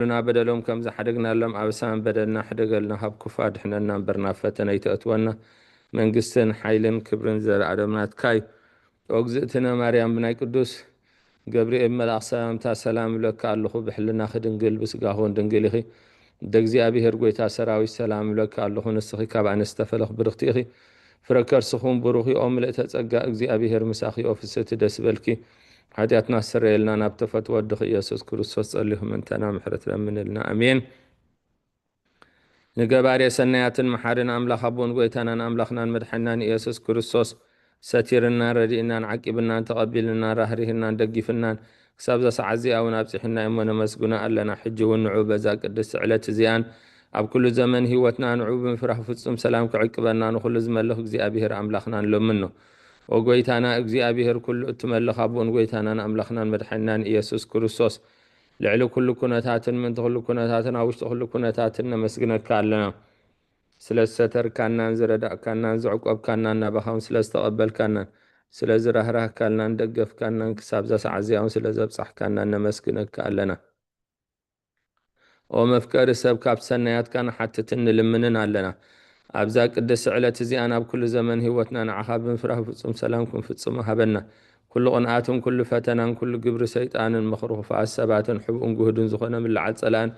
لنا بدلهم كم زحدقنا لهم أبسان بدلنا حدقلنا هب كفاد حنا نبرنا فتنا يتأتونا من قستن حيلن كبرن زر عدمنا تكاي وقزئتنا مريم بناي قدوس قبرئيل ملاق سلامتا سلام لك اللخو بحلنا خدنقل بسقاهون دنقلخي دقزي أبي هرقويتا سراوي السلام لك اللخو نسخي كابع نستفلخ برختيخي فركر سخون بروخي أملئ تتسقى أقزي أبي هر مساخي أوفست دسبلكي حدياتنا سر لنا نبتفت ودخ يسوس كريستوس اللهم انتنا محرت لمن لنا أمين نقباري سنيات محارنا أملاخ أبون قويتانا أملاخنا مدحنا يسوس كريستوس ستيرنا ردينا نعقبنا تقبلنا رهرهنا ندقفنا سابزا سعزي أو نابسحنا إمنا مسقنا ألنا حج والنعوب ذاك الدس على زيان أب كل زمن هيوتنا نعوب فرح فتسم سلام كعقبنا نخل زمن له زي أبيهر أملاخنا لمنه وقويتانا اجزي أبيهر كل اتملخ أبون قويتانا أملخنا مدحنا يسوس كريستوس لعلو كل كنتات من تخل كنتاتنا وش تخل كنتاتنا مسقنا كالنا سلستر كان زردا كان زعقب كان نبخم سلست قبل كان سلز رهره كان ندقف كان كساب زس عزيهم سلز بصح كان نمسكنا كالنا ومفكر سب كاب سنيات كان حتى تن لمننا لنا أبزا قدس علة زي أنا بكل زمن هوتنا نعخاب بنفرح فتصم سلامكم فتصم هبنا كل قنآتهم كل فتنا كل قبر سيطان مخروف فعسبات حب انقهد زخنا من العسلان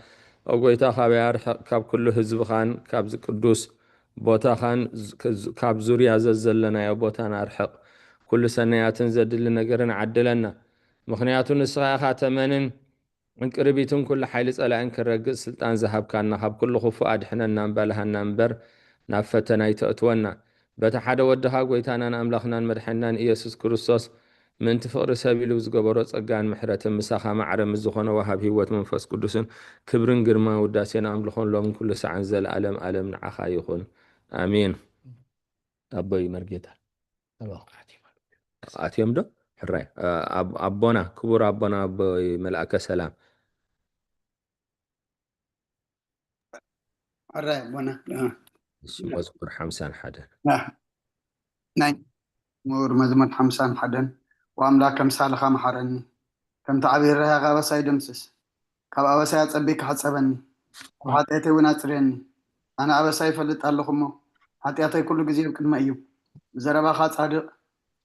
أقويتا خابيار كاب كل هزب خان كاب قدوس بوتا خان كاب زوريا زلنا يا بوتانا أرحق كل سنيات زد لنا قرن عدلنا مخنيات نسخة خاتمن من قربيتون كل حيل سألا أنك الرقص سلطان ذهب كان نهب كل خفو أدحنا النامبر لها النامبر نافتنا يتأتونا بتحد ودها قويتانا أملاخنا مدحنا إيسوس كريستوس من تفقر سبيل وزقبرو صقان محرة مساخة معرم الزخون وهاب هيوت منفس قدسن كبرن قرما وداسينا أملخون لهم كل ساعة زل ألم ألم نعخا يخون آمين أبوي مرقيتا آتيهم دو حراي أبونا كبر أبونا أبوي ملأك سلام حراي أبونا مزمور حمسان حدا ناي مزمور حمسان حدا وأملاك كمسال خام حرني كم تعبير رها غابة يدمسس كاب أبسا يتصبيك حتصبني وحطيتي وناصريني أنا أبسا يفلت اللخمو حطيتي كل جزيل كلمة أيو زربا خاط صادق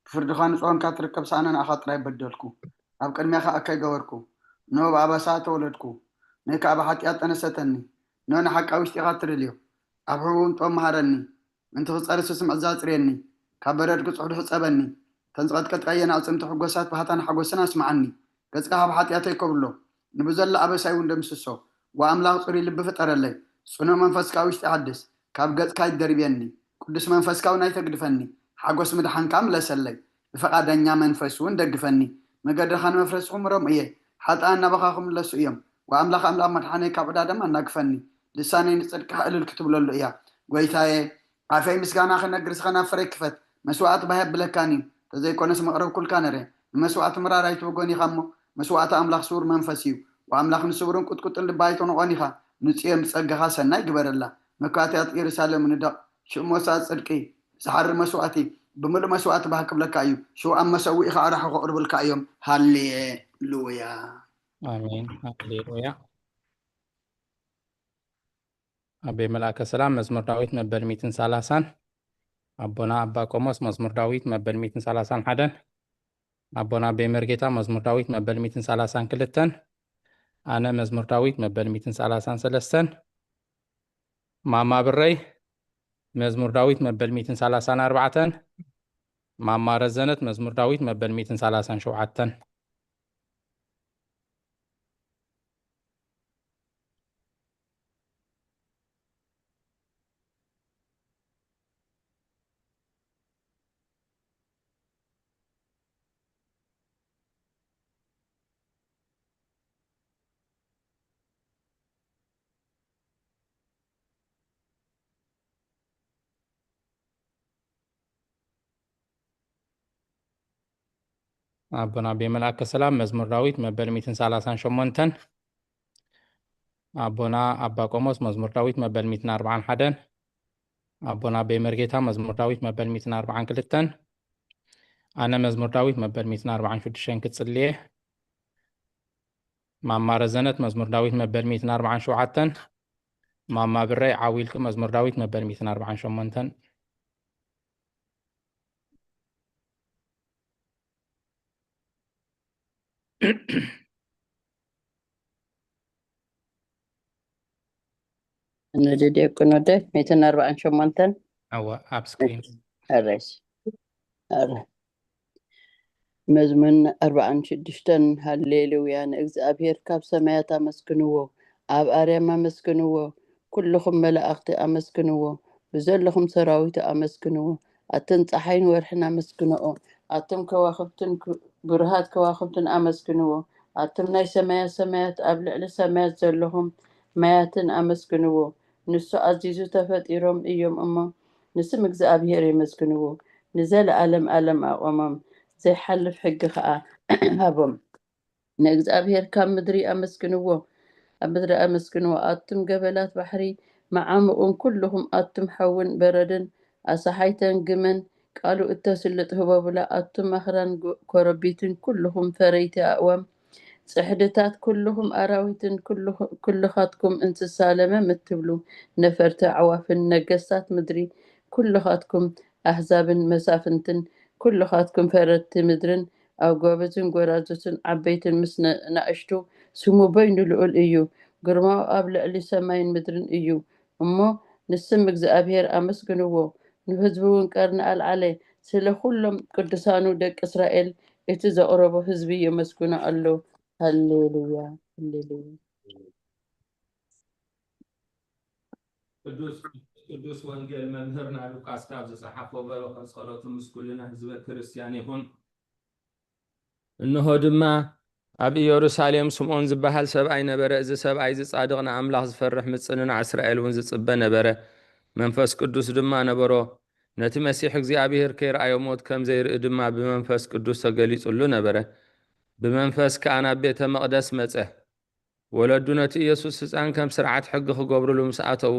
فرد خان صون كاتركب سانا أخاط راي بدلكو أب كلمة خا أكي جوركو نو بأبسا تولدكو نيك أبا حطيات أنا ستني نو أنا حق أوشتي خاطر اليوم أبحوون طوم مهارني أنت خصار سوسم أزازريني كبرد قصعد حصبني تنزغت كتقينا أصمت حقوسات بحتان حقوسنا اسمعني قصقها بحطياتي كبلو نبزل أبسا يوندمسسو وأملاق صري اللي بفتر اللي صنو منفسكا ويشتحدث كاب قصقا يدربيني قدس منفسكا ونايتقدفني حقوس مدحان كاملة سلي بفقادنيا منفسون دقفني مقدرخان مفرس عمرهم إيه حتى أنا بخاكم لسو إيام وأملاق مدحاني كابدا دم أنا قفني لساني نصدق حقل الكتب لولو إياه قويتاي عافي مسكانا خنا قرس خنا فريكفت مسوعات بهب لكاني تزي كونس مقرب كل كانري مسوعات مرارا يتوقوني خمو مسوعات أملاق سور منفسيو وأملاق نسورون كت اللي بايتون غانيخا نتيم سقها سناي قبر الله مكاتيات إرسالة من دا شو موساد صدقي سحر مسوعتي بمل مسوعات بحكم لك أيو شو أم مسوي إخا أرح وقرب لك أيوم هالي لويا آمين هاليلويا أبي ملاك السلام مزمور داويت مبل 230 أبونا أبا قوموس مزمور داويت مبل 230 حدا أبونا أبي مرقيتا مزمور داويت مبل 230 كلتن أنا مزمور داويت مبل 230 سلستن ماما بري مزمور داويت مبل 230 أربعتن ماما رزنت مزمور داويت مبل 230 شوعتن أبونا أبي ملاك السلام مزمور داويت مبل 230 شمونتن أبونا أبا قوموس مزمور داويت مبل 240 حدا أبونا أبي مرقيتا مزمور داويت مبل 240 كلتن أنا مزمور داويت مبل 240 شدشين كتصليه ማማ ረዘነት መዝሙር ዳዊት መበል 147 ማማ ብረይ ዓዊልክ መዝሙር ዳዊት መበል 148 ندي كنودة 248 أو أب سكرين الرئيس مزمن 46 هالليلويا እግዚአብሔር ካብ ሰማያት ኣመስግንዎ ኣብ ኣርያም ኣመስግንዎ ኩልኹም መላእኽቲ ኣመስግንዎ ብዘለኹም ሰራዊት ኣመስግንዎ ኣተን ፀሓይን ወርሕን ኣመስግንኦ ኣቶም ከዋኽብትን ብርሃት ከዋኽብትን ኣመስግንዎ ኣቶም ናይ ሰማያት ኣብ ልዕሊ ሰማያት ዘለኹም ማያትን ኣመስግንዎ ንሱ ኣዚዙ ተፈጢሮም እዮም እሞ ንስም እግዚአብሔር የመስግንዎ ንዘለዓለም ዓለም ኣቆሞም ዘይሓልፍ ሕጊ ከዓ ሃቦም ንእግዚአብሔር ካብ ምድሪ ኣመስግንዎ ኣብ ምድሪ ኣመስግንዎ ኣቱም ገበላት ባሕሪ መዓምኡን ኩልኹም ኣቱም ሓውን በረድን ኣሳሓይተን ግመን ቃሉ እተስልጥ ህበቡላ ኣቱም ኣኽራን ኮረቢትን ኩልኹም ፈረይቲ ኣእዋም ጽሕድታት ኩልኹም ኣራዊትን ኩልኻትኩም እንስሳ ለመም እትብሉ ነፈርቲ ኣዕዋፍን ነገስታት ምድሪ ኩልኻትኩም ኣሕዛብን መሳፍንትን ኩልኻትኩም ፈረቲ ምድርን ኣብ ጎበዝን ጎራዙትን ዓበይትን ምስ ናእሽቱ ስሙ በይኑ ልዑል እዩ ግርማው ኣብ ልዕሊ ሰማይን ምድርን እዩ እሞ ንስም እግዚአብሔር ኣመስግንዎ ንህዝቡ እውን ቀርኒ ኣልዓለ ስለ ኩሎም ቅዱሳኑ ደቂ እስራኤል እቲ ዘቕረቦ ህዝቢ የመስግኑ ኣሎ ሃሌሉያ ሃሌሉያ ቅዱስ ወንጌል መምህርና ሉቃስ ካብ ዝፀሓፎ በረኸ ጸሎቱ ምስ ኩልና ህዝበ ክርስቲያን ይኹን እንሆ ድማ ኣብ ኢየሩሳሌም ስምዖን ዝበሃል ሰብኣይ ነበረ እዚ ሰብኣይ ዝጻድቕ ንኣምላኽ ዝፈርሕ ምጽንናዕ እስራኤል እውን ዝጽበ ነበረ መንፈስ ቅዱስ ድማ ነበሮ ነቲ መሲሕ እግዚኣብሔር ከይረኣዮ ሞት ከም ዘይርኢ ድማ ብመንፈስ ቅዱስ ተገሊጹሉ ነበረ ብመንፈስ ከዓ ናብ ቤተ መቕደስ መጸ ወለዱ ነቲ ኢየሱስ ህፃን ከም ስርዓት ሕጊ ክገብርሉ ምስ ኣተዉ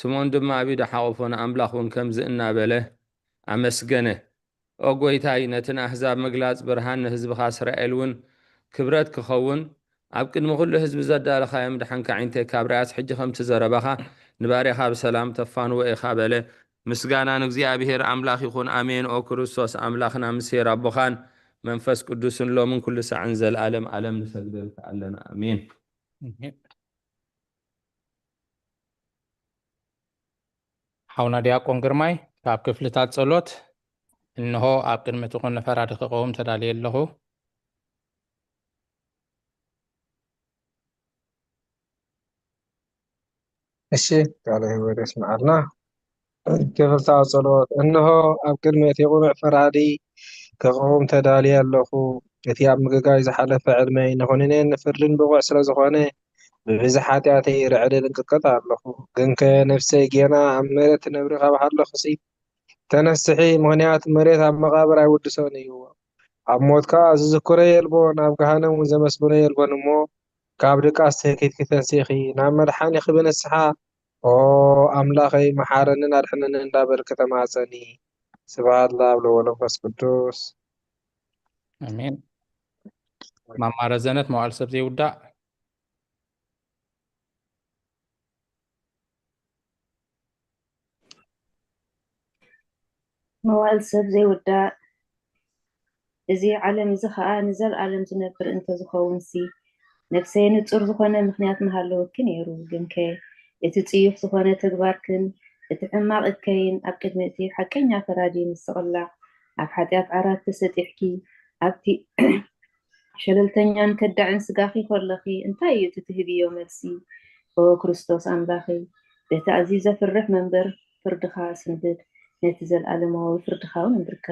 ስምዖን ድማ ኣብ ኢዱ ሓቑፎ ንኣምላኽ እውን ከምዚ እናበለ ኣመስገነ ኦ ጐይታይ ነቲ ንኣሕዛብ ምግላፅ ብርሃን ንህዝብኻ እስራኤል እውን ክብረት ክኸውን ኣብ ቅድሚ ኩሉ ህዝቢ ዘዳለኻዮም ድሓንካ ዓይንተይ ካብ ርያስ ሕጂ ከምቲ ዘረባኻ ንባርያኻ ብሰላም ተፋንዎ ኢኻ በለ ምስጋና ንእግዚአብሔር ኣምላኽ ይኹን ኣሜን ኦ ክርስቶስ ኣምላኽና ምስሄር ኣቦኻን መንፈስ ቅዱስን ሎምን ኩሉ ሰዓን ዘለዓለም ዓለም ንሰግደልካ ኣለና ኣሜን ሓውና ዲያቆን ግርማይ ካብ ክፍልታት ጸሎት እንሆ ኣብ ቅድሚ ትኹን ፈራዲ ክቐውም ተዳልየ ኣለኹ እሺ ቃለ ሕይወት ይስማዓልና ክፍልታዊ ጸሎት እንሆ ኣብ ቅድሚ እቲ ቁኑዕ ፈራዲ ክቐውም ተዳልየ ኣለኹ እቲ ኣብ ምግጋይ ዝሓለፈ ዕድመይ ንኹንኔን ንፍርድን ብቑዕ ስለ ዝኾነ ብብዙሕ ሓጢኣተይ ርዕድን እንቅጥቀጥ ኣለኹ ግን ከ ነፍሰይ ጌና ኣብ መሬት ትነብሪ ካብ ሃለኹሲ ተነስሒ ምኽንያት መሬት ኣብ መቓብር ኣይውድሶን እዩ ኣብ ሞት ከዓ ዝዝክሮ የልቦን ኣብ ገሃነም እውን ዘመስግኖ የልቦን እሞ ካብ ድቃስ ትህኪት ክተንሲኺ ናብ መድሓኒ ክብንስሓ ኦ ኣምላኸይ መሓረንን ኣድሕነንን እንዳበልክ ተማፀኒ ስብሃት ለኣብ ለወልድ ወመንፈስ ቅዱስ ኣሜን ማማ ረዘነት መዋዕል ሰብ ዘይውዳእ መዋዕል ሰብ ዘይውዳእ እዚ ዓለም እዚ ከዓ ንዘለዓለም ዝነብር እንተዝኸውንሲ ነፍሰይ ንጹር ዝኾነ ምክንያት መሃለወኪ ነይሩ ግን ከ እቲ ጽዩፍ ዝኾነ ተግባርክን እቲ ሕማቕ እከይን ኣብ ቅድሚ እቲ ሓቀኛ ፈራዲ ምስቕላዕ ኣብ ሓጢኣት ዓራት ተሰጢሕኪ ኣብቲ ሸለልተኛን ከዳዕን ስጋኺ ከለኺ እንታይ እዩ እቲ ትህብዮ መልሲ ኦ ክርስቶስ ኣምላኺ በቲ ኣዝዩ ዘፍርሕ መንበር ፍርድኻ ስንብድ ነቲ ዘለዓለማዊ ፍርድኻ እውን ንብርከ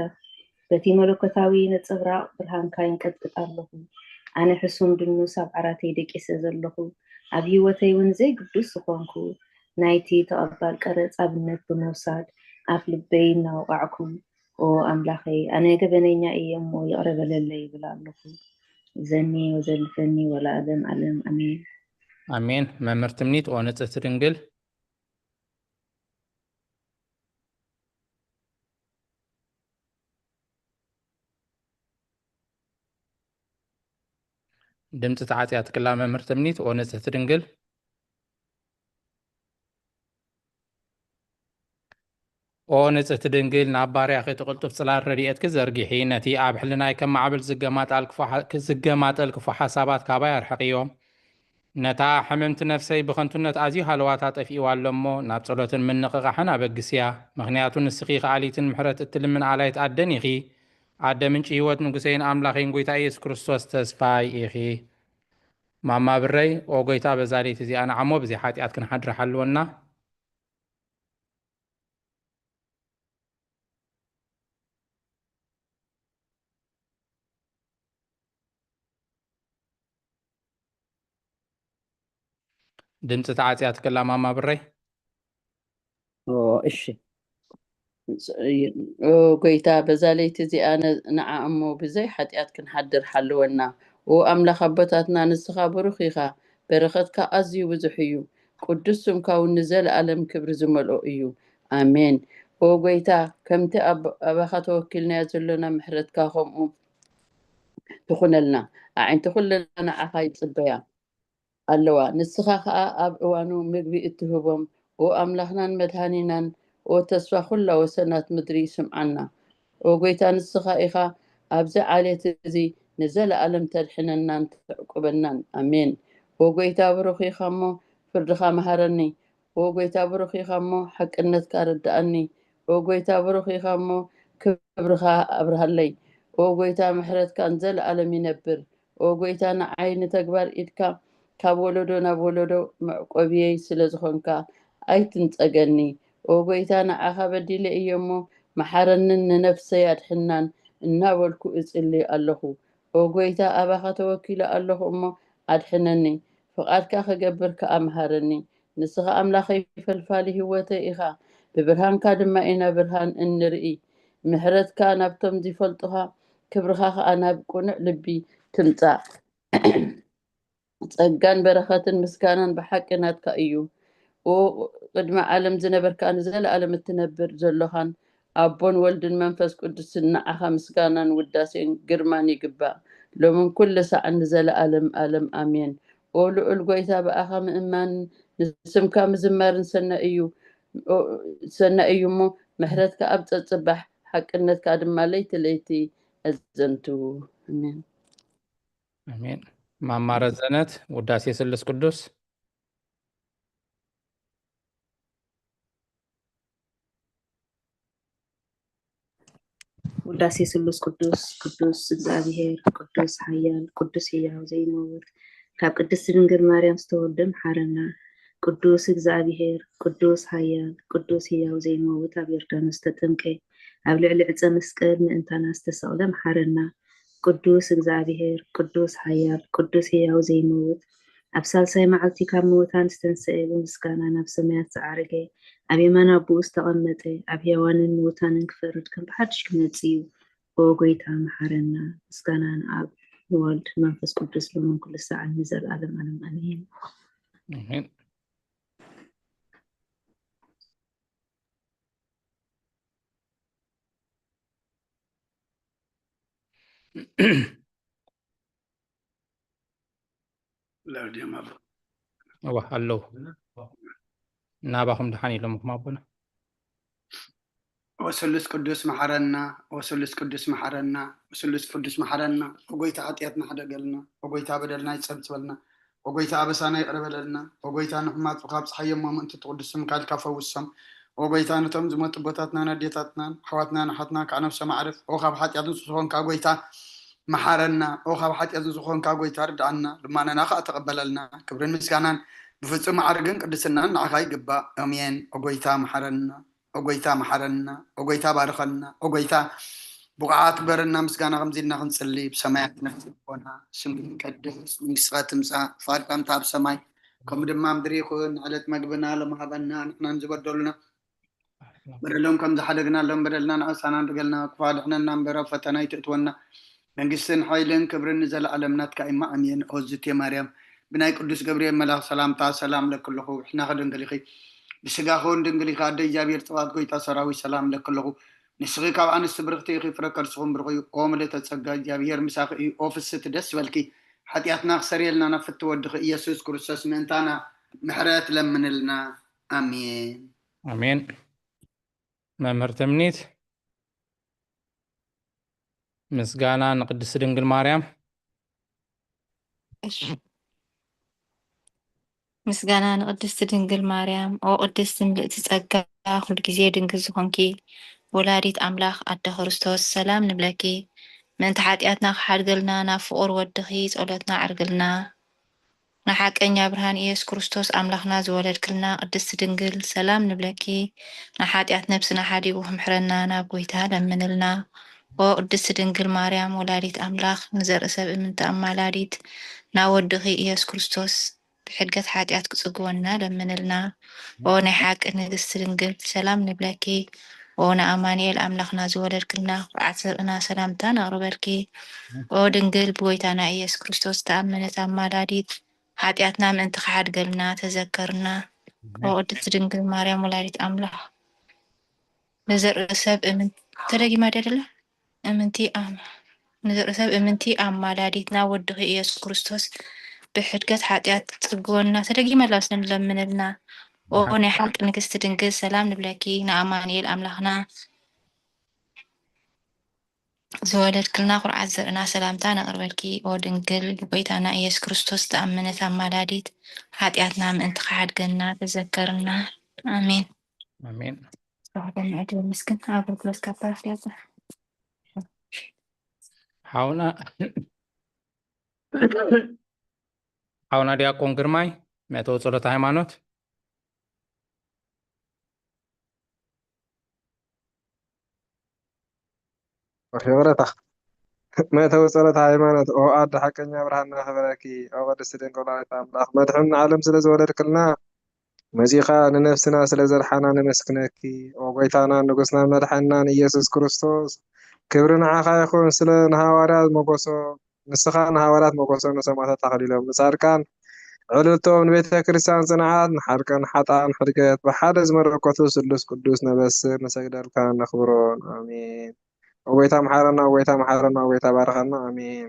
በቲ መለኮታዊ ነፀብራቕ ብርሃንካ ይንቀጥቅጥ ኣለኹ ኣነ ሕሱም ድኑስ ኣብ ዓራተይ ደቂሰ ዘለኹ ኣብ ሂወተይ እውን ዘይግዱስ ዝኾንኩ ናይቲ ተቐባል ቀረፅ ኣብነት ብምውሳድ ኣብ ልበይ እናወቃዕኩ ኦ ኣምላኸይ ኣነ ገበነኛ እየ እሞ ይቕረበለለይ ይብል ኣለኹ ዘኒ ወዘልፈኒ ወለዓለም ዓለም ኣሜን ኣሜን መምህር ትምኒት ኦ ንጽሕቲ ድንግል ድምፂ ተዓፅያ ትክላ መምህር ትምኒት ኦ ንጽሕቲ ድንግል ኦ ንጽሕቲ ድንግል ናብ ባርያኺ ትቕልጡፍ ጽላል ረድኤት ክዘርጊሒ ነቲ ኣብ ሕልናይ ከም ማዕበል ዝገማጠል ክፉ ሓሳባት ካባ ያርሕቕዮም ነታ ሕምምቲ ነፍሰይ ብኸንቱነት ኣዝዩ ሃለዋታ ጠፊእዋ ኣሎ እሞ ናብ ጸሎትን ምንቕቓሕን ኣበግስያ ምኽንያቱ ንስኺ ኸኣሊትን ምሕረት እትልምን ኣላይት ኣደን ኢኺ ኣደ ምንጪ ህይወት ንጉሰይን ኣምላኸይን ጐይታ ኢየሱስ ክርስቶስ ተስፋይ ኢኺ ማማ ብረይ ኦ ጐይታ በዛሌት እዚኣ ንዓሞ ብዘይ ሓጢኣት ክንሓድር ሓልወና ድምፂ ተዓፅያ ትክላ ማማ ብረይ እሺ ጎይታ በዛ ለይቲ እዚኣ ንዓ እሞ ብዘይ ሓጢኣት ክንሓድር ሓልወና ኣምላኽ ኣቦታትና ንስኻ ብሩኽ ኢኻ በረኸትካ ኣዝዩ ብዙሕ እዩ ቅዱስ ስምካ እውን ንዘለኣለም ክብሪ ዝመልኦ እዩ ኣሜን ጎይታ ከምቲ ኣባኻ ተወኪልናዮ ዘለና ምሕረትካ ከምኡ ትኹነልና ኣዒንቲ ኩለና ንዓኻ ይፅበያ ኣለዋ ንስኻ ከዓ ኣብ እዋኑ ምግቢ እትህቦም ኣምላኽናን መድሃኒናን ተስፋ ኩላ ወሰናት ምድሪ ይስምዓና ጎይታ ንስኻ ኢኻ ኣብዚ ዓሌት እዚ ንዘለኣለም ተድሕነናን ተዕቁበናን ኣሜን ጎይታ ብሩኽ ኢኻ እሞ ፍርድኻ መሃረኒ ጎይታ ብሩኽ ኢኻ እሞ ሓቅነትካ ርዳእኒ ጎይታ ብሩኽ ኢኻ እሞ ክብርኻ ኣብርሃለይ ጎይታ ምሕረትካ ንዘለኣለም ይነብር ጎይታ ንዓይ ንተግባር ኢድካ ካብ ወለዶ ናብ ወለዶ መዕቆብየይ ስለ ዝኾንካ ኣይትንፀገኒ ጎይታ ንዓኻ በዲለ እየ እሞ መሓረንን ንነፍሰይ ኣድሕናን እናበልኩ እጽልይ ኣለኹ ጎይታ ኣባኻ ተወኪለ ኣለኹ እሞ ኣድሕነኒ ፍቓድካ ክገብር ከዓ መሃረኒ ንስኻ ኣምላኸይ ፈልፋሊ ህይወተይ ኢኻ ብብርሃንካ ድማ ኢና ብርሃን እንርኢ ምሕረትካ ናብቶም ዝፈልጡኻ ክብርኻ ከዓ ናብ ቁኑዕ ልቢ ትምጻእ ጸጋን በረኸትን ምስጋናን ብሓቂ ናትካ እዩ ቅድሚ ዓለም ዝነበርካ ንዘለኣለም እትነብር ዘለኻን ኣቦን ወልድን መንፈስ ቅዱስን ንዓኻ ምስጋናን ውዳሴን ግርማን ይግባእ ሎምን ኩሉ ሰዓት ንዘለኣለም ኣለም ኣሜን ልዑል ጎይታ ብኣኻ ምእማን ንስምካ ምዝማርን ሰና እዩ እሞ ምሕረትካ ኣብ ፀፅባሕ ሓቅነትካ ድማ ለይቲ ለይቲ ኣዘንቱ ኣሜን ኣሜን ማማረ ዘነት ውዳሴ ስሉስ ቅዱስ ውዳሴ ስሉስ ቅዱስ ቅዱስ እግዚአብሔር ቅዱስ ኃያል ቅዱስ ሕያው ዘይመውት ካብ ቅድስት ድንግል ማርያም ዝተወልደ መሓረና ቅዱስ እግዚአብሔር ቅዱስ ኃያል ቅዱስ ሕያው ዘይመውት ኣብ ዮርዳኖስ ተጠምቀ ኣብ ልዕሊ ዕፀ መስቀል ምእንታና ዝተሰቕለ መሓረና ቅዱስ እግዚአብሔር ቅዱስ ኃያል ቅዱስ ሕያው ዘይመውት ኣብ ሳልሳይ መዓልቲ ካብ ምውታን ዝተንስአ ብምስጋና ናብ ሰማያት ዝዓረገ ኣብ የማን ኣቦኡ ዝተቐመጠ ኣብ ሕያዋንን ምውታንን ክፈርድ ከም ብሓድሽ ክመጽእ እዩ ጎይታ መሓረና ምስጋና ንኣብ ንወልድ መንፈስ ቅዱስ ሎምን ኩሉ ሰዓት ንዘለኣለም ዓለም ኣሜን ኣሜን ኣለዉ ናባኹም ድሓን ኢሎምኩም ኣቦና ወስሉስ ቅዱስ መሓረና ወስሉስ ቅዱስ መሓረና ወስሉስ ቅዱስ መሓረና ወጎይታ ኃጢአትና ሓደገልና ወጎይታ በደልና ይጸብጽበልና ወጎይታ ኣበሳና ይቅረበለልና ወጎይታ ንሕማት ካብ ፀሓዮም ማምንቲ ትቅዱስም ካልካ ፈውሶም ወጎይታ ነቶም ዝመጡ ቦታትና ነዴታትና ሓዋትና ናሓትና ካዕነብ ሰማዕርፍ ወኻብ ኃጢአትን ዝኾንካ ጎይታ መሓረና ወኻብ ኃጢአትን ዝኾንካ ጎይታ ርዳእና ልማነና ከዓ ተቀበለልና ክብርን ምስጋናን ብፍጹም ማዕርግን ቅድስናን ንዓኻ ይግባእ ኣሜን ወጎይታ መሓረና ወጎይታ መሓረና ወጎይታ ባርኸና ወጎይታ ብቕዓት በረና ምስጋና ከምዚልና ክንጽሊ ብሰማያት ነፍሲ ኮና ስምክ ቀድስ መንግሥትካ ትምጻእ ፍቃድካ ከምታ ኣብ ሰማይ ከምኡ ድማ ምድሪ ይኹን ዕለት መግብና ለመሃበና ንሕና ንዝበደሉና በደሎም ከም ዝሓደግናሎም በደልና ንዕሳና ንርገልና ክፋድሕነና እምበር ኣብ ፈተና ይትእትወና መንግስትን ሓይልን ክብርን ንዘለኣለም ናትካ ኢማ ኣሜን ኦዝቴ ማርያም ብናይ ቅዱስ ገብርኤል መልኣኽ ሰላምታ ሰላም ለክለኹ ሕና ከድንግል ኢኺ ብስጋኹን ድንግል ኢኻ ኣደ እግዚኣብሔር ጽባሕ ጎይታ ሰራዊት ሰላም ለክለኹ ንስኺ ካብ ኣንስቲ ብርኽቲ ኢኺ ፍረ ከርስኹም ብርኺ ኦ ምልዕተ ጸጋ እግዚኣብሔር ምሳኺ እዩ ኦ ፍስቲ ደስ በልኪ حتياتنا خسريلنا نفت ودخ يسوع كريستوس منتانا محرات لمن لنا آمين አሜን። መምህር ትምኒት ምስጋና ንቅድስት ድንግል ማርያም ምስጋና ንቅድስቲ ድንግል ማርያም ኦ ቅድስቲ ምልእቲ ጸጋ ኩሉ ግዜ ድንግል ዝኾንኪ ወላዲት ኣምላኽ ኣደ ክርስቶስ ሰላም ንብለኪ ምእንቲ ሓጢኣትና ክሓድገልና ናብ ፍቑር ወድኺ ጸሎትና ዕርግልና ንሓቀኛ ብርሃን ኢየሱስ ክርስቶስ ኣምላኽና ዝወለድክልና ቅድስቲ ድንግል ሰላም ንብለኪ ንሓጢኣት ነብስና ሓዲጉ ክምሕረና ናብ ጎይታ ለምንልና ኦ ቅድስቲ ድንግል ማርያም ወላዲት ኣምላኽ ንዘርኢ ሰብ እምንቲ ኣማላዲት ናብ ወድኺ ኢየሱስ ክርስቶስ ብሕድገት ሓጢኣት ክጽግወና ለምንልና ኦ ናይ ሓቂ ንግስቲ ድንግል ሰላም ንብለኪ ኦ ንኣማንኤል ኣምላኽና ዝወለድክልና ኩርዓት ዘርእና ሰላምታ ነቕርበልኪ ኦ ድንግል ብጎይታና ኢየሱስ ክርስቶስ ተኣመነት ኣማላዲት ሓጢኣትና ምእንቲ ክሓድገልና ተዘከርና ኦ ቅድስቲ ድንግል ማርያም ወላዲት ኣምላኽ ንዘርኢ ሰብ እምንቲ ተደጊማ ደደለ እምንቲ ንዘርኢ ሰብ እምንቲ ኣማላዲት ናብ ወድኺ ኢየሱስ ክርስቶስ ብሕድገት ሓጢኣት ጽግወና ተደጊማ ላስን ለምንልና ኦ ናይ ሓቂ ንግስቲ ድንግል ሰላም ንብለኪ ንኣማንኤል ኣምላኽና ዝወለድክልና ኩርዓት ዘርእና ሰላምታ ነቕርበልኪ ኦ ድንግል ብጎይታና ኢየሱስ ክርስቶስ ተኣምነት ኣማላዲት ሓጢኣትና ምእንቲ ክሓድገና ተዘከርና ኣሜን አሜን። ተባህለ ዕድል ምስክን ኣገልግሎት ካባር ያዘ ሓውና ዲያቆን ግርማይ መእተዊ ጸሎተ ሃይማኖት ወረታ መእተዊ ጸሎተ ሃይማኖት ኦ ኣደ ሓቀኛ ብርሃንና ክብረኪ ኦ ቅድስቲ ድንግል ወላዲተ ኣምላኽ መድሕን ዓለም ስለ ዝወለድክልና መጺኻ ንነፍስና ስለ ዘርሓና ነመስክነኪ ኦ ጎይታና ንጉስና መድሓንናን ኢየሱስ ክርስቶስ ክብሪ ንዓኻ ይኹን ስለ ንሃዋርያት መጎሶ ንስኻ ንሃዋርያት መጎሶ ንሰማዕታት ተኸሊሎም ንጻድቃን ዕልልቶም ንቤተ ክርስቲያን ጽንዓት ንሓድቀን ሓጣን ሕድገት ብሓደ ዝመረኮቱ ስሉስ ቅዱስ ነበስር ንሰግደልካ ነኽብሮን ኣሜን ወይታ መሓረና ወይታ መሓረና ወይታ ባረኸና አሜን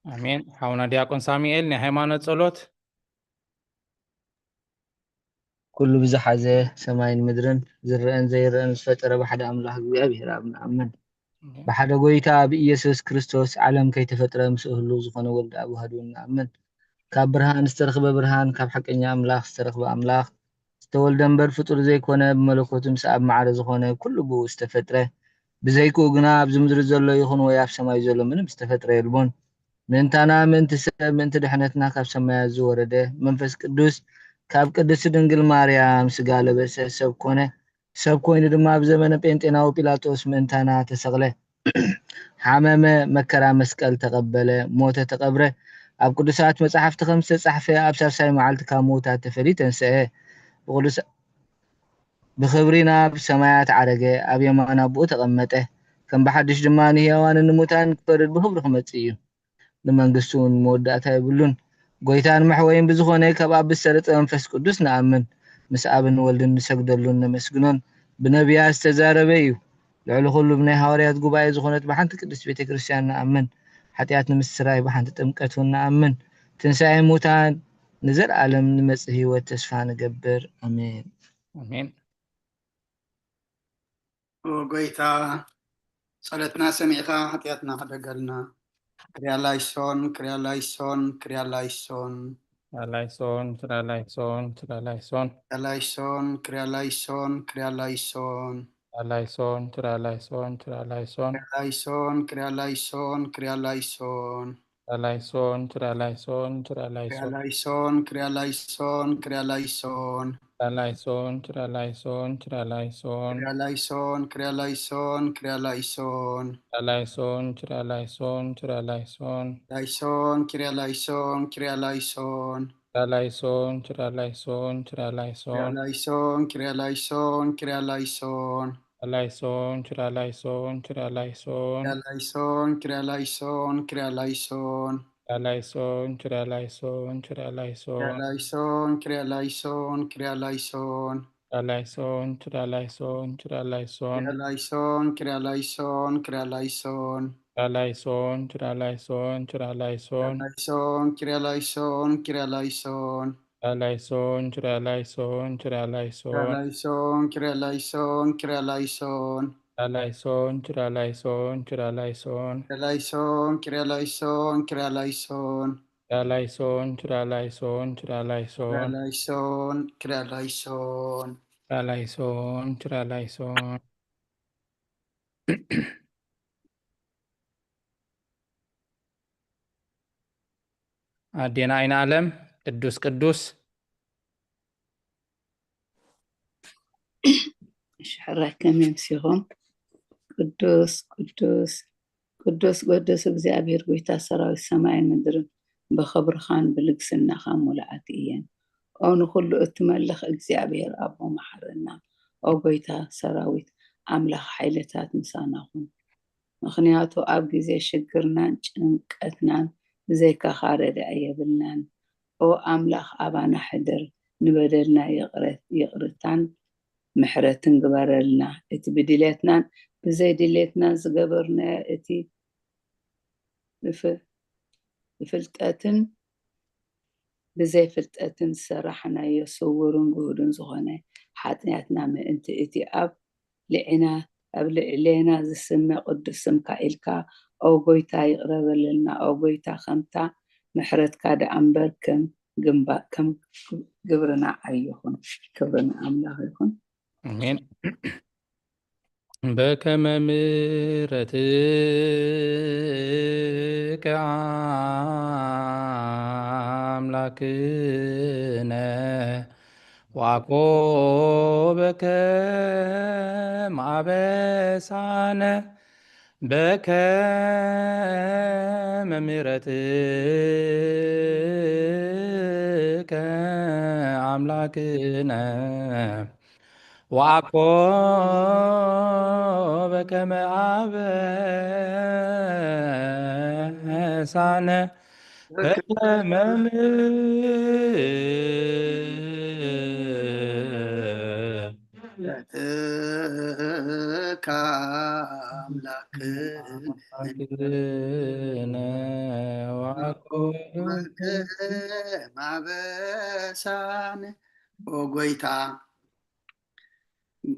አሜን። ሓውና ዲያቆን ሳሙኤል ናይ ሃይማኖት ጸሎት ኩሉ ብዝሓዘ ሰማይን ምድርን ዝርአን ዘይርአን ዝፈጠረ ብሓደ ኣምላኽ እግዚኣብሔር ኣብ ንኣምን ብሓደ ጎይታ ብኢየሱስ ክርስቶስ ዓለም ከይተፈጥረ ምስኡ ህልው ዝኾነ ወልዲ ኣብ ውሃዱ ንኣምን ካብ ብርሃን ዝተረኽበ ብርሃን ካብ ሓቀኛ ኣምላኽ ዝተረኽበ ኣምላኽ ዝተወልደ እምበር ፍጡር ዘይኮነ ብመለኮቱ ምስ ኣብ ማዕረ ዝኾነ ኩሉ ብኡ ዝተፈጥረ ብዘይክኡ ግና ኣብዚ ምድሪ ዘሎ ይኹን ወይ ኣብ ሰማይ ዘሎ ምንም ዝተፈጥረ የልቦን ምእንታና ምእንቲ ሰብ ምእንቲ ድሕነትና ካብ ሰማያት ዝወረደ መንፈስ ቅዱስ ካብ ቅድስቲ ድንግል ማርያም ስጋ ለበሰ ሰብ ኮነ ሰብ ኮይኑ ድማ ኣብ ዘመነ ጴንጤናዊ ጲላጦስ ምእንታና ተሰቕለ ሓመመ መከራ መስቀል ተቐበለ ሞተ ተቐብረ ኣብ ቅዱሳት መጻሕፍቲ ከም ዝተጻሕፈ ኣብ ሳልሳይ መዓልቲ ካብ ምውታት ተፈሊዩ ተንስአ ብኽብሪ ናብ ሰማያት ዓረገ ኣብ የማን ኣቦኡ ተቐመጠ ከም ብሓድሽ ድማ ንህያዋንን ንሙታን ክፈርድ ብኽብሪ ክመጽእ እዩ ንመንግስቱ እውን መወዳእታ የብሉን ጎይታን መሕወይን ብዝኾነ ካብ ኣብ ዝተረጸ መንፈስ ቅዱስ ንኣምን ምስ ኣብን ወልድን ንሰግደሉን ነመስግኖን ብነቢያት ዝተዛረበ እዩ ልዕሊ ኩሉ ብናይ ሃዋርያት ጉባኤ ዝኾነት ብሓንቲ ቅድስት ቤተ ክርስቲያን ንኣምን ሓጢኣት ንምስራይ ብሓንቲ ጥምቀት እውን ንኣምን ትንሣኤ ሙታን ንዘለኣለም ንመጽእ ህይወት ተስፋ ንገብር ኣሜን አሜን ጎይታ ጸሎትና ሰሚዕኻ ሓጢኣትና ሓደገልና ክርያላይሶን ክርያላይሶን ክርያላይሶን ላይሶን ላይሶን ላይሶን ክርያላይሶን ክርያላይሶን ክርያላይሶን ላይሶን ላይሶን ላይሶን ክርያላይሶን ክርያላይሶን ክርያላይሶን ላይሶን ላይሶን ላይሶን ክርያላይሶን ክርያላይሶን ክርያላይሶን ላይሶን ላይሶን ላይሶን ክርያላይሶን ክርያላይሶን ክርያላይሶን ላይሶን ላይሶን ላይሶን ላይሶን ክርያላይሶን ክርያላይሶን ላይሶን ላይሶን ላይሶን ክርያላይሶን ክርያላይሶን ክርያላይሶን ላይሶን ላይሶን ላይሶን ክርያላይሶን ክርያላይሶን ክርያላይሶን ላይሶን ላይሶን ላይሶን ክርያላይሶን ክርያላይሶን ክርያላይሶን ላይሶን ላይሶን ላይሶን ክርያላይሶን ክርያላይሶን ክርያላይሶን ችራላይሶን ችራላይሶን ችራላይሶን ኪርያላይሶን ኪርያላይሶን ኪርያላይሶን ችራላይሶን ችራላይሶን ችራላይሶን ኪርያላይሶን ኪርያላይሶን ችራላይሶን ችራላይሶን ችራላይሶን ኪርያላይሶን ኪርያላይሶን ኪርያላይሶን ችራላይሶን ችራላይሶን ችራላይሶን ኪርያላይሶን ችራላይሶን ችራላይሶን አዴና አይን ዓለም ቅዱስ ቅዱስ ሽሕራይ ከመይ ምስኹም ቅዱስ ቅዱስ ቅዱስ ቅዱስ እግዚአብሔር ጎይታ ሰራዊት ሰማይን ምድርን ብኽብርኻን ብልግስናኻ ሙሉኣት እየን። ኦ ንኩሉ እትመልኽ እግዚአብሔር ኣቦ መሓረና። ኦ ጎይታ ሰራዊት ኣምላኽ ሓይልታት ምሳናኹም። ምክንያቱ ኣብ ግዜ ሽግርናን ጭንቀትናን ብዘይካኻ ረድአ የብልናን። ኦ ኣምላኽ ኣባና ሕድር ንበደልና ይቕርታን ምሕረትን ግበረልና። እቲ ብድሌትናን ብዘይድሌትናን ዝገበርናዮ እቲ ብፍልጠትን ብዘይፍልጠትን ዝሰራሕናዮ ስውርን ጉህዱን ዝኾነ ሓጢኣትና ምእንቲ እቲ ኣብ ልዕሌና ዝስመ ቅዱስ ስምካ ኢልካ ኦ ጎይታ ይቕረበለልና። ኦ ጎይታ ከምታ ምሕረትካ ደኣ እምበር ከም ግብርና ኣይኹን። ክብርና ኣምላኽ ይኹን። አሜን። በከመ ምሕረትከ አምላክነ ወአኮበከመ አበሳነ በከመ ምሕረትከ አምላክነ ወአኮበከመ አበሳነ በከመ ምሕረትከ አምላክነ ወአኮበከመ አበሳነ ኦ ጎይታ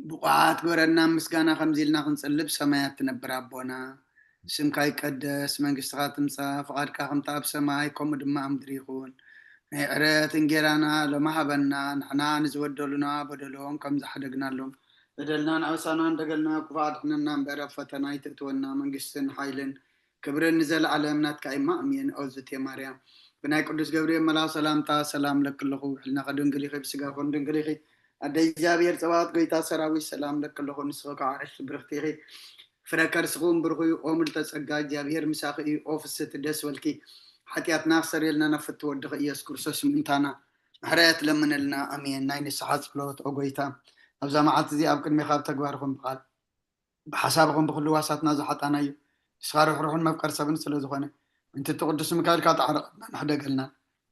ብቋዓት ግበረና ምስጋና ከምዚ ኢልና ክንፅልብ ሰማያት ትነብር ኣቦና ስምካ ይቀደስ መንግስትኻ ትምፃእ ፍቃድካ ከምታ ኣብ ሰማይ ከምኡ ድማ ኣብ ምድሪ ይኹን ናይ ዕረት እንጌራና ሎማ ሃበና ንሕና ንዝበደሉና በደሎም ከም ዝሓደግናሎም በደልናን ዓውሳናን ደገልና ክፉእ ኣድሕነና እምበር ኣብ ፈተና ይትእትወና መንግስትን ሓይልን ክብርን ንዘለዓለም ናትካ ኢማ ኣሜን። ኦዝቴ ማርያም ብናይ ቅዱስ ገብርኤል መልኣክ ሰላምታ ሰላም ለክለኹ ሕልናኸ ድንግል ኢኺ ብስጋኹን ድንግል ኢኺ ኣደይ እግዚኣብሔር ፀባኦት ጎይታ ሰራዊት ሰላም ለክለኹ ንስኹ ከዓ ዕሽቲ ብርክቲ ኢኺ ፍረ ከርስኹም ብርኹ ኦ ምልዕተ ፀጋ እግዚኣብሔር ምሳኺ እዩ ኦ ፍስቲ ደስ በልኪ ሓጢኣትና ክሰርየልና ነፍቲ ወድኺ ኢየሱስ ክርስቶስ ምእንታና ምሕረት ለምነልና ኣሜን። ናይ ንስሓ ፀሎት ኦ ጎይታ ኣብዛ መዓልቲ እዚ ኣብ ቅድሚኻ ኣብ ተግባርኹም ብቓል ብሓሳብኹም ብኩሉ ዋሳትና ዝሓጣና እዩ ንስኻ ርሕሩሕን መፍቀር ሰብን ስለዝኾነ እንቲ ቅዱስ ሚካኤልካ ተዓረቐና ናሕደገልና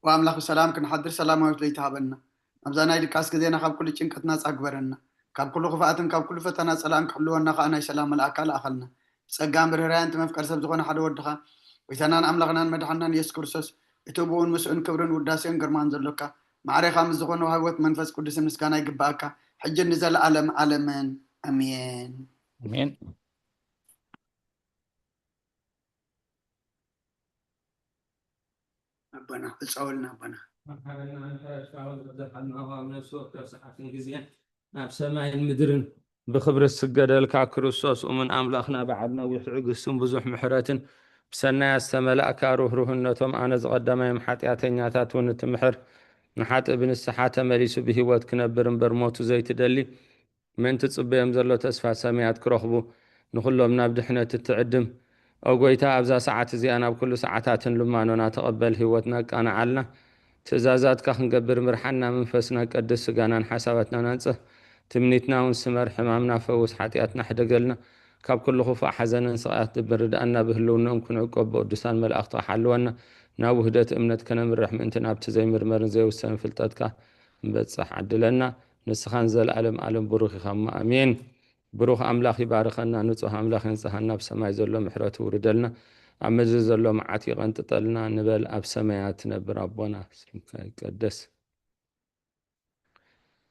ወኣምላኽ ሰላም ክንሓድር ሰላማዊት ለይቲ ሃበና ኣብዛ ናይ ድቃስ ግዜና ካብ ኩሉ ጭንቀት ናፃ ግበረና ካብ ኩሉ ክፍኣትን ካብ ኩሉ ፈተና ፀላእን ክሕልወና ከዓ ናይ ሰላም መልኣካ ለኣኸልና ፀጋን ብርህራያን እቲ መፍቀር ሰብ ዝኾነ ሓደ ወድኻ ጎይታናን ኣምላኽናን መድሓናን ኢየሱስ ክርስቶስ እቲ ብኡን ምስኡን ክብርን ውዳሴን ግርማን ዘሎካ ማዕረኻ ምስ ዝኾነ ሃይወት መንፈስ ቅዱስን ምስጋና ይግባእካ ሕጂ ንዘለዓለም ዓለምን ኣሜን አሜን። ኣቦና እፀወልና ኣቦና ናብ ሰማይን ምድርን ብክብሪ ዝስገደልካ ክርስቶስ እሙን ኣምላኽና በዓል ነዊሕ ትዕግስትን ብዙሕ ምሕረትን ብሰናያት ዝተመላእካ ርህሩህነቶም ኣነ ዝቐዳማዮም ሓጢኣተኛታት እውን እትምሕር ንሓጥእ ብንስሓ ተመሊሱ ብሂወት ክነብር እምበር ሞቱ ዘይትደሊ ምእንቲ ፅበዮም ዘሎ ተስፋ ሰማያት ክረኽቡ ንኩሎም ናብ ድሕነት እትዕድም ኦ ጎይታ ኣብዛ ሰዓት እዚኣ ናብ ኩሉ ሰዓታትን ልማኖና ተቐበል ሂወትና ቃናዓልና ትእዛዛትካ ክንገብር ምርሓና መንፈስና ቀድስ ስጋናን ሓሳባትና ናንፅህ ትምኒትና እውን ስመር ሕማምና ፈውስ ሓጢኣትና ሕደገልና ካብ ኩሉ ክፉእ ሓዘንን ስቃያት ድብርዳእና ብህልውንኦም ክንዕቆብ ብቅዱሳን መላእኽቲ ሓልወና ናብ ውህደት እምነት ከነምርሕ ምእንቲ ናብቲ ዘይምርመርን ዘይውሰን ፍልጠትካ ንበፅሕ ዓድለና ንስኻን ዘለዓለም ዓለም ብሩኽ ኢኻ እሞ ኣሜን። بروخ أملاخ يبارخنا نصح أملاخ ينصحنا بسماي زلو محرته وردلنا عمز زلو معاتي غنتطلنا نبل أب سمايات نبر ربنا اسمك يقدس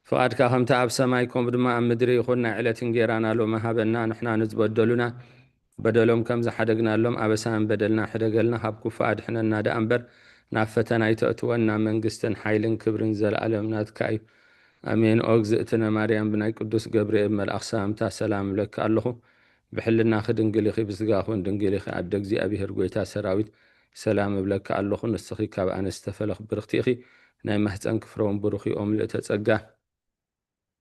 فؤاد كهم تعب سمايكم بدما مدري يخلنا علة نجيرانا لو مهابنا نحنا نتبدلنا بدلهم كم زحدقنا لهم أبسان بدلنا حدقلنا هابكو فؤاد حنا نادا أنبر نافتنا يتأتونا من قستن حيلن كبرن زل ألمنا تكاي أمين أوغزئتنا مريم بناي قدوس جبريل ملأخ سامتا سلام لك الله بحلنا خدن قليخي بسقاخون دنقليخي عدق زي أبي هرقويتا سراويت سلام بلك الله نستخي كاب أنا استفلخ برختيخي ناي مهتن كفرون بروخي أم لتتسقاه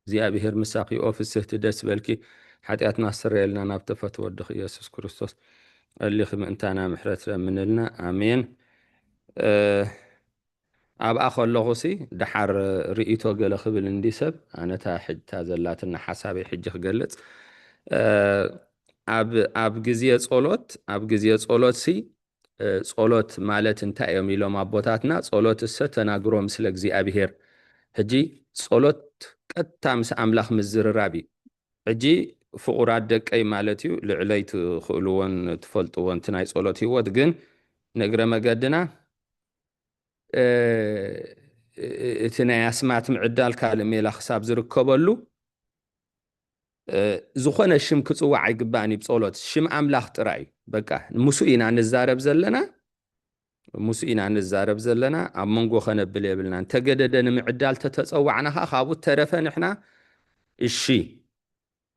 زي أبي هر مساقي أوفيس تدس بلكي حتياتنا سريلنا نابتفت ودخ يسوس كريستوس اللي خم انتانا محرت من لنا آمين أب أخو اللغوسي دحر رئيتو قال خبل انديسب أنا تاحد تازلاتنا حسابي حجخ قلت أب جزية صولوت سي صولوت مالت انتا يومي لهم أبوتاتنا صولوت الستنا قروم سلق زي أبي هير هجي صولوت كتامس أملاخ مزر رابي هجي فقرات دك أي مالتيو لعليت خلوان تفلطوان تناي صولوت هيوات جن نقرأ مقادنا تناي أسمعت معدال كالمي لخصاب زركبلو زخون الشم كتسوع عقباني بصولات شم أملاخ تراي بقى مسؤولين عن الزارب زلنا أمونغو خنا بليبلنا تجددنا معدال تتصوعناها خابو ترفن إحنا الشي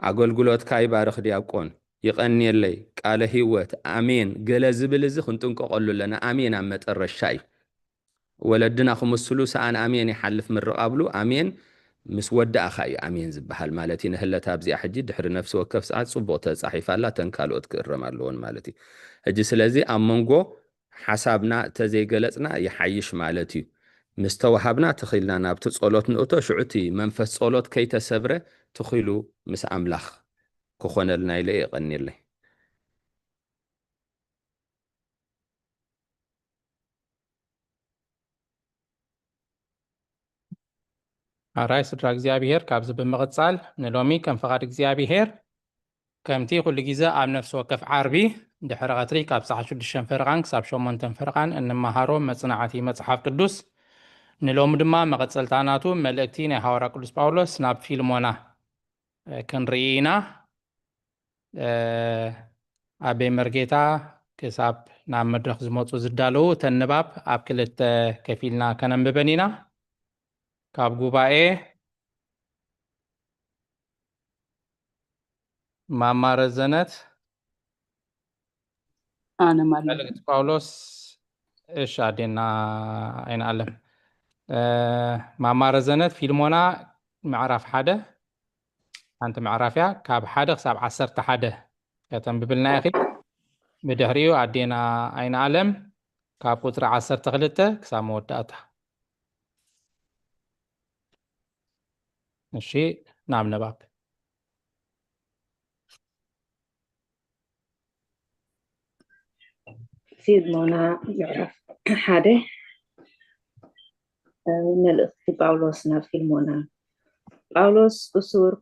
أقول قلوت كاي بارخ ديابكون يقني اللي قال هيوت آمين قال زبلزي خنتون قولوا لنا آمين عمت الرشاي ولدنا خمس سلوس أنا آمين يحلف من رقابلو آمين مسود أخي آمين زبحال مالتي نهلا تابزي أحجي دحر نفسه وكف ساعات صبوته صحيفة لا تنكالو تكرم اللون مالتي هجي سلازي أمونغو حسابنا تزي قلتنا يحيش مالتي مستوهبنا تخيلنا نابتو صولوت نقطة شعوتي منفس صولوت كي تسبره تخيلو مس أملاخ كخونا لنا إلي يغني لي أراي سدرا እግዚአብሔር ካብዚ ብምቕጻል ንሎሚ ከም ፍቓድ እግዚኣብሔር ከምቲ ኩሉ ግዜ ኣብ ነፍሲ ወከፍ ዓርቢ ድሕሪ ቀትሪ ካብ ሰዓት 6 ፈርቓን ክሳብ 8 ፈርቓን እንመሃሮ መጽናዕቲ መጽሓፍ ቅዱስ ንሎሚ ድማ መቐጸልታ ናቱ መልእክቲ ናይ ሓዋርያ ቅዱስ ጳውሎስ ናብ ፊልሞና ክንርኢ ኢና ኣቤ መርጌታ ክሳብ ናብ መድረኽ ዝመፁ ዝዳለዉ ተንባብ ኣብ ክልተ ከፊልና ከነንብበን ኢና ካብ ጉባኤ ማማረዘነት أنا مالي መልእክቲ ጳውሎስ እሺ ኣዴና ኣይንኣለም ማማረዘነት ፊልሞና ምዕራፍ 1 ሓንቲ ምዕራፍ እያ ካብ 1 ክሳብ 11 ከተንብብልና ይኽእል ብድሕሪኡ ኣዴና ኣይንኣለም ካብ ቁፅሪ 12 ክሳብ መወዳእታ እሺ ናብ ንባብ ፊልሞና ምዕራፍ 1 መልእክቲ ጳውሎስ ናብ ፊልሞና ጳውሎስ እሱር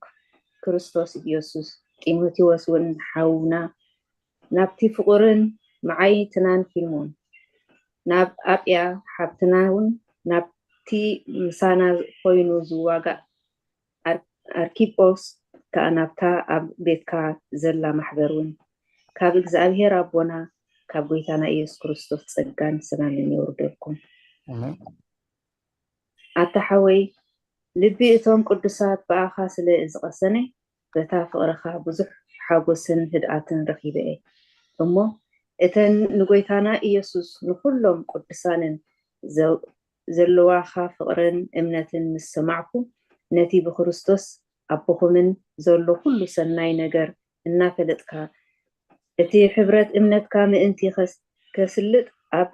ክርስቶስ ኢየሱስ ጢሞቴዎስ ውን ሓውና ናብቲ ፍቁርን መዓይትናን ፊልሞን ናብ ኣጵያ ሓብትና ውን ናብቲ ምሳና ኮይኑ ዝዋጋእ ኣርኪጶስ ከዓ ናብታ ኣብ ቤትካ ዘላ ማሕበር ውን ካብ እግዚኣብሔር ኣቦና ካብ ጎይታና ኢየሱስ ክርስቶስ ጸጋን ሰላምን ይወርደልኩም ኣታሓወይ ልቢ እቶም ቅዱሳት በኣኻ ስለ ዝቐሰነ በታ ፍቕርኻ ብዙሕ ሓጎስን ህድኣትን ረኺበ እሞ እተን ንጎይታና ኢየሱስ ንኩሎም ቅዱሳንን ዘለዋኻ ፍቕርን እምነትን ምስ ሰማዕኩ ነቲ ብክርስቶስ ኣቦኹምን ዘሎ ኩሉ ሰናይ ነገር እናፈለጥካ እቲ ሕብረት እምነትካ ምእንቲ ከስልጥ ኣብ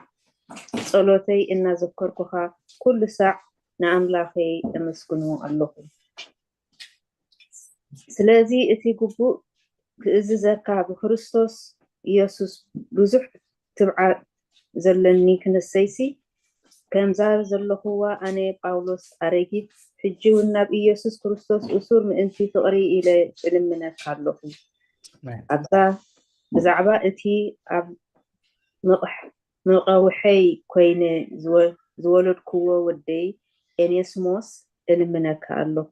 ጸሎተይ እናዘከርኩኻ ኩሉ ሳዕ ንኣምላኸይ ኣመስግኖ ኣለኹ ስለዚ እቲ ግቡእ ክእዝዘካ ብክርስቶስ ኢየሱስ ብዙሕ ትብዓት ዘለኒ ክነሰይሲ ከምዛ ዘለኹዋ ኣነ ጳውሎስ ኣረጊት ሕጂ እውን ናብ ኢየሱስ ክርስቶስ እሱር ምእንቲ ፍቕሪ ኢለ እልምነካ ኣለኹ ኣብዛ ብዛዕባ እቲ ኣብ መቐውሐይ ኮይነ ዝወለድክዎ ወደይ ኤኔስሞስ እልምነካ ኣለኹ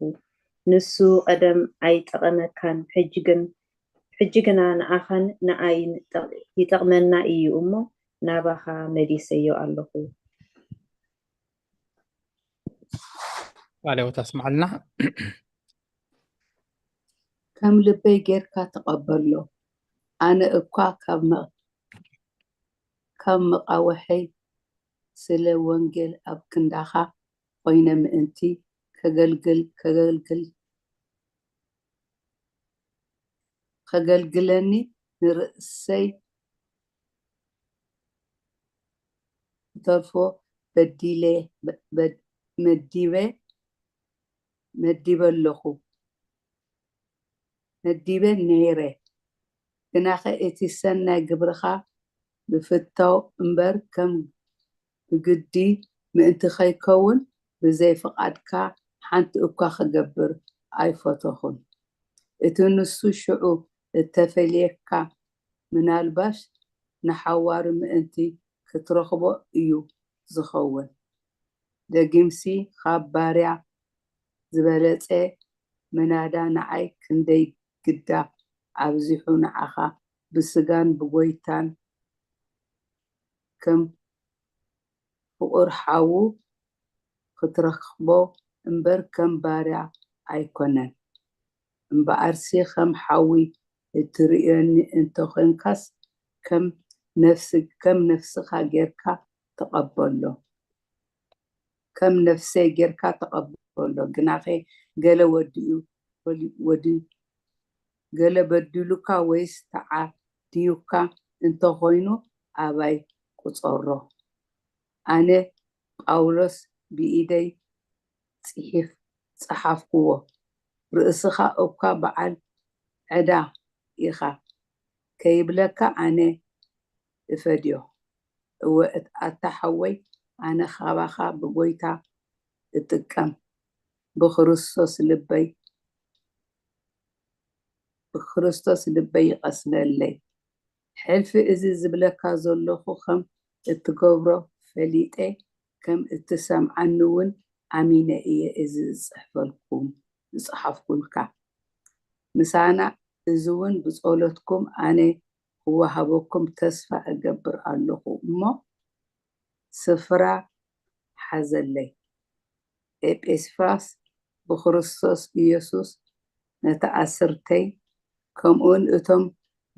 ንሱ ቀደም ኣይጠቐመካን ሕጂ ግና ንኣኻን ንኣይን ይጠቕመና እዩ እሞ ናባኻ መዲሰዮ ኣለኹ ቃልዮት ኣስማዕልና ከም ልበይ ጌርካ ተቐበሎ ኣነ እኳ ካብ መቃወሐይ ስለ ወንጌል ኣብ ክንዳኻ ኮይነ ምእንቲ ከገልግለኒ ንርእሰይ ተርፎ መዲበ ነይረ ግናኸ እቲ ሰናይ ግብርኻ ብፍታው እምበር ከም ብግዲ ምእንቲ ኸይከውን ብዘይ ፍቓድካ ሓንቲ እኳ ክገብር ኣይፈተኹን እቲ ንሱ ሽዑ እተፈልየካ ምናልባሽ ንሓዋሪ ምእንቲ ክትረኽቦ እዩ ዝኸውን ደጊምሲ ካብ ባርያ ዝበለፀ መናዳ ንዓይ ክንደይ ግዳ ኣብዚሑ ንዓኻ ብስጋን ብጎይታን ከም ፍቁር ሓዉ ክትረኽቦ እምበር ከም ባርያ ኣይኮነን እምበኣርሲ ከም ሓዊ እትርእዮኒ እንተኮንካስ ከም ነፍስኻ ጌርካ ተቐበሎ ከም ነፍሰይ ጌርካ ተቐበሎ ግናኸ ገለ በዲሉካ ወይስ ተዓዲዩካ እንተኮይኑ ኣባይ ቁፀሮ ኣነ ጳውሎስ ብኢደይ ፀሓፍክዎ ርእስኻ እኳ በዓል ዕዳ ኢኻ ከይብለካ ኣነ እፈድዮ እወ ኣታሓወይ ኣነ ካባኻ ብጎይታ እጥቀም ብክርስቶስ ልበይ ይቐስለለይ ሕልፊ እዚ ዝብለካ ዘለኹ ከም እትገብሮ ፈሊጠ ከም እትሰምዓኒ እውን ኣሚነ እየ እዚ ዝፅሓፍኩልካ ምሳና እዚ እውን ብፀሎትኩም ኣነ ክወሃበኩም ተስፋ እገብር ኣለኹ እሞ ስፍራ ሓዘለይ ኤጲስፋስ ብክርስቶስ ኢየሱስ ነተኣስርተይ ከምኡውን እቶም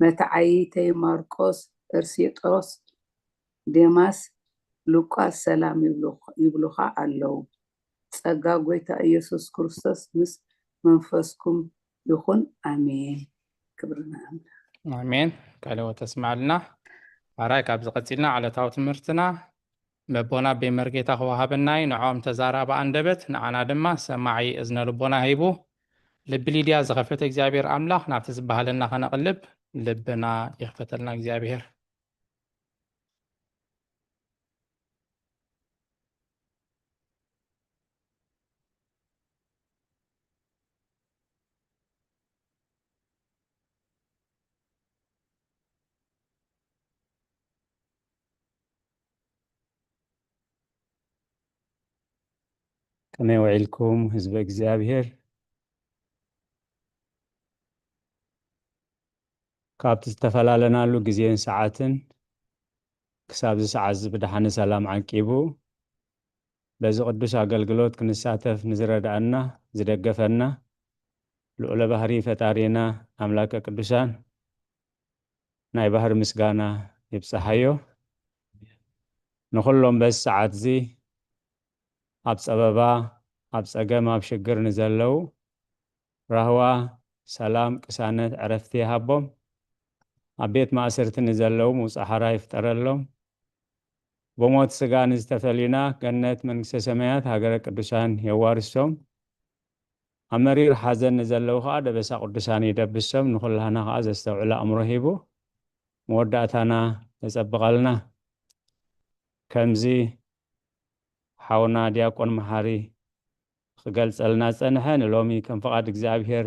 መታዓይተይ ማርቆስ እርሲጦስ ዴማስ ሉቃስ ሰላም ይብሉኻ ኣለዉ ጸጋ ጎይታ ኢየሱስ ክርስቶስ ምስ መንፈስኩም ይኹን ኣሜን ክብርና ኣሜን ቃልዮት ኣስማዕልና ኣራይ ካብ ዝቐፂልና ዓለታዊ ትምህርትና መቦና ብመርጌታ ክወሃበናይ ንዖም ተዛራባ አንደበት ንዓና ድማ ሰማዒ እዝነ ልቦና ሂቡ ልቢ ሊድያ ዘኸፈተ እግዚአብሔር ኣምላኽ ናብቲ ዝበሃለና ከነቕልብ ልብና ይኽፈተልና እግዚአብሔር ከመይ ውዒልኩም ህዝቢ እግዚአብሔር ካብቲ ዝተፈላለናሉ ግዜን ሰዓትን ክሳብ ሰዓት ብድሓነ ሰላም ዓቂቡ በዚ ቅዱስ አገልግሎት ክንሳተፍ ንዝረዳእና ዝደገፈና ልዑለ ባህሪ ፈጣሪና አምላከ ቅዱሳን ናይ ባህር ምስጋና ይብፅሓዮ ንኩሎም በዚ ሰዓት እዚ ኣብ ፀበባ ኣብ ፀገም ኣብ ሽግር ንዘለው ራህዋ ሰላም ቅሳነት ዕረፍቲ ይሃቦም ኣብ ቤት ማእሰርቲ ንዘለው ምውፃሕራ ይፍጠረሎም ብሞት ስጋ ንዝተፈሊና ገነት መንግስተ ሰማያት ሃገረ ቅዱሳን የዋርሶም ኣብ መሪር ሓዘን ንዘለው ከዓ ደበሳ ቅዱሳን ይደብሶም ንኩላህና ከዓ ዘስተውዕለ ኣእምሮ ሂቡ መወዳእታና ተፀብቐልና ከምዚ ሓውና ዲያቆን መሓሪ ክገልጸልና ፀንሐ ንሎሚ ከም ፈቃድ እግዚኣብሔር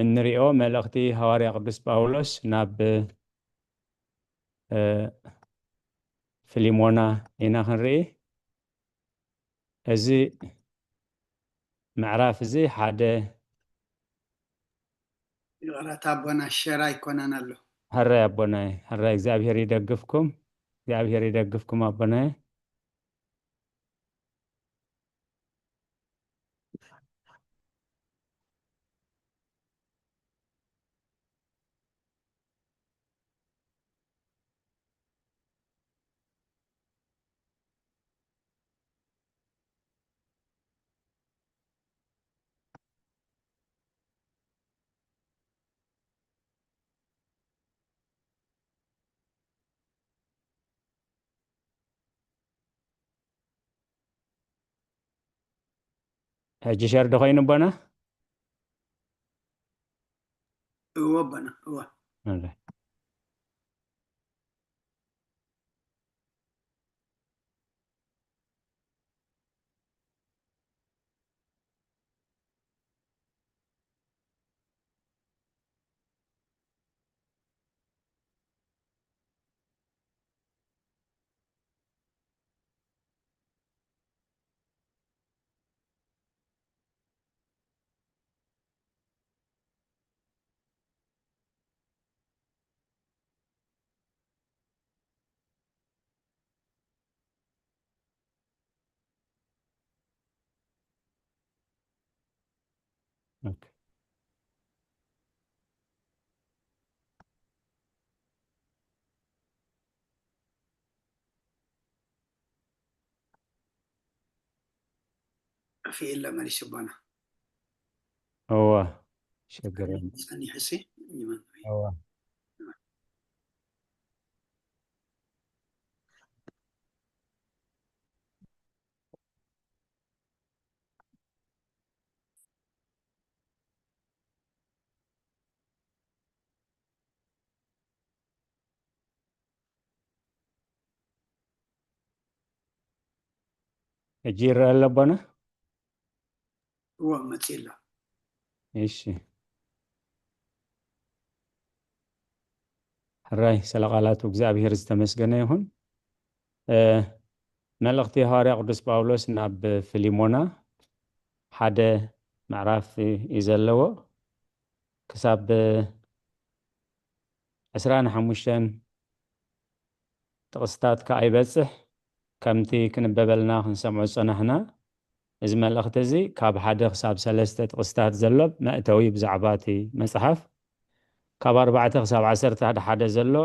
እንሪኦ መልእኽቲ ሃዋርያ ቅዱስ ጳውሎስ ናብ ፊሊሞና ኢና ክንርኢ እዚ ምዕራፍ እዚ ሓደ ይቕረታ ኣቦና ሸራ ይኮነን ኣሎ هراي أبوناي هراي እግዚአብሔር ይደግፍኩም أبوناي هجي شر دخين بنا هو بنا هو اوكي في إلا ماليش بنا هو شكرا ثاني حسي هو أجير اللبنة هو متسيلا إيش هراي سلقالات وجزابير استمسجنا يهون ملقتي هاري قدس باولوس ناب فيليمونا حدا معرف يزلوا كسب عسران حموشان تقصتات كايبصح كمتي كنببلنا نسمعو صنحنا إذا ملقت زي كاب حدا حساب سلسته تقصتات زلب مأتوي بزعباتي مصحف كاب 4 حساب 10 حدا زلو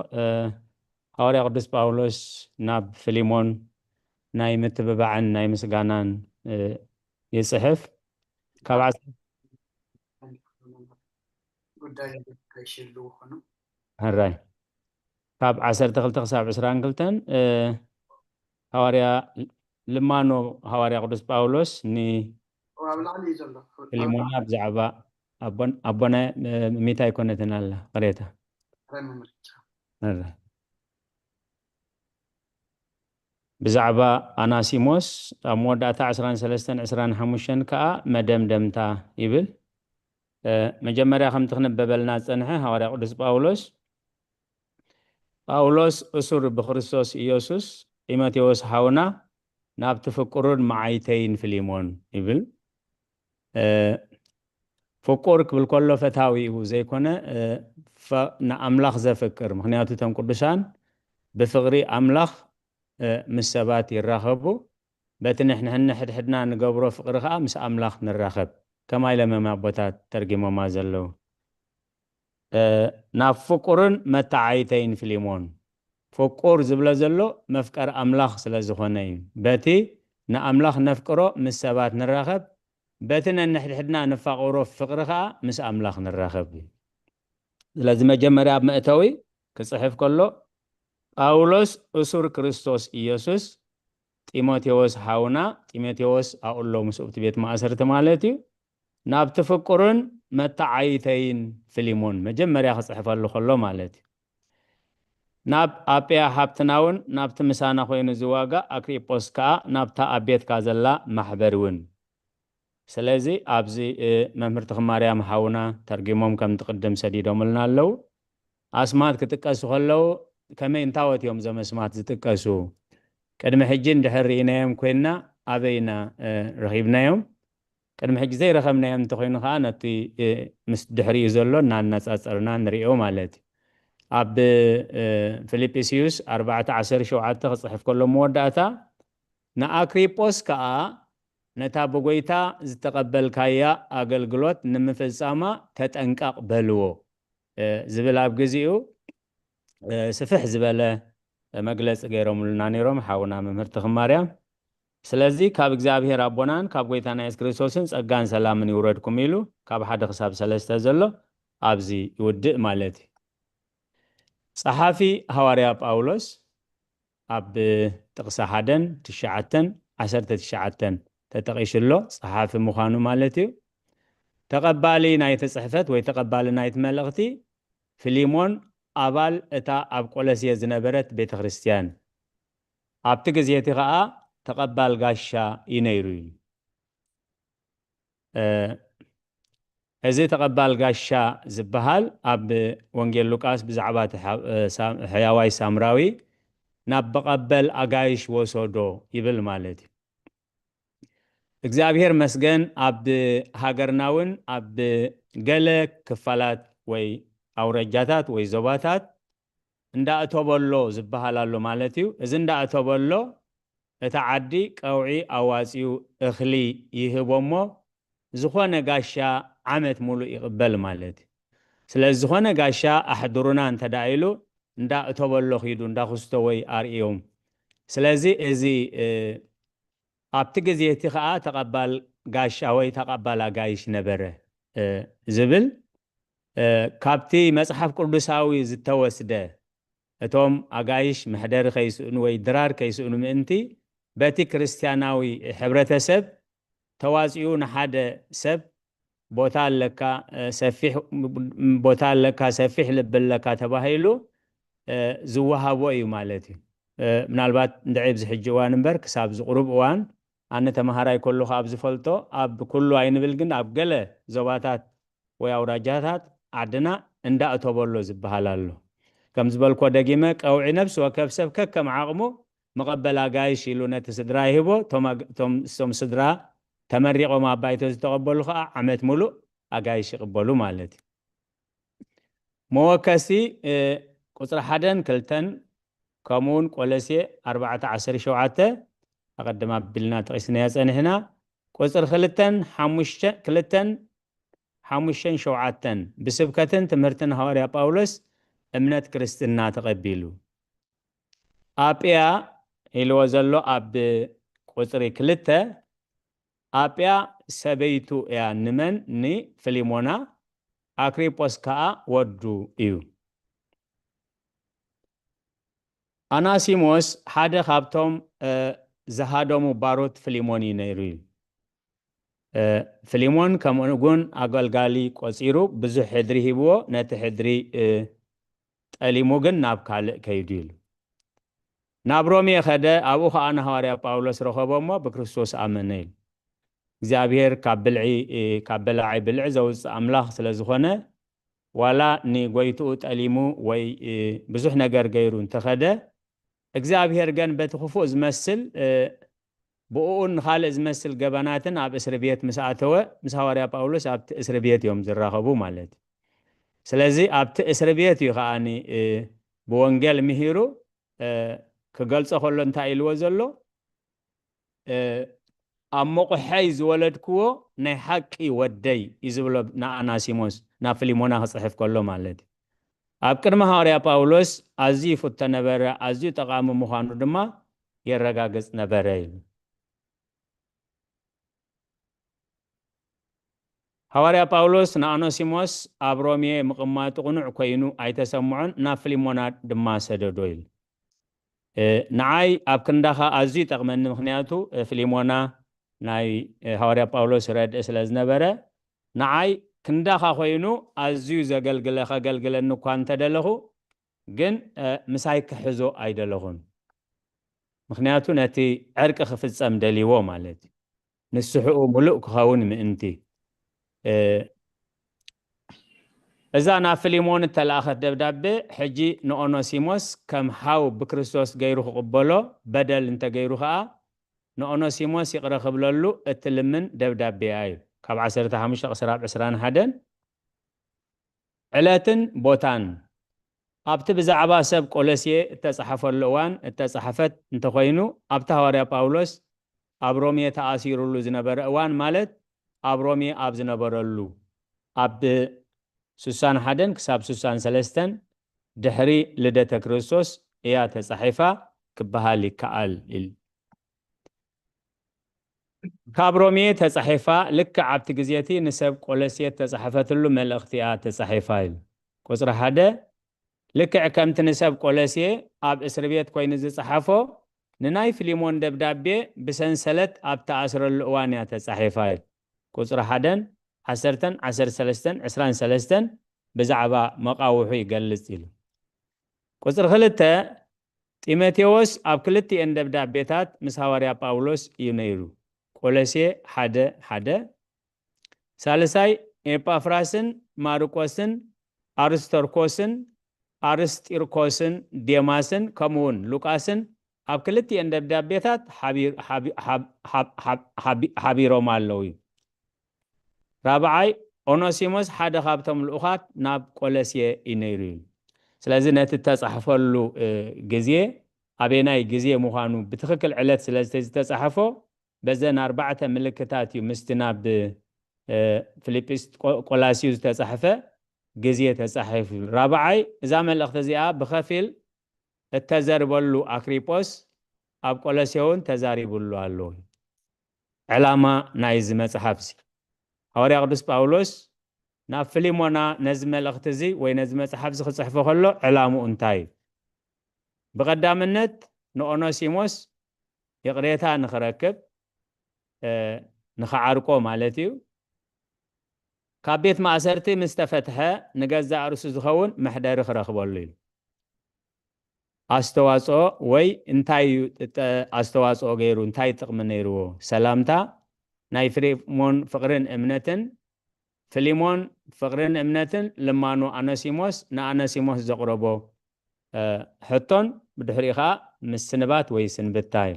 هاري قدس باولوس ناب فيليمون ناي متببعن ناي مسغانان يصحف كاب قداي كيشلو خنو هراي كاب 12 حساب 22 هواريا لمانو هواريا قدس باولوس ني وابلعني زلو فيليمونا بزعبا أبونا ميتا يكون تنال قريتا بزعبا أناسيموس موداتا 13 كا مدام دمتا يبل مجمريا خم تخنببلنا صنحه هواريا قدس باولوس أسر بخريستوس إيسوس إيماتيوس حاونا ناب تفكرون معايتين فيليمون يبل فكرك بالكل فتاوي وزي كونه فنأملاخ زفكر مخنياتو تم قدسان بفغري أملاخ مسابات يراخبو باتن احنا هنحد حدنا نقبرو فقرها مس أملاخ نراخب كما إلى ما بوتات ترجمة ما زلو ناب فكرون متعايتين فيليمون فكر زبلا زلو مفكر أملاخ سلازخونين باتي نأملاخ نفكرو مسابات نراخب باتنا نحد حدنا نفقرو فقرها مس أملاخ نراخب لازم جمري أب مأتوي كصحف كله أولوس أسر كريستوس إيسوس تيموتيوس حاونا تيموتيوس أقول له مسؤوبة بيت ما أسرت مالتي ناب تفكرون متعايتين فيليمون مجمري صحف الله خلو مالتي ناب أبيا حبتناون ناب تمسانا خوين زواجا أكريبوس كا ناب تا أبيت كازلا محبرون ስለዚህ ኣብዚ መምህርቲ ማርያም ሓውና ተርጊሞም ከም ትቅድም ሰዲዶም ልና ኣለው ኣስማት ክጥቀሱ ከለው ከመይ እንታወት እዮም ዞም ኣስማት ዝጥቀሱ ቅድሚ ሕጂ እንድሕር ርኢናዮም ኮይና ኣበይና ረኺብናዮም ቅድሚ ሕጂ ዘይረኸብናዮም እንተኮይኑ ከዓ ነቲ ምስ ድሕሪኡ ዘሎ እናነፃፀርና ንሪኦ ማለት እዩ ኣብ ፊልጵስዩስ 4:17 ክፅሕፍ ከሎ መወዳእታ ንኣክሪጶስ ከዓ ነታ ብጎይታ ዝተቐበልካያ ኣገልግሎት ንምፍፃማ ተጠንቀቕ በልዎ ዝብል ኣብ ግዚኡ ስፍሕ ዝበለ መግለፂ ገይሮምልና ነይሮም ሓውና መምህርቲ ማርያም ስለዚ ካብ እግዚኣብሔር ኣቦናን ካብ ጎይታና ኢየሱስ ክርስቶስን ጸጋን ሰላምን ይውረድኩም ኢሉ ካብ 1 ክሳብ 3 ዘሎ ኣብዚ ይውድእ ማለት እዩ ጸሓፊ ሐዋርያ ጳውሎስ ኣብ ጥቕሳ 1:9-19 ተጠቂሽሎ ጸሓፊ ምዃኑ ማለት እዩ ተቐባሊ ናይቲ ጽሕፈት ወይ ተቐባሊ ናይቲ መልእኽቲ ፊሊሞን ኣባል እታ ኣብ ቆሎስየ ዝነበረት ቤተ ክርስቲያን ኣብቲ ግዜቲ ከዓ ተቐባል ጋሻ ይነይሩ እዩ እዚ ተቐባል ጋሻ ዝበሃል ኣብ ወንጌል ሉቃስ ብዛዕባ ሕያዋይ ሳምራዊ ናብ በቐበል ኣጋይሽ ወሰዶ ይብል ማለት እዩ እግዚአብሔር መስገን ኣብ ሃገርና እውን ኣብ ገለ ክፋላት ወይ ኣውረጃታት ወይ ዞባታት እንዳእተበሎ ዝበሃላሉ ማለት እዩ እዚ እንዳእተበሎ እታ ዓዲ ቀውዒ ኣዋፂኡ እኽሊ ይህቦሞ ዝኾነ ጋሻ ዓመት ሙሉእ ይቕበል ማለት እዩ ስለዚ ዝኾነ ጋሻ ኣሕድሩና እንተዳኢሉ እንዳእተበሎ ኺዱ እንዳኽስቶ ወይ ኣርእዮም ስለዚ እዚ ኣብቲ ግዜቲ ከዓ ተቐባል ጋሻ ወይ ተቐባል ኣጋይሽ ነበረ ዝብል ካብቲ መጽሓፍ ቅዱሳዊ ዝተወስደ እቶም ኣጋይሽ ምሕደሪ ከይስእኑ ወይ ድራር ከይስእኑ ምእንቲ በቲ ክርስቲያናዊ ሕብረተሰብ ተዋፂኡ ንሓደ ሰብ ቦታ ኣለካ ሰፊሕ ልቢ ኣለካ ተባሂሉ ዝወሃቦ እዩ ማለት እዩ ምናልባት እንድዒብ ዝሕጂ እዋን እምበር ክሳብ ዝቕሩብ እዋን ኣነ ተመሃራይ ከለኹ ኣብ ዝፈልጦ ኣብ ኩሉ ኣይንብል ግን ኣብ ገለ ዞባታት ወይ ኣውራጃታት ዓድና እንዳእተበሎ ዝበሃል ኣሎ ከም ዝበልኮ ደጊመ ቀውዒ ነብሲ ወከፍ ሰብ ከከም ዓቕሙ መቐበል ኣጋይሽ ኢሉ ነቲ ስድራ ይህቦ እቶም ስድራ ተመሪቖም ኣብ ባይቶ ዝተቐበሉ ከዓ ዓመት ሙሉእ ኣጋይሽ ይቕበሉ ማለት እዩ መወከሲ ቁፅሪ 1-2 ከምኡውን ቆሎስየ 4:17 ኣቐድማ ቢልና ጠቂስናያ ፀኒሕና ቁፅሪ 2:5-7 ብስብከትን ትምህርትን ሐዋርያ ጳውሎስ እምነት ክርስትና ተቐቢሉ ኣጵያ ኢልዎ ዘሎ ኣብ ቁፅሪ 2 ኣጵያ ሰበይቱ እያ ንመን ንፊሊሞና ኣክሪጶስ ከዓ ወዱ እዩ ኣናሲሞስ ሓደ ካብቶም ዝሃደሙ ባሮት ፊሊሞን እዩ ነይሩ እዩ ፊሊሞን ከምኡውን ኣገልጋሊ ቆፂሩ ብዙሕ ሕድሪ ሂብዎ ነቲ ሕድሪ ጠሊሙ ግን ናብ ካልእ ከይዱ ኢሉ ናብ ሮሜ ኸደ ኣብኡ ከዓ ንሐዋርያ ጳውሎስ ረኸቦ እሞ ብክርስቶስ ኣመነ ኢሉ እግዚኣብሔር ካብ በላዓይ ብልዕ ዘውፅእ ኣምላኽ ስለ ዝኾነ ዋላ ንጎይትኡ ጠሊሙ ወይ ብዙሕ ነገር ገይሩ እንተኸደ እግዚአብሔር ግን በቲ ክፉእ ዝመስል ብኡን ካልእ ዝመስል ገበናትን ኣብ እስር ቤት ምስ ኣተወ ምስ ሐዋርያ ጳውሎስ ኣብቲ እስር ቤት እዮም ዝራኸቡ ማለት እዩ ስለዚ ኣብቲ እስር ቤት እዩ ከዓኒ ብወንጌል ምሂሩ ክገልጾ ከሎ እንታይ ኢልዎ ዘሎ ኣብ መቑሐይ ዝወለድክዎ ናይ ሓቂ ወደይ እዩ ዝብሎ ንኣናሲሞስ ናብ ፊሊሞና ክፅሕፍ ከሎ ማለት እዩ ኣብ ቅድሚ ሐዋርያ ጳውሎስ ኣዝዩ ይፍቶ ነበረ ኣዝዩ ጠቃሚ ምዃኑ ድማ የረጋግጽ ነበረ እዩ ሐዋርያ ጳውሎስ ንኣናሲሞስ ኣብ ሮሜ ምቕማጡ ቁኑዕ ኮይኑ ኣይተሰምዖን ናብ ፊሊሞና ድማ ሰደዶ ኢሉ ንዓይ ኣብ ክንዳኻ ኣዝዩ ይጠቕመኒ ምክንያቱ ፊሊሞና ናይ ሐዋርያ ጳውሎስ ረድእ ስለ ዝነበረ ንዓይ ክንዳኻ ኮይኑ ኣዝዩ ከገልግለኒ እኳ እንተደለኹ ግን ምሳይ ክሕዞ ኣይደለኹን ምክንያቱ ነቲ ዕርቂ ክፍፀም ደሊዎ ማለት እዩ ንስሕኡ ሙሉእ ክኸውን ምእንቲ እዛ ናብ ፊሊሞን ተላእኸት ደብዳቤ ሕጂ ንኦኖሲሞስ ከም ሓው ብክርስቶስ ገይሩ ክቕበሎ በደል እንተገይሩ ከዓ ንኦኖሲሞስ ይቕረ ክብለሉ እትልምን ደብዳቤ እዩ ካብ 15 ቅስራብ 21 ዕለትን ቦታን ኣብቲ ብዛዕባ ሰብ ቆሎስየ እተጻሕፈሉ እዋን እተጻሕፈት እንተኮይኑ ኣብታ ሐዋርያ ጳውሎስ ኣብ ሮሜ ተኣሲሩሉ ዝነበረ እዋን ማለት ኣብ ሮሜ ኣብ ዝነበረሉ ኣብ 61 ክሳብ 63 ድሕሪ ልደተ ክርስቶስ እያ ተጻሒፋ ክበሃል ይከኣል ኢሉ ካብ ሮሜ ተጻሒፋ ልክ ኣብቲ ግዜቲ ንሰብ ቆሎስየ ተጻሕፈትሉ መልእኽቲ እያ ተጻሒፋ ኢሉ ቁጽሪ 1 ልክዕ ከምቲ ንሰብ ቆሎስየ ኣብ እስር ቤት ኮይኑ ዝጸሓፎ ንናይ ፊሊሞን ደብዳቤ ብሰንሰለት ኣብ ተኣስረሉ እዋን እያ ተጻሒፋ ኢሉ ቁጽሪ 1 10 13 23 ብዛዕባ መቃውሑ ይገልጽ ኢሉ ቁጽሪ 2 ጢሞቴዎስ ኣብ ክልቲአን ደብዳቤታት ምስ ሐዋርያ ጳውሎስ እዩ ነይሩ ቆሎስየ 1:1 ሳልሳይ ኤጳፍራስን ማርቆስን አርስቶርኮስን አርስጢርኮስን ዴማስን ከምውን ሉቃስን ኣብ ክልቲአን ደብዳቤታት ሓቢሮም ኣለዉ ራብዓይ ኦኖሲሞስ ሓደ ካብቶም ልኡኻት ናብ ቆሎስየ እዩ ነይሩ ስለዚ ነቲ ተጻሕፈሉ ግዜ ኣበናይ ግዜ ምዃኑ ብትክክል ዕለት ስለ ዝተጻሕፎ በዘን 4 ምልክታት እዩ ምስቲ ናብ ፊልጵስ ቆላስዩስ ተጻሕፈ ግዜ ተጻሒፉ ራብዓይ እዛ መልእኽቲ እዚኣ ብኸፊል እተዘርበሉ አክሪጶስ ኣብ ቆሎስዮን ተዛሪቡሉ ኣሎ ዕላማ ናይዚ መጽሓፍ ሐዋርያ ቅዱስ ጳውሎስ ናብ ፊሊሞና ነዚ መልእኽቲ እዚ ወይ ነዚ መጽሓፍ ዝጽሕፎ ከሎ ዕላምኡ እንታይ ብቀዳምነት ንኦኖሲሞስ ይቕሬታ ንኽረክብ ንኽዓርቆ ማለት እዩ ካብ ቤት ማእሰርቲ ምስ ተፈትሐ ንገዛእ ርእሱ ዝኸውን መሕደሪ ክረክበሉ እዩ አስተዋጽኦ ወይ እንታይ አስተዋጽኦ ገይሩ እንታይ ጥቕሚ ነይርዎ ሰላምታ ናይ ፊሊሞን ፍቅርን እምነትን ፊሊሞን ፍቅርን እምነትን ልማኑ አኖሲሞስ ንአኖሲሞስ ዘቅረቦ ሕቶን ብድሕሪኻ ምስ ስንባት ወይ ስንብታይ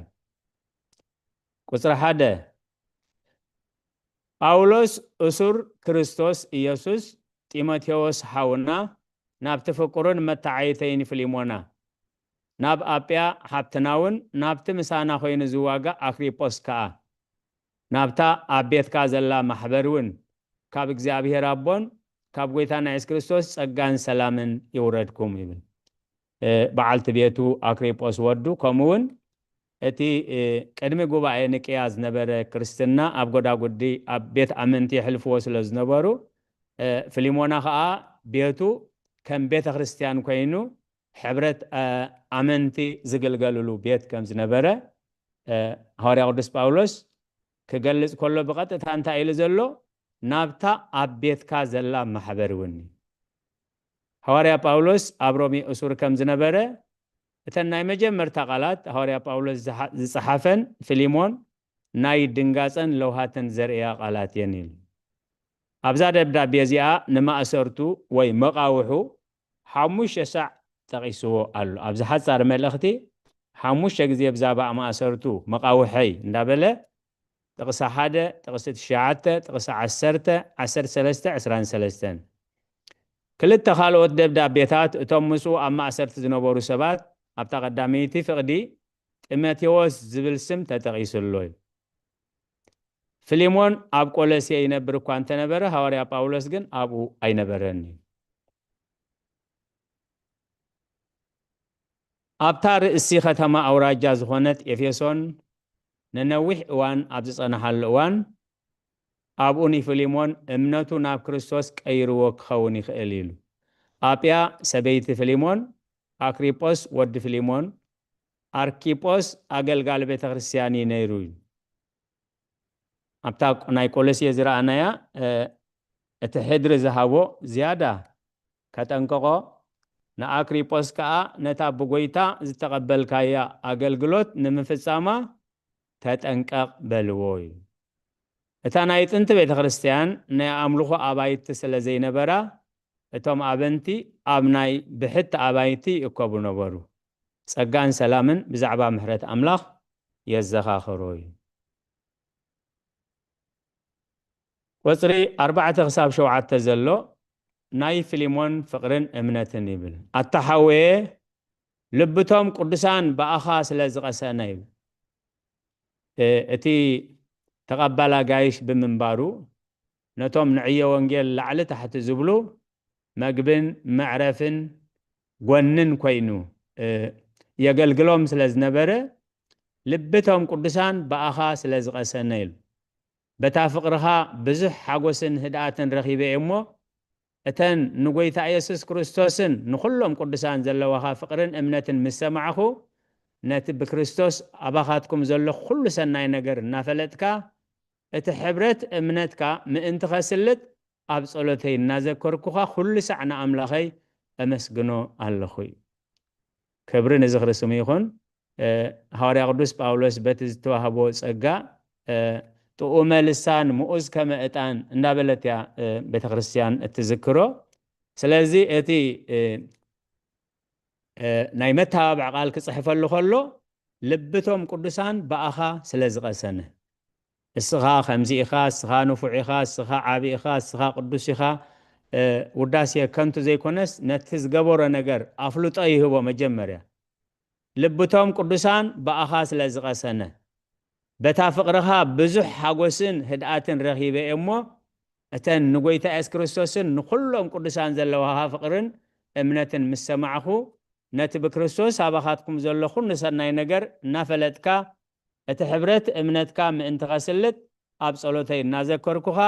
ቁጽሪ 1 ጳውሎስ እሱር ክርስቶስ ኢየሱስ ጢሞቴዎስ ሓውና ናብ ተፈቁርን መታዓይተይን ፊሊሞና ናብ አጵያ ሓብትናውን ናብቲ ምሳና ኮይኑ ዝዋጋ አክሪጶስ ከዓ ናብታ ኣብ ቤትካ ዘላ ማሕበርውን ካብ እግዚአብሔር አቦን ካብ ጎይታና ኢየሱስ ክርስቶስ ጸጋን ሰላምን ይውረድኩም ይብል በዓልቲ ቤቱ አክሪጶስ ወዱ ከምውን እቲ ቅድሚ ጉባኤ ንቅያ ዝነበረ ክርስትና ኣብ ጎዳጉዲ ኣብ ቤት ኣመንቲ ይሕልፍዎ ስለ ዝነበሩ ፊሊሞና ከዓ ቤቱ ከም ቤተ ክርስቲያን ኮይኑ ሕብረት ኣመንቲ ዝግልገልሉ ቤት ከም ዝነበረ ሐዋርያ ቅዱስ ጳውሎስ ክገልጽ ከሎ ብቐጥታ እንታይ ኢሉ ዘሎ ናብታ ኣብ ቤትካ ዘላ ማሕበር እውን ሐዋርያ ጳውሎስ ኣብ ሮሜ እሱር ከም ዝነበረ እተን ናይ መጀመርታ ቃላት ሐዋርያ ጳውሎስ ዝጸሓፈን ፊሊሞን ናይ ድንጋጸን ለውሃትን ዘርእያ ቃላት እየን ኢሉ ኣብዛ ደብዳቤ እዚኣ ንማእሰርቱ ወይ መቃውሑ 5 ሰዓት ጠቂስዎ ኣሎ ኣብዚ ሓፃር መልእኽቲ 5 ግዜ ብዛዕባ ማእሰርቱ መቃውሐይ እንዳበለ ጥቕሲ 1 ጥቕሲ 9 ጥቕሲ 10 13 23 ክልተ ካልኦት ደብዳቤታት እቶም ምስኡ ኣብ ማእሰርቲ ዝነበሩ ሰባት ኣብታ ቀዳመይቲ ፍቅዲ ጢሞቴዎስ ዝብል ስም ተጠቂሱሉ ፊሊሞን ኣብ ቆሎስየ ይነብር እኳ እንተነበረ ሐዋርያ ጳውሎስ ግን ኣብኡ ኣይነበረን ኣብታ ርእሲ ከተማ ኣውራጃ ዝኾነት ኤፌሶን ንነዊሕ እዋን ኣብ ዝጸናሓሉ እዋን ኣብኡ ፊሊሞን እምነቱ ናብ ክርስቶስ ቀይርዎ ክኸውን ይኽእል ኢሉ አጵያ ሰበይቲ ፊሊሞን አክሪጶስ ወዲ ፊሊሞን አርኪጶስ አገልጋል ቤተ ክርስቲያን ነይሩ ኣብታ ናይ ቆሎስየ ዝረአናያ እቲ ሕድሪ ዝሃቦ ዝያዳ ከጠንቀቆ ንአክሪጶስ ከዓ ነታ ብጎይታ ዝተቀበልካያ አገልግሎት ንምፍጻማ ተጠንቀቕ በልዎ እታናይ ጥንት ቤተ ክርስቲያን ናይ ኣምልኾ ኣባይቲ ስለ ዘይነበራ እቶም ኣበንቲ ኣብ ናይ ብሕቲ ኣባይቲ ይእከቡ ነበሩ። ጸጋን ሰላምን ብዛዕባ ምሕረት ኣምላኽ የዘኻኽሩ እዩ። ቁፅሪ 4 ክሳብ 7 ዘሎ ናይ ፊሊሞን ፍቅርን እምነትን ይብል። ኣታሓወየ ልብቶም ቅዱሳን በኣኻ ስለ ዝቐሰነ ይብል። እቲ ተቐባላ ጋይሽ ብምንባሩ ነቶም ንዕዮ ወንጌል ላዕሊ ታሕቲ ዝብሉ መግብን መዕረፍን ጎንን ኮይኑ የገልግሎም ስለ ዝነበረ ልብቶም ቅዱሳን በኣኻ ስለ ዝቐሰነ ይብል። በታ ፍቅርኻ ብዙሕ ሓጎስን ህድኣትን ረኺበ እሞ እተን ንጎይታ ኢየሱስ ክርስቶስን ንኩሎም ቅዱሳን ዘለዋኻ ፍቅርን እምነትን ምስ ሰማዕኹ ነቲ ብክርስቶስ ኣባኻትኩም ዘሎ ኩሉ ሰናይ ነገር እናፈለጥካ እቲ ሕብረት እምነትካ ምእንቲ ኸስልጥ ኣብ ጸሎተይ እናዘከርኩኻ ኩሉ ሳዕ ንኣምላኸይ ኣመስግኖ ኣለኹ እዩ። ክብሪ ንዝኽሪ ስሙ ይኹን። ሐዋርያ ቅዱስ ጳውሎስ በቲ ዝተዋህቦ ጸጋ ጥዑመ ልሳን ምኡዝ ከመ ዕጣን እንዳበለት እያ ቤተ ክርስቲያን እትዝክሮ። ስለዚ እቲ ናይ መተባብዕ ቃል ክጽሕፈሉ ከሎ ልብቶም ቅዱሳን በኣኻ ስለ ዝቐሰነ እስኻ ከምዚ ኢኻ፣ እስኻ ንፉዕ ኢኻ፣ እስኻ ዓቢ ኢኻ፣ እስኻ ቅዱስ ኢኻ ውዳሴ ከንቱ ዘይኮነስ ነቲ ዝገበሮ ነገር ኣፍልጦ ይህቦ። መጀመርያ ልብቶም ቅዱሳን በኣኻ ስለ ዝቐሰነ በታ ፍቅርኻ ብዙሕ ሓጎስን ህድኣትን ረኺበ እሞ እተን ንጎይታ ኢየሱስ ክርስቶስን ንኩሎም ቅዱሳን ዘለዋኻ ፍቅርን እምነትን ምስ ሰማዕኹ ነቲ ብክርስቶስ ኣባኻትኩም ዘሎ ኩሉ ሰናይ ነገር እናፈለጥካ እቲ ሕብረት እምነትካ ምእንቲ ኸስልጥ ኣብ ጸሎተይ እናዘከርኩኻ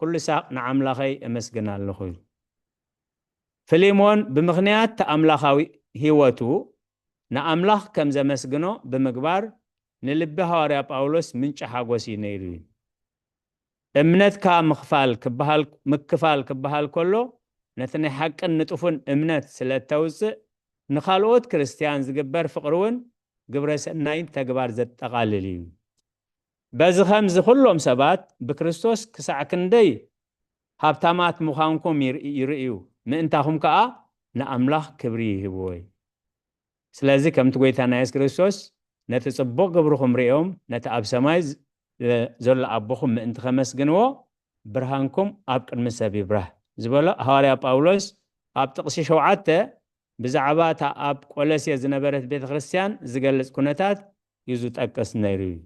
ኩሉ ሳቅ ንኣምላኸይ እመስግን ኣለኹ እዩ። ፊሊሞን ብምኽንያት ተኣምላኻዊ ህይወቱ ንኣምላኽ ከም ዘመስግኖ ብምግባር ንልቢ ሐዋርያ ጳውሎስ ምንጭ ሓጎስ እዩ ነይሩ እዩ። እምነትካ ምክፋል ክበሃል ከሎ ነቲ ናይ ሓቅን ንጡፍን እምነት ስለ እተውፅእ ንኻልኦት ክርስቲያን ዝግበር ፍቅሪ እውን ግብረ ሰናይ ተግባር ዘጠቓልል እዩ። በዚ ከምዚ ኩሎም ሰባት ብክርስቶስ ክሳዕ ክንደይ ሃብታማት ምዃንኩም ይርእዩ፣ ምእንታኹም ከዓ ንኣምላኽ ክብሪ ይህብዎ እዩ። ስለዚ ከምቲ ጎይታና ኢየሱስ ክርስቶስ ነቲ ጽቡቕ ግብርኹም ሪኦም ነቲ ኣብ ሰማይ ዘሎ ኣቦኹም ምእንቲ ከመስግንዎ ብርሃንኩም ኣብ ቅድሚ ሰብ ይብራህ ዝበሎ ሐዋርያ ጳውሎስ ኣብ ጥቕሲ 7 ብዛዕባ እታ ኣብ ቆሎስየ ዝነበረት ቤተ ክርስቲያን ዝገልጽ ኩነታት እዩ ዝጠቅስ ነይሩ እዩ።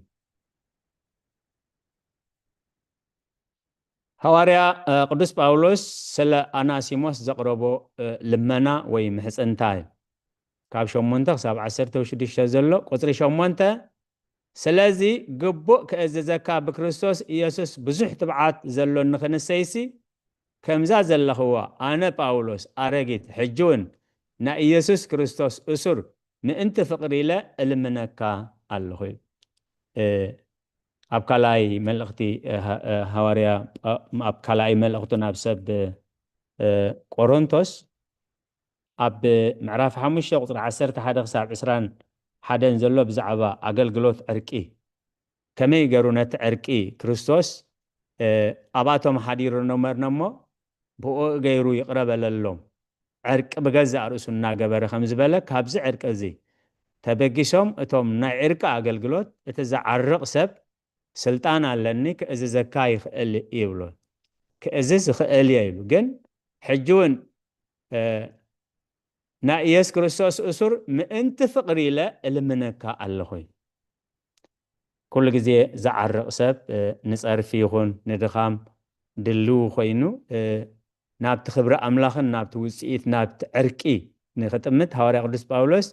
ሐዋርያ ቅዱስ ጳውሎስ ስለ ኣናሲሞስ ዘቕረቦ ልመና ወይ ምሕፅንታ ካብ 8 ክሳብ 16 ዘሎ ቁፅሪ 8 ስለዚ ግቡእ ክእዝዘካ ብክርስቶስ ኢየሱስ ብዙሕ ትብዓት ዘሎ ንኽንሰይሲ ከምዛ ዘለኽዋ ኣነ ጳውሎስ ኣረጊት ሕጂ እውን ናይ ኢየሱስ ክርስቶስ እሱር ምእንቲ ፍቅሪ ኢለ እልምነካ ኣለኹ። ኣብ ካልኣይ መልእኽቲ ሐዋርያ ኣብ ካልኣይ መልእኽቱ ናብ ሰብ ቆሮንቶስ ኣብ ምዕራፍ 5 ቁፅሪ 11 ክሳብ 21 ዘሎ ብዛዕባ ኣገልግሎት ዕርቂ ከመይ ገይሩ ነቲ ዕርቂ ክርስቶስ ኣባቶም ሓዲሩ ነበርና እሞ ብኡ ገይሩ ይቕረበለሎም ዕርቂ ብገዛእ ርእሱ እናገበረ ከም ዝበለ ካብዚ ዕርቂ እዚ ተበጊሶም እቶም ናይ ዕርቂ ኣገልግሎት እቲ ዝዓርቕ ሰብ ስልጣን ኣለኒ ክእዝዘካ ይኽእል ይብሎ። ክእዝዝ ይኽእል እየ ኢሉ ግን ሕጂ እውን ናይ ኢየሱስ ክርስቶስ እሱር ምእንቲ ፍቅሪ ኢለ እልምነካ ኣለኹ። ኩሉ ግዜ ዝዓርቕ ሰብ ንፀርፊ ይኹን ንድኻም ድልው ኮይኑ ናብቲ ክብሪ ኣምላኽን ናብቲ ውፅኢት ናብቲ ዕርቂ ንኽጥምት ሐዋርያ ቅዱስ ጳውሎስ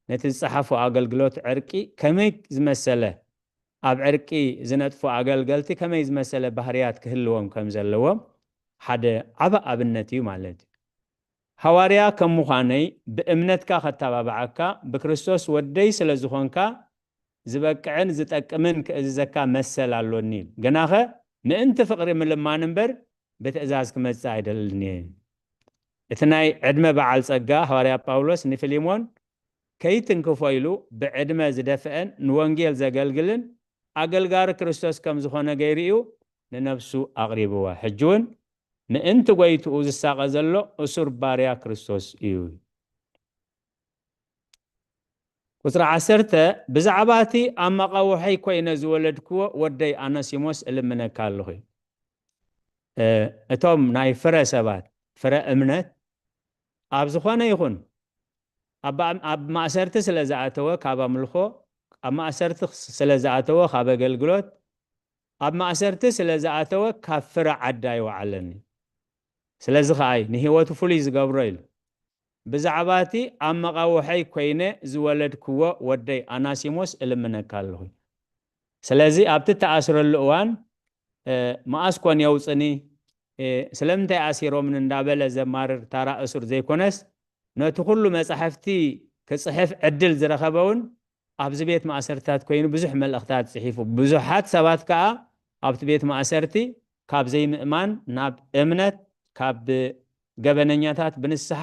ነቲ ዝፀሓፉ ኣገልግሎት ዕርቂ ከመይ ዝመሰለ ኣብ ዕርቂ ዝነጥፉ ኣገልገልቲ ከመይ ዝመሰለ ባህርያት ክህልዎም ከም ዘለዎም ሓደ ዓበ ኣብነት እዩ ማለት እዩ። ሐዋርያ ከም ምዃነይ ብእምነትካ ከተባብዓካ ብክርስቶስ ወደይ ስለ ዝኾንካ ዝበቅዕን ዝጠቅምን ክእዝዘካ መሰል ኣሎኒ ገናኸ ምእንቲ ፍቅሪ ምልማን እምበር ብትእዛዝ ክመፅእ ኣይደለኒ። እቲ ናይ ዕድመ በዓል ፀጋ ሐዋርያ ጳውሎስ ንፊሊሞን ከይትንክፎ ኢሉ ብዕድመ ዝደፍአን ንወንጌል ዘገልግልን ኣገልጋሪ ክርስቶስ ከም ዝኾነ ገይሩ እዩ ننفسو أقربوا حجون ምእንቲ ጎይትኡ ዝሳቀ ዘሎ እሱር ባርያ ክርስቶስ እዩ ቁጥሪ 10 ብዛዕባ እቲ ኣብ መቃውሒ ኮይነ ዝወለድክዎ ወደይ ኣነሲሞስ እልምነካ ኣለኹ እቶም ናይ ፍረ ሰባት ፍረ እምነት ኣብ ዝኾነ ይኹን ኣብ ማእሰርቲ ስለ ዝኣተወ ካብ ኣምልኾ ኣብ ማእሰርቲ ስለ ዝኣተወ ካብ ኣገልግሎት ኣብ ማእሰርቲ ስለ ዝኣተወ ካብ ፍረ ዓዳ ይወዓለኒ ስለዚ ኸኣይ ንህይወቱ ፍሉይ ዝገብሮ ኢሉ ብዛዕባ እቲ ኣብ መቃውሒ ኮይነ ዝወለድክዎ ወደይ ኣናሲሞስ እልምነካ ኣለኹ ስለዚ ኣብቲ ተኣስረሉ እዋን መዓስ ኮን የውፅኒ ስለምንታይ ኣሲሮምን እንዳበለ ዘማርር ታራ እሱር ዘይኮነስ ነቲ ኩሉ መጻሕፍቲ ክጽሕፍ ዕድል ዝረኸበውን ኣብዚ ቤት ማእሰርታት ኮይኑ ብዙሕ መልእኽታት ጽሒፉ ብዙሓት ሰባት ከዓ ኣብቲ ቤት ማእሰርቲ ካብ ዘይምእማን ናብ እምነት ካብ ገበነኛታት ብንስሓ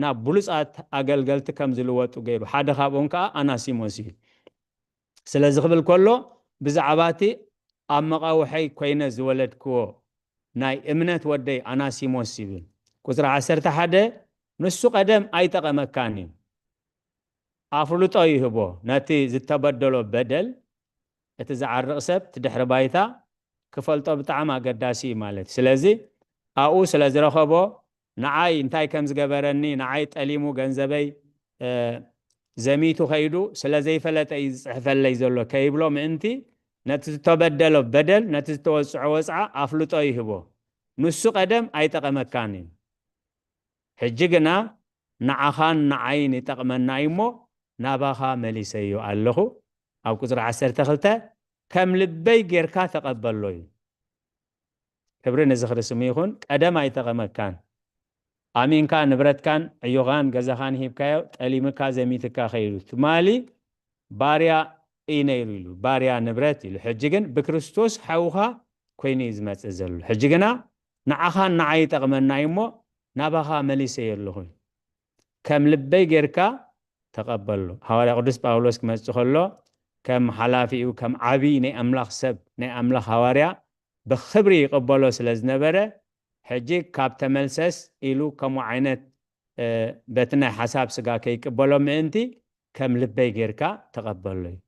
ናብ ብሉጻት ኣገልገልቲ ከም ዝልወጡ ገይሩ ሓደ ካብኦም ከዓ ኣናሲሞስ እዩ ስለዚ ክብል ከሎ ብዛዕባ እቲ ኣብ መቃውሒ ኮይነ ዝወለድክዎ ናይ እምነት ወደይ ኣናሲሞስ ይብል ቁጥሪ 11 ንሱ ቀደም ኣይጠቐመካን እዩ ኣፍልጦ ይህቦ ነቲ ዝተበደሎ በደል እቲ ዝዓርቕ ሰብ ትድሕሪ ባይታ ክፈልጦ ብጣዕሚ ኣገዳሲ ማለት ስለዚ ኣብኡ ስለ ዝረኸቦ ንዓይ እንታይ ከም ዝገበረኒ ንዓይ ጠሊሙ ገንዘበይ ዘሚቱ ኸይዱ ስለ ዘይፈለጠ እዩ ዝፅሕፈለይ ዘሎ ከይብሎ ምእንቲ ነቲ ዝተበደሎ በደል ነቲ ዝተወፅዖ ወፅዓ ኣፍልጦ ይህቦ ንሱ ቀደም ኣይጠቐመካን እዩ ሕጂ ግና ንዓኻን ንዓይን ይጠቕመና እሞ ናባኻ መሊሰዮ ኣለኹ ኣብ ቁጥሪ 12 ከም ልበይ ጌርካ ተቐበሎ እዩ ክብሪ ነዚ ክርስሙ ይኹን ቀደም ኣይጠቐመካን ኣሚንካ ንብረትካን ዕዮኻን ገዛኻን ሂብካዮ ጠሊምካ ዘሚትካ ኸይዱ ትማሊ ባርያ ኢነይሩ ኢሉ ባርያ ንብረት ኢሉ ሕጂ ግን ብክርስቶስ ሓውኻ ኮይኑ እዩ ዝመፅእ ዘሎ ሕጂ ግና ንዓኻን ንዓይ ይጠቕመና እሞ ናባኻ መሊሰዮ ኣለኹ ከም ልበይ ጌርካ ተቐበሎ ሃዋርያ ቅዱስ ጳውሎስ ክመጽእ ከሎ ከም ሓላፊኡ ከም ዓብይ ናይ ኣምላኽ ሰብ ናይ ኣምላኽ ሃዋርያ ብኽብሪ ይቕበሎ ስለ ዝነበረ ሕጂ ካብ ተመልሰስ ኢሉ ከምኡ ዓይነት በቲ ናይ ሓሳብ ስጋ ከይቅበሎ ምእንቲ ከም ልበይ ጌርካ ተቐበሎ እዩ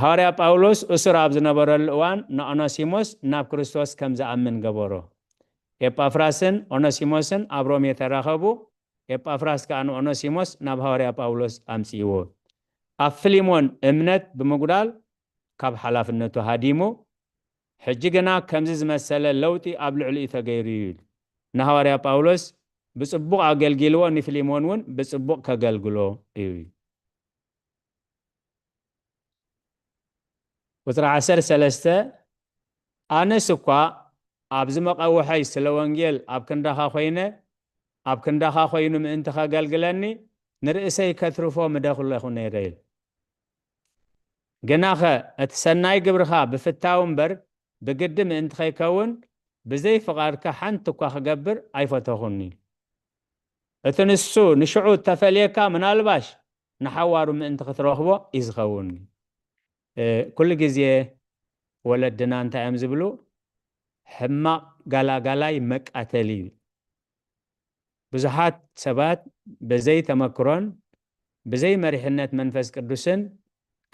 ሃዋርያ ጳውሎስ እስር ኣብ ዝነበረሉ እዋን ንኦነሲሞስ ናብ ክርስቶስ ከም ዝኣምን ገበሮ ኤጳፍራስን ኦነሲሞስን ኣብ ሮም የተራኸቡ ኤጳፍራስ ከዓ ንኦነሲሞስ ናብ ሃዋርያ ጳውሎስ ኣምፂዎ ኣብ ፊሊሞን እምነት ብምጉዳል ካብ ሓላፍነቱ ሃዲሙ ሕጂ ግና ከምዚ ዝመሰለ ለውጢ ኣብ ልዕሊኡ ተገይሩ እዩ ንሃዋርያ ጳውሎስ ብጽቡቕ ኣገልጊልዎ ንፊሊሞን እውን ብጽቡቕ ከገልግሎ እዩ ቁጥሪ 13 ኣነስ እኳ ኣብዚ መቃውሒ ስለ ወንጌል ኣብ ክንዳኻ ኮይኑ ምእንቲ ከገልግለኒ ንርእሰይ ከትርፎ ምደኽሎ ይኹን ነይረ ኢሉ ግናኸ እቲ ሰናይ ግብርኻ ብፍታው እምበር ብግዲ ምእንቲ ከይከውን ብዘይ ፍቓድካ ሓንቲ እኳ ክገብር ኣይፈተኹኒ እቲ ንሱ ንሽዑ ተፈልየካ ምናልባሽ ንሓዋሩ ምእንቲ ክትረኽቦ እዩ ዝኸውን ኩሉ ግዜ ወለድና እንታይ እዮም ዝብሉ ሕማቕ ጋላጋላይ መቃተሊ እዩ ብዙሓት ሰባት ብዘይ ተመክሮን ብዘይ መሪሕነት መንፈስ ቅዱስን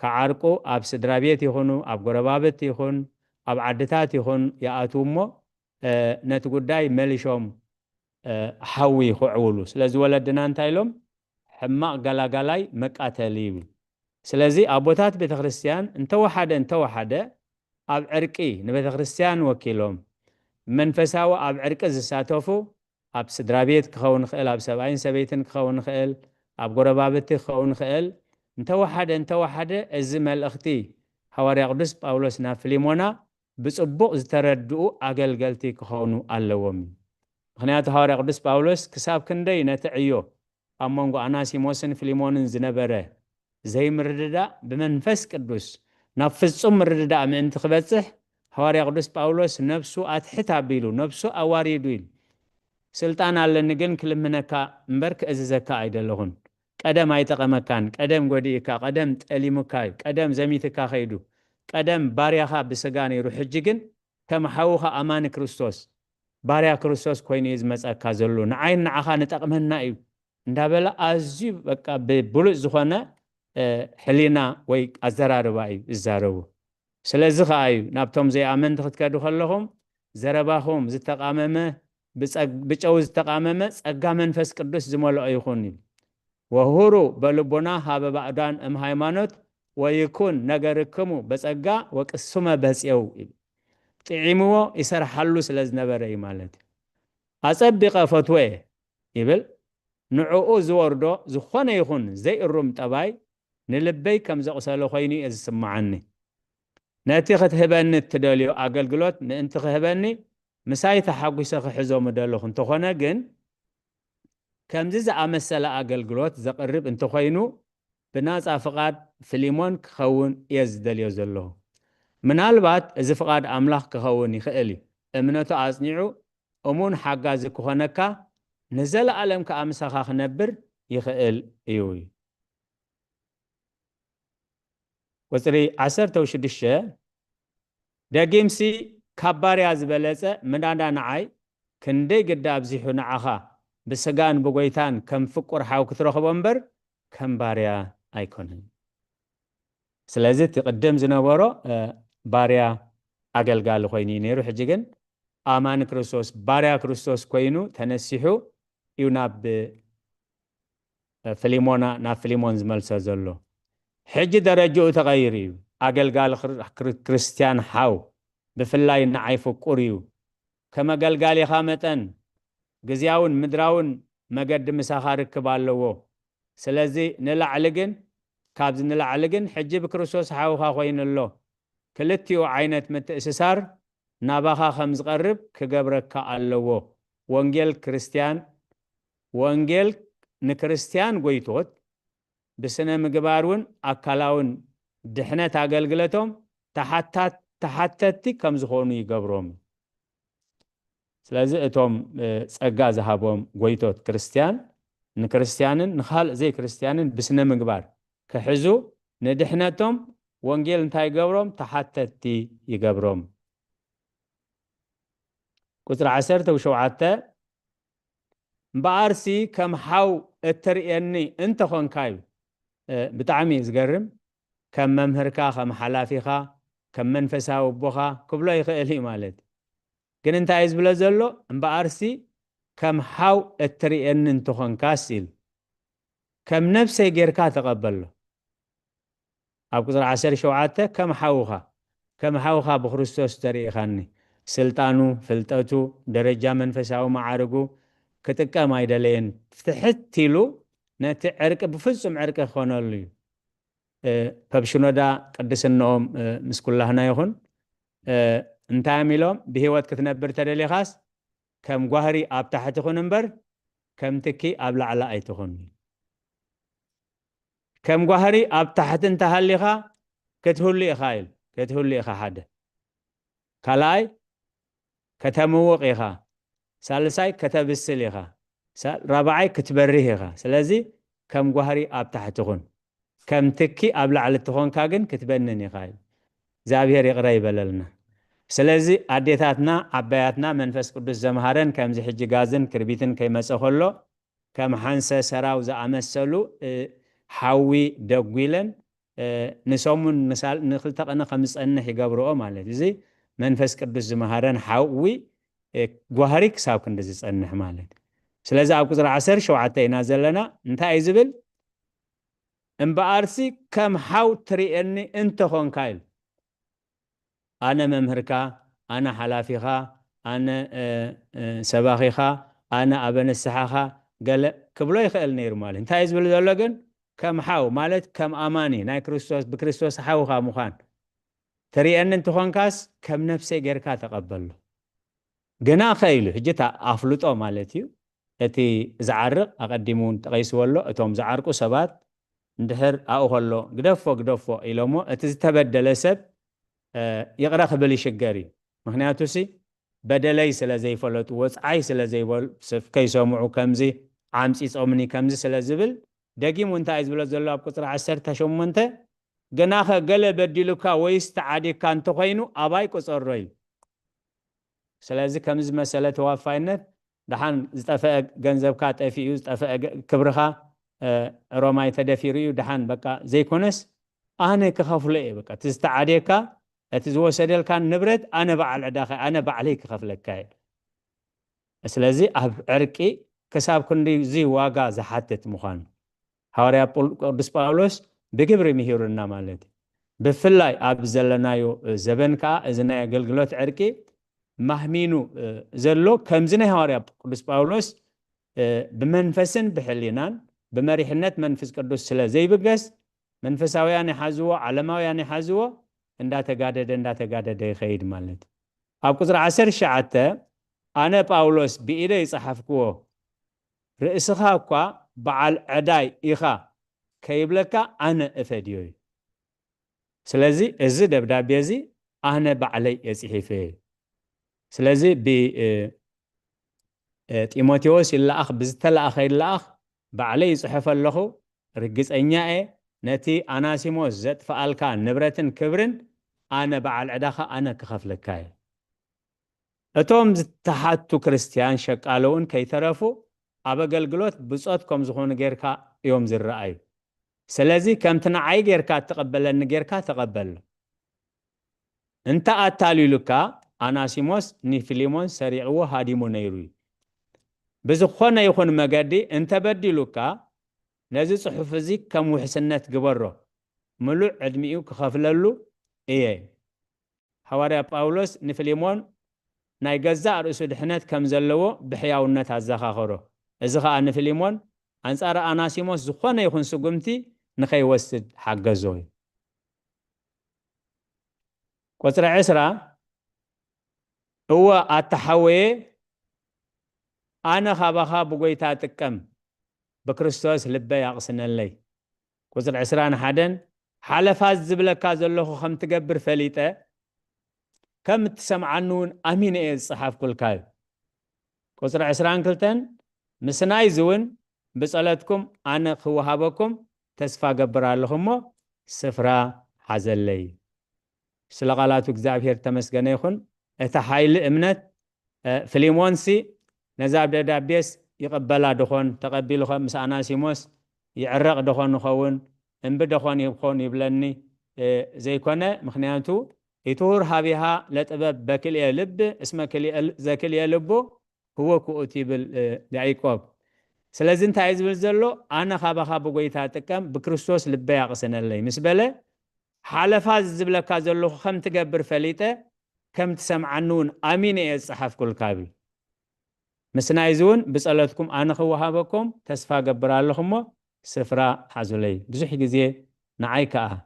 ከዓርቁ ኣብ ስድራ ቤት ይኹኑ ኣብ ጎረባብት ይኹን ኣብ ዓድታት ይኹን ይኣትው እሞ ነቲ ጉዳይ መሊሾም ሓዊ ክዕውሉ ስለዚ ወለድና እንታይ ኢሎም ሕማቕ ጋላጋላይ መቃተሊ ይብል ስለዚ ኣቦታት ቤተ ክርስቲያን እንተወሓደ ኣብ ዕርቂ ንቤተ ክርስቲያን ወኪሎም መንፈሳዊ ኣብ ዕርቂ ዝሳተፉ ኣብ ስድራ ቤት ክኸውን ክእል ኣብ ሰብኣይን ሰበይትን ክኸውን ክእል ኣብ ጎረባብቲ ክኸውን ክእል እንተወሓደ እዚ መልእኽቲ ሃዋርያ ቅዱስ ጳውሎስ ናብ ፊሊሞና ብጽቡቕ ዝተረድኡ ኣገልገልቲ ክኾኑ ኣለዎም ምክንያቱ ሃዋርያ ቅዱስ ጳውሎስ ክሳብ ክንደይ ነቲ ዕዮ ኣብ መንጎ ኣናሲሞስን ፊሊሞንን ዝነበረ ዘይምርድዳእ ብመንፈስ ቅዱስ ናብ ፍጹም ምርድዳእ ምእንቲ ክበጽሕ ሃዋርያ ቅዱስ ጳውሎስ ነብሱ ኣትሕት ኣቢሉ ነብሱ ኣዋሪዱ ኢሉ ስልጣን ኣለኒ ግን ክልምነካ እምበር ክእዝዘካ ኣይደለኹን ቀደም ኣይጠቐመካን ቀደም ጎዲእካ ቀደም ጠሊሙካ ቀደም ዘሚትካ ኸይዱ ቀደም ባርያኻ ብስጋ ነይሩ ሕጂ ግን كم حوخ أمان كريستوس باريا كريستوس كوين يزمسك كازلو نعين نعخا نتقمنا إيو ندابلا أزيب بقى ببلوء زخانة حلينا وي أزراربا إيو الزارو سلازخ أيو نابتهم زي آمن تخدكادو خلهم زرباهم زتقاممه بچاوز تقاممه ጸጋ መንፈስ ቅዱስ ዝመልኦ ይኹን وهرو بلبنا هاب بعدان ام ሃይማኖት ويكون ነገርክሙ በጸጋ ወቅስመ በጽየው ጥዒምዎ ይሰርሐሉ ስለዝነበረ ማለት አጸብቀ ፈትወ ይብል ንዑኡ ዝወርዶ ዝኾነ ይኹን ዘይእሩም ጠባይ ንልበይ ከም ዘቕሰለ ኮይኑ ዝስማዓኒ ነቲ ክትህበኒ ትደልዮ አገልግሎት ንእንቲ ክህበኒ ምሳይ ተሓጒሰ ክሕዞ ምደለኹ እንተኾነ ግን ከምዚ ዝኣመሰለ አገልግሎት ዘቅርብ እንተኾይኑ ብናፃ ፍቃድ ፊሊሞን ክኸውን እየ ዝደልዮ ዘለኹ ምናልባት እዚ ፍቃድ አምላኽ ክኸውን ይኽእል እምነቱ አጽኒዑ እሙን ሓጋዚ ክኾነካ ንዘለዓለም ከአምሳኻ ክነብር ይኽእል እዩ ቁፅሪ 16 ደጊምሲ ካባርያ ዝበለፀ ምናዳ ንዓይ ክንደይ ግዳ ኣብዚሑ ንዓኻ ብስጋን ብጎይታን ከም ፍቁር ሓው ክትረኽቦ እምበር ከም ባርያ ኣይኮነን ስለዚ ትቅድም ዝነበሮ ባርያ አገልጋሊ ኮይኑ ነይሩ ሕጂ ግን አማን ክርስቶስ ባርያ ክርስቶስ ኮይኑ ተነሲሑ እዩ ናብ ፊሊሞን ዝመልሶ ዘሎ ሕጂ ደረጃኡ ተቀይር እዩ አገልጋሊ ክርስቲያን ሓው ብፍላይ ንዓይ ፍቁር እዩ ከመገልጋሊኻ መጠን ግዝያውን ምድራውን መገዲ ምሳኻ ርክብ ኣለዎ ስለዚ ንላዕሊ ግን ካብዚ ንላዕሊ ግን ሕጂ ብክርስቶስ ሓውኻ ኮይኑሎ ክልቲኡ ዓይነት ምትእስሳር ናባኻ ከም ዝቐርብ ክገብረካ ኣለዎ ወንጌል ንክርስቲያን ጎይቶት ብስነ ምግባርን አካላውን ድሕነት አገልግለቶም ተሓተቲ ከም ዝኾኑ ይገብሮም ስለዚ እቶም ጸጋ ዝሃቦም ጎይቶት ክርስቲያን ንክርስቲያንን ንኻልእ ዘይ ክርስቲያንን ብስነ ምግባር ክሕዙ ንድሕነቶም ወንጌል እንታይ ገብሮም ተሓተቲ ይገብሮም ቁጥሪ 17 እምበኣርሲ ከም ሓው እትርእየኒ እንተኾንካዩ ብጣዕሚ ዝገርም ከም መምህርካ ከም ሓላፊኻ ከም መንፈሳዊ ኣቦኻ ክብሎ ይኽእል ማለት ግን እንታይ ዝብለ ዘሎ እምበኣርሲ ከም ሓው እትርእየኒ እንተኾንካስ ኢሉ ከም ነፍሰይ ጌርካ ተቐበሎ ኣብ ቁጥሪ 17 ከም ሓውኻ ብክርስቶስ ተርእኻኒ ስልጣኑ ፍልጠቱ ደረጃ መንፈሳዊ ማዕርጉ ክጥቀም አይደለየን ፍትሕት ኢሉ ነቲ ዕርቂ ብፍጹም ዕርቂ ክኾነሉ እዩ ፐብሽኖዳ ቅድስንኦም ምስ ኩላህና ይኹን እንታይ ኢሎም ብሂወት ክትነብር ተደሊኻስ ከም ጓህሪ ኣብ ታሕቲ ኩን እምበር ከም ትኪ ኣብ ላዕላ ኣይትኹን ከም ጓህሪ ኣብ ታሕቲ እንተሃሊኻ ክትህሉ ኢኻ ሓደ ካልኣይ ከተምውቕ ኢኻ ሳልሳይ ከተብስል ኢኻ ራብዓይ ክትበርህ ኢኻ ስለዚ ከም ጓህሪ ኣብ ታሕቲ ኩን ከም ትኪ ኣብ ላዕሊ ትኾንካ ግን ክትበንን ኢኻ እግዚአብሔር ይቅራ ይበለልና ስለዚ ኣዴታትና ዓባያትና መንፈስ ቅዱስ ዘምሃረን ከምዚ ሕጂ ጋዝን ክርቢትን ከይመፀኸሎ ከም ሓንሰ ሰራው ዝኣመሰሉ ሓዊ ደጉለን ንሰሙን ንክልተ ቀነ ከም ዝፀንሕ ይገብርኦ ማለት እዚ መንፈስ ቅዱስ ዝምሃረን ሓዊ ጓህሪ ክሳብ ክንዲ ዝፀንሕ ማለት ስለዚ ኣብ ቁፅሪ 17 ኢና ዘለና እንታይ ዝብል እምበኣርሲ ከም ሓው ትርእየኒ እንተኾንካ ኢሉ ኣነ መምህርካ ኣነ ሓላፊኻ ኣነ ሰባኺኻ ኣነ ኣበነስሓኻ ገለ ክብሎ ይኽእል ነይሩ ማለት እንታይ ዝብል ዘሎ ግን ከም ሓው ማለት ከም ኣማኒ ናይ ክርስቶስ ብክርስቶስ ሓውኻ ምዃን ትርእየኒ እንትኾንካስ ከም ነፍሰይ ጌርካ ተቐበሎ ግና ኸኢሉ ሕጂታ ኣፍልጦ ማለት እዩ እቲ ዝዓርቕ ኣቐዲሙን ተቐይስወሎ እቶም ዝዓርቁ ሰባት እንድሕር ኣብኡ ከሎ ግደፎ ኢሎሞ እቲ ዝተበደለ ሰብ ይቕረ ክብል ይሽገር እዩ ምክንያቱ ሲ በደለይ ስለ ዘይፈለጡ ወፅዓይ ስለ ከይሰምዑ ከምዚ ዓምፂፆምኒ ከምዚ ስለ ዝብል ደጊሙ እንታይ ዝብሎ ዘሎ ኣብ ቁፅሪ 18 ግናኸ ገለ በዲሉካ ወይስ ተዓዲግካ እንተኮይኑ ኣባይ ቁፀሮ እዩ ስለዚህ ከምዝ መሰለ ተዋፋይነት دحان زتفق جنزب كات أفيو زتفق كبرها روماي تدفيريو دحان بقى زي كونس أنا كخفلة بقى تستعديك تزوج سدل كان نبرد أنا بعل داخل أنا بعليك خفلك كاي أسلزي عرقي كساب كندي زي واقع زحتت مخان هوريا قدس باولوس بكبر مهيرنا مالتي بفلاي أبزلنايو زبنكا إذن قلقلوت عرقي مهمينو زلو كمزنه هاريا قدس باولوس بمنفسن بحلينان بمريحنت منفس قدس سلا زي بقس منفساويان حزوه علماويان حزوه اندا تقادد يخيد مالت اب قصر 10 شعته انا باولوس بايده يصحفكو رئيسها اكو بعل عداي اخا كيبلكا انا افديو سلازي از دبدابيزي انا بعلي يصحفه سلازي ب تيموثيوس إلا أخ بزتلا أخ إلا أخ بعلي صحف له رجس أنياء نتي أناسيموس زت فالكان نبرتن كبرن أنا بعل عداخة أنا كخف لكاي أتوم تحتو كريستيان شقالون كي ترفو أبا قلقلوت بصوتكم زخون غيركا يوم زي الرأي سلازي كم تنعي غيركا تقبل أن غيركا تقبل انت أتالي لكا أناسيموس نيفليمون سريعو هاديمو نيروي بزخونا يخون مقادي انت بدي لكا نزي صحف زيك كم وحسنات قبره ملوع عدميو كخافللو ايه حواري باولوس نفليمون نايقزا رؤسو دحنات كم زلوو بحياونات عزاخاخرو ازخا نفليمون انصار اناسيموس زخونا يخون سقمتي نخي وسد حق زوي قصر عسرة هو التحوي أنا خابخا بقويتا تكم بكريستوس لبا يقصنا اللي قصر عسران حدن حالفاز زبلكا زلوخو خم تقبر فليتا كم تسمعنون أمين إيه الصحاف كل كاي قصر عسران كلتن مسناي زون بسألتكم أنا خوهابكم تسفا قبر لهمو سفرا حزلي سلقالاتو كزابير تمسقنا يخون اتحايل امنت فليمونسي نزاب دابيس يقبلا دخون تقبيل خون مس اناسيموس يعرق دخون خون انب دخون يبخون يبلني زي كونه مخنياتو يتور هابيها لطبب بكل لب اسمه كل ذكل لبو هو كوتي باليعقوب سلازي انت عايز بزلو انا خابخا بغويتا تكم بكريستوس لب يقسن لي مسبله حالفاز زبلكا زلو خم تقبر فليته كم تسمعنون امين يصحف كل كابي مسنايزون بصلاتكم انا خوهابكم تسفا قبر لكم سفرا حزلي بزح غزي نعيكا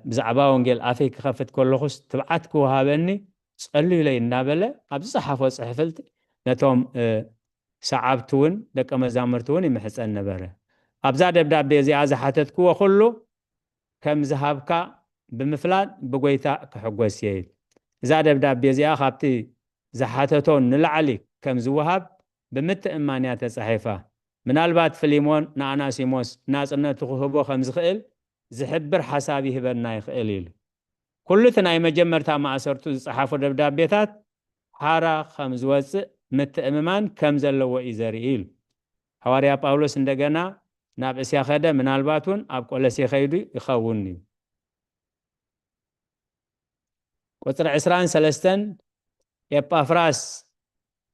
بزعبا ونجل افيك خفت كلخس تبعتكو هابني صلي لي نابله ابز صحفو صحفلت نتوم سعابتون دق مزامرتون يمحصن نبره ابزا دبدابي زي ازحتتكو كله كم ذهبكا بمفلات بقويتا كحقوسي إذا دبدابي زي خابتي زحاتتون نلعلي كم زوهاب بمتأمانيات صحيفة من البات فليمون نعناسيموس ناس أنه تخوهبو خمز خيل زحبر حسابي هبرنا يخيل كل ثناي مجمرتا مع أسرتو صحافة دبدابيتات حارا خمز وزء متأممان كم زلو إزاريل حواريا باولوس اندقنا ناب اسيا خده من الباتون ابقى لسي خيدي يخوني قطر عسران سلستن يبقى فراس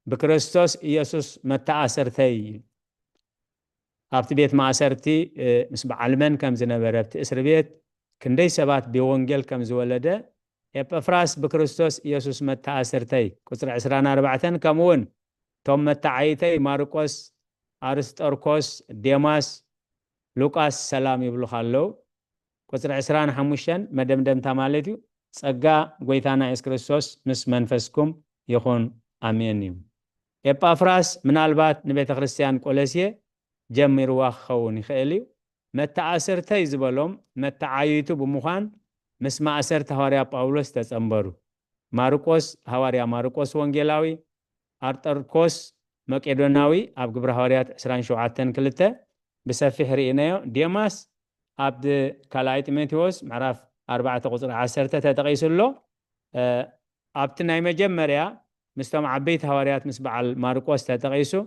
بكريستوس يسوس متأثرتي ابت بيت معسرتي مسبع علمن كم زنبربت اسر بيت كندي سبات بيونجل كم زولده يبقى فراس بكريستوس يسوس متأثرتي قطر عسران 4 كمون توم متعيتي ماركوس أرسطركوس ديماس لوقاس سلام يبلو خالو قصر عسران حموشن مدمدم تمالتيو صقا غويتانا إيس كريستوس مس منفسكم يخون امين ኤጳፍራስ ምናልባት ንቤተ ክርስቲያን ቆለስየ ጀሚርዋ ክኸውን ይኽእል እዩ መተኣሰርተይ ዝበሎም መተዓይቱ ብምዃን ምስ ማእሰርቲ ሐዋርያ ጳውሎስ ተጸምበሩ ማርቆስ ሐዋርያ ማርቆስ ወንጌላዊ አርጠርኮስ መቄዶናዊ ኣብ ግብረ ሐዋርያት 27:2 بسفح رئينايو ديماس عبد كالاي تيموثيوس معرف 4:10 تتقيسلو عبد ناي مجمريا مستم عبيت هواريات مسبع الماركوس تتقيسو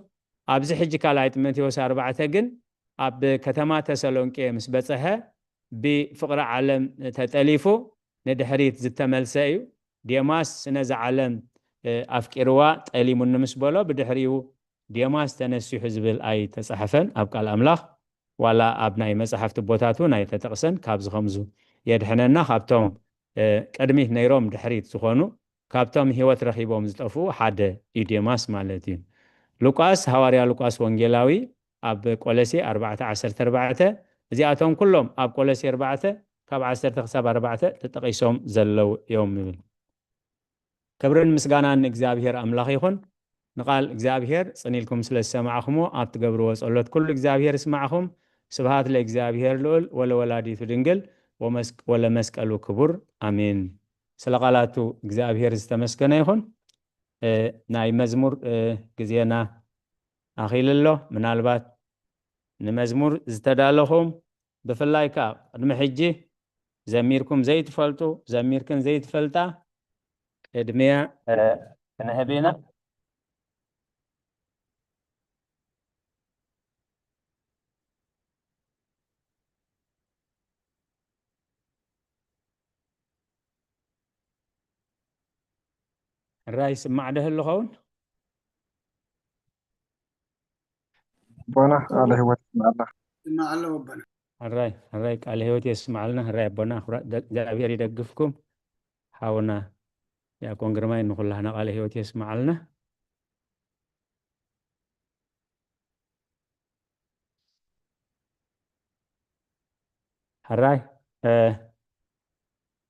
أبز حج كالاي تيموثاوس 4 جن أب كتما تسالونكي مسبصها بفقر عالم تتأليفو ندحريت زتملسايو ديماس سنز عالم أفكروا تأليمون مسبولو بدحريو ديماس تنسي حزب الآي تصحفن أبقى الأملاخ ولا أبناء مسحف تبوتاتو ناي تتقسن كابز خمزو يدحننا خابتهم قدمي نيروم دحريت سخونو كابتم هيوت رخيبهم زطفو حدا إيديماس مالتين لوقاس هواريا لوقاس وانجيلاوي أب قولسي 14 زياتهم كلهم أب قولسي 4 كاب 10 تتقيسهم زلو يوم مبل كبرن مسغانا اغزابير املاخ يخون نقال اغزابير صنيلكم سلسمعكم أب تقبروا صلوت كل اغزابير اسمعكم سبحات لاغزابير لول ولا ولاديت دنجل ولا مسكلو كبر امين سلقالاتو اغزابير استمسكنا يخون ناي مزمور غزينا اخيل الله منالبات نمزمور زتدالهم بفلايكا قدم حجي زميركم زيت فلتو زميركن زيت فلتا ادميا نهبينا الرئيس مع ده اللغون بنا على هو معنا ما الله ربنا الرأي على هوتي يسمع لنا الرأي بنا دابير يدقفكم حاولنا يا كونغرماين نقول لنا على هوتي يسمع لنا الرأي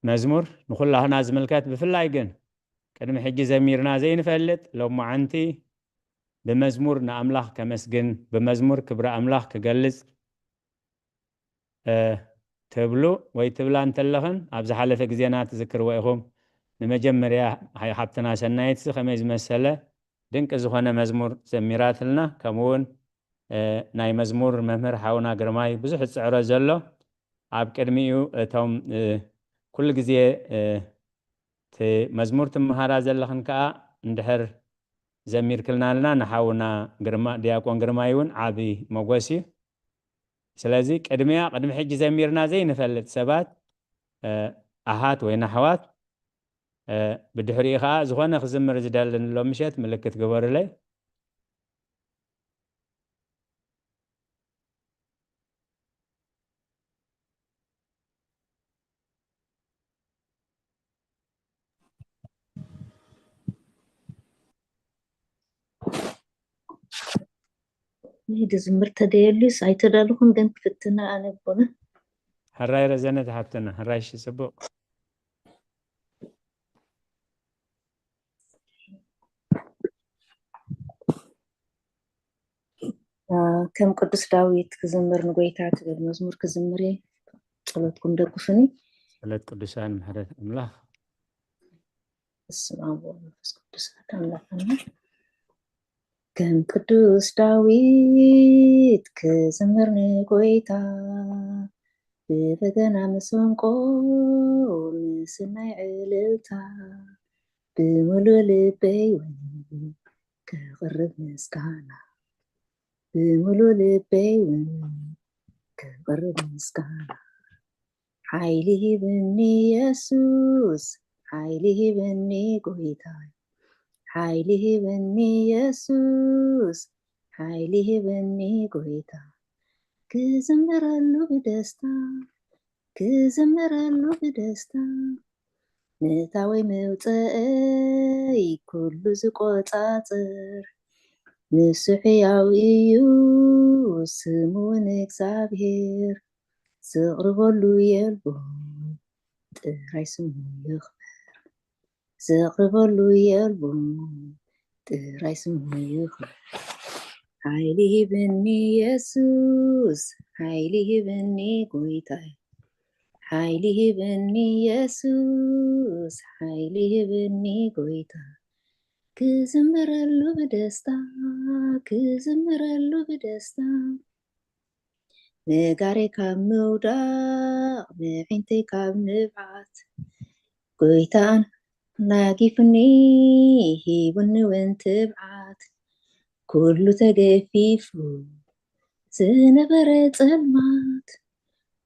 مزمور نقول لنا زملكات بفلاي جن كدم حجي زميرنا زين فلت لو ما عنتي بمزمورنا أملاخ كمسجن بمزمور كبر أملاخ كجلس تبلو ويتبلان تلخن أبز حالة جزينات تذكر ويهم نمجمريا هاي حبتنا سنايت خميز مسألة دينك زخنا مزمور زميرات لنا كمون ناي مزمور مهمر حاونا قرماي بزح السعر زلو عب كرميو توم كل جزية مزمور تمهارا زلخن كا ندهر زمير كلنا لنا نحاونا قرما دياكون قرمايون عابي موقسي سلازي قدم حج زميرنا زي نفلت سبات أهات وينحوات بدحريخا زخوانا خزمر زدال لو مشيت ملكت قبر لي يدي زمرت ديالي سايتدا لكم دنك فتنا أنا بنا هراي رزنة حبتنا هراي شي سبو كم قدس داويت كزمر نقويتات المزمور كزمري صلاتكم دقفني صلات قدسان محرت أملاخ السلام عليكم قدس أملاخنا كم قدس داويت كزمر نقويتا ببدنا مسنقو مسناي عللتا بملو لبي كغرب مسكانا بملو لبي كغرب مسكانا حيلي بني يسوس حيلي بني قويتاي حيلي بني يسوس حيلي بني قويتاي كزمرالو بدستا نتاوي موتأي كل زقوطاطر نسحياو إيو سمون إكسابير زغربولو يلبو تراي سمو يخبر زغربولو يلبو تراي سمو يخبر حيلي بني يسوس حيلي بني قويتاي حيلي بني يسوس حيلي بني قويتاي كزمرالو بدستا نقاري كاب مودا نعينتي كاب نبعات قويتان ላጊፍኒ ሂቡኒ ወንትብዓት ኩሉ ተገፊፉ ዝነበረ ጸልማት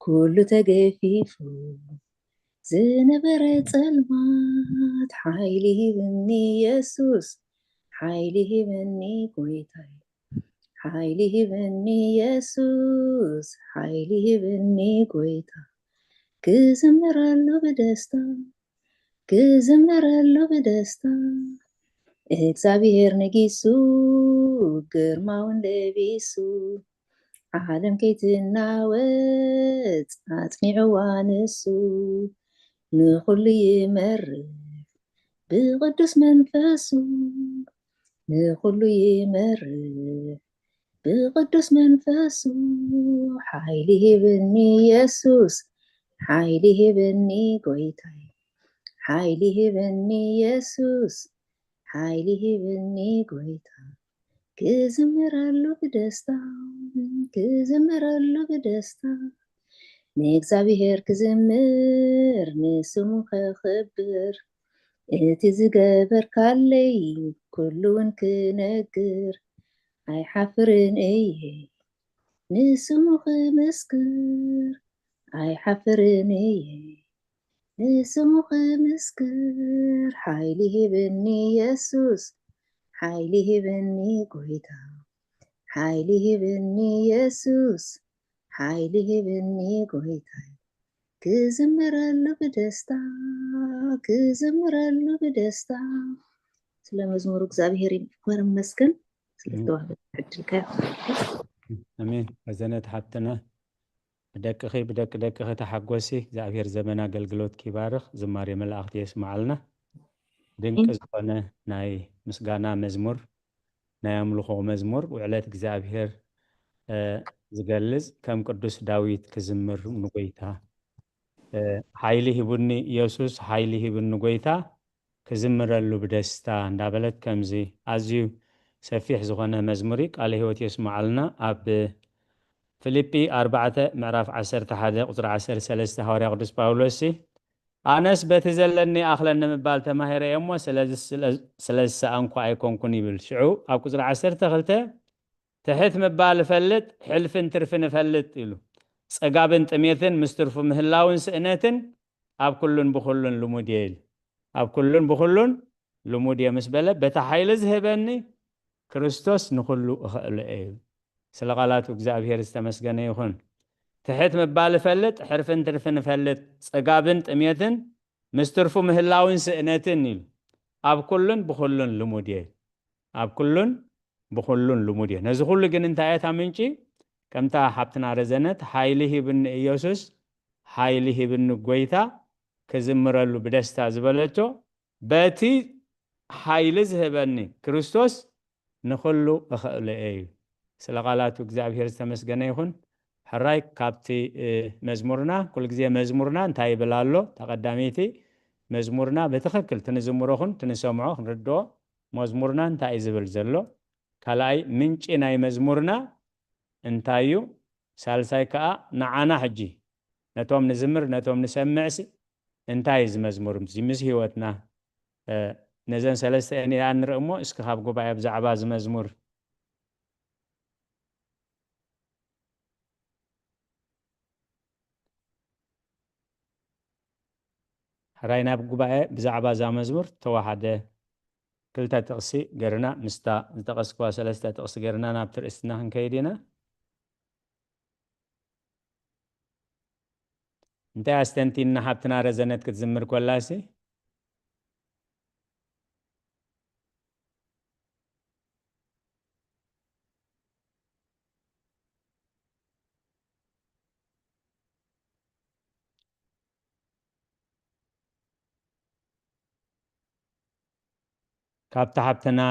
ኩሉ ተገፊፉ ዝነበረ ጸልማት ሓይሊ ሂብኒ ኢየሱስ ሓይሊ ሂበኒ ጎይታይ ሓይሊ ሂበኒ ኢየሱስ ሓይሊ ሂበኒ ጎይታ ክዘምረሉ ብደስታ ክዘምረሉ ብደስታ እግዚአብሔር ነጊሱ ግርማውን ለቢሱ ዓለም ከይትናወጽ አጽኒዕዋ ንሱ ንኩሉ ይመርሕ ብቅዱስ መንፈሱ ንኩሉ ይመርሕ ብቅዱስ መንፈሱ ሓይሊ ሂብኒ ኢየሱስ ሓይሊ ሂብኒ ጎይታይ ሓይሊ ሂብኒ ኢየሱስ ሓይሊ ሂብኒ ጎይታ ክዝምረሉ ብደስታ ክዝምረሉ ብደስታ ንእግዚአብሔር ክዝምር ንስሙ ከኽብር እቲ ዝገበርካለይ ኩሉውን ክነግር ኣይሓፍርን እየ ንስሙ ክምስክር ኣይሓፍርን እየ ንስሙ ክምስክር ሓይሊ ሂብኒ ኢየሱስ ሓይሊ ሂብኒ ጎይታ ሓይሊ ሂብኒ ኢየሱስ ሓይሊ ሂብኒ ጎይታ ክዝምረሉ ብደስታ ክዝምረሉ ብደስታ ስለ መዝሙሩ እግዚአብሔር ይመስገን ስለተዋህበ ዕድል አሜን ወዘነት ሓብትና ብደቂ ተሓጎሲ እግዚአብሔር ዘመን አገልግሎት ኪባርኽ ዝማሬ መላእክት የስማዓልና ድንቅ ዝኾነ ናይ ምስጋና መዝሙር ናይ አምልኾ መዝሙር ውዕለት እግዚአብሔር ዝገልጽ ከም ቅዱስ ዳዊት ክዝምር ንጎይታ ሓይሊ ሂቡኒ ኢየሱስ ሓይሊ ሂብኒ ጎይታ ክዝምረሉ ብደስታ እንዳበለት ከምዚ ኣዝዩ ሰፊሕ ዝኾነ መዝሙሪ ቃለ ሕይወት የስማዓልና ኣብ ፊልጵ 4 ምዕራፍ 11 ቁጥሪ 13 ሐዋርያ ቅዱስ ጳውሎስ ኣነስ በቲ ዘለኒ ኣኽለኒ ምባል ተማሂረ እሞ ስለዚ እንኳ ኣይኮንኩን ይብል ሽዑ ኣብ ቁጥሪ 12 ትሕት ምባል ፈልጥ ሕልፍን ትርፍን ፈልጥ ኢሉ ጸጋብን ጥሜትን ምስትርፉ ምህላውን ስእነትን ኣብ ኩሉን ብኩሉን ልሙድ ኢል ኣብ ኩሉን ብኩሉን ልሙድ ምስ በለ በታ ሓይሊ ዝህበኒ ክርስቶስ ንኩሉ እኽእሎ እዩ ስለ ቃላቱ እግዚአብሔር ዝተመስገነ ይኹን ትሕት ምባል ፈልጥ ሕርፍን ትርፍን ፈልጥ ጸጋብን ጥሜትን ምስትርፉ ምህላውን ስእነትን ኢሉ ኣብ ኩሉን ብኩሉን ልሙድ ኢል ኣብ ኩሉን ብኩሉን ልሙድ ኢል ነዚ ኩሉ ግን እንታይ እታ ምንጪ ከምታ ሓብትና ረዘነት ሓይሊ ሂብኒ ኢየሱስ ሓይሊ ሂብኒ ጎይታ ክዝምረሉ ብደስታ ዝበለቶ በቲ ሓይሊ ዝህበኒ ክርስቶስ ንኩሉ እኽእሎ እዩ ስለ ቃላቱ እግዚአብሔር ዝተመስገነ ይኹን ሕራይ ካብቲ መዝሙርና ኩል ግዜ መዝሙርና እንታይ ይብል ኣሎ ተቀዳሚቲ መዝሙርና በትክክል ትንዝምሮኹን ትንሰምዖ ክንርድኦ መዝሙርና እንታይ ዝብል ዘሎ ካልኣይ ምንጪ ናይ መዝሙርና እንታይ እዩ ሳልሳይ ከዓ ንዓና ሕጂ ነቶም ንዝምር ነቶም ንሰምዕሲ እንታይ ዝመዝሙር ምስ ህይወትና ነዘን ሰለስተ እኒኣ ንርኢ እሞ እስኪ ካብ ጉባኤ ብዛዕባ ዝመዝሙር ሕራይ ናብ ጉባኤ ብዛዕባ ዛ መዝሙር ተዋሓደ ክልተ ጥቕሲ ገርና ምስታ ዝጠቐስክዋ ሰለስተ ጥቕሲ ገርና ናብ ትርእስትና ክንከይድ ኢና እንታይ ኣስተንቲና ሓብትና ረዘነት ክትዝምር ኮላሲ ካብታ ሓብትና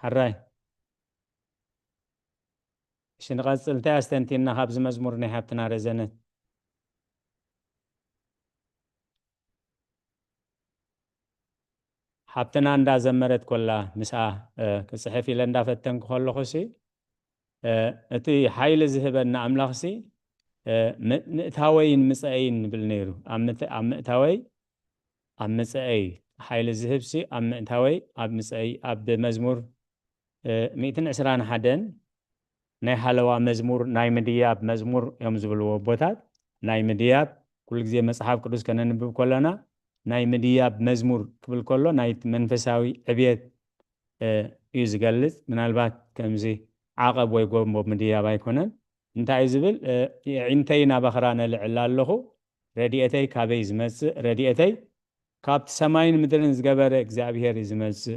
ሕራይ እሺ ንቐፅል እንታይ ኣስተንቲና ካብዚ መዝሙር ናይ ሓብትና ረዘነት ሓብትና እንዳዘመረት ኮላ ምስኣ ክፅሕፍ ኢለ እንዳፈተንኩ ከለኹሲ እቲ ሓይሊ ዝህበና ኣምላኽሲ ምእታወይን ምፅአይን ብል ነይሩ ኣብ ምእታወይ ኣብ ምፅአይ حيل الزهبسي أب مئتاوي أب مسعي أب مزمور 121 ناي حلوة مزمور ناي مدياب مزمور يوم زبلوا بوتات ناي مدياب كل زي مصحف قدوس كنا نبب كلنا ناي مدياب مزمور قبل كله ناي منفساوي عبيد يزقلت من البات كمزي عقب ويقوم بمدياب يكونن انت عايزبل عينتينا بخرانا لعلالله رديئتي كابي زمس رديئتي كابت سماين مدرن زقبر اكزابير زمس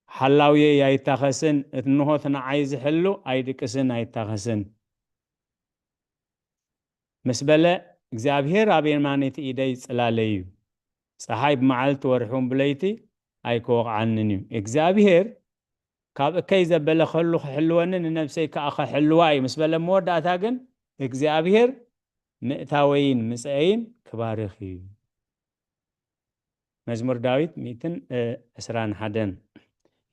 حلاوي يايتاخسن انه ثنا عايز حلو ايدكسن ايتاخسن مسبله اكزابير ابين مانيت ايدي صلالي صحايب معلت ورحوم بليتي ايكوق عنني اكزابير كاب كيزه بلا خلو حلوان نفسي كاخ حلواي مسبله موداتا كن اكزابير مئتاوين مسعين كبارخي مزمور داويت 121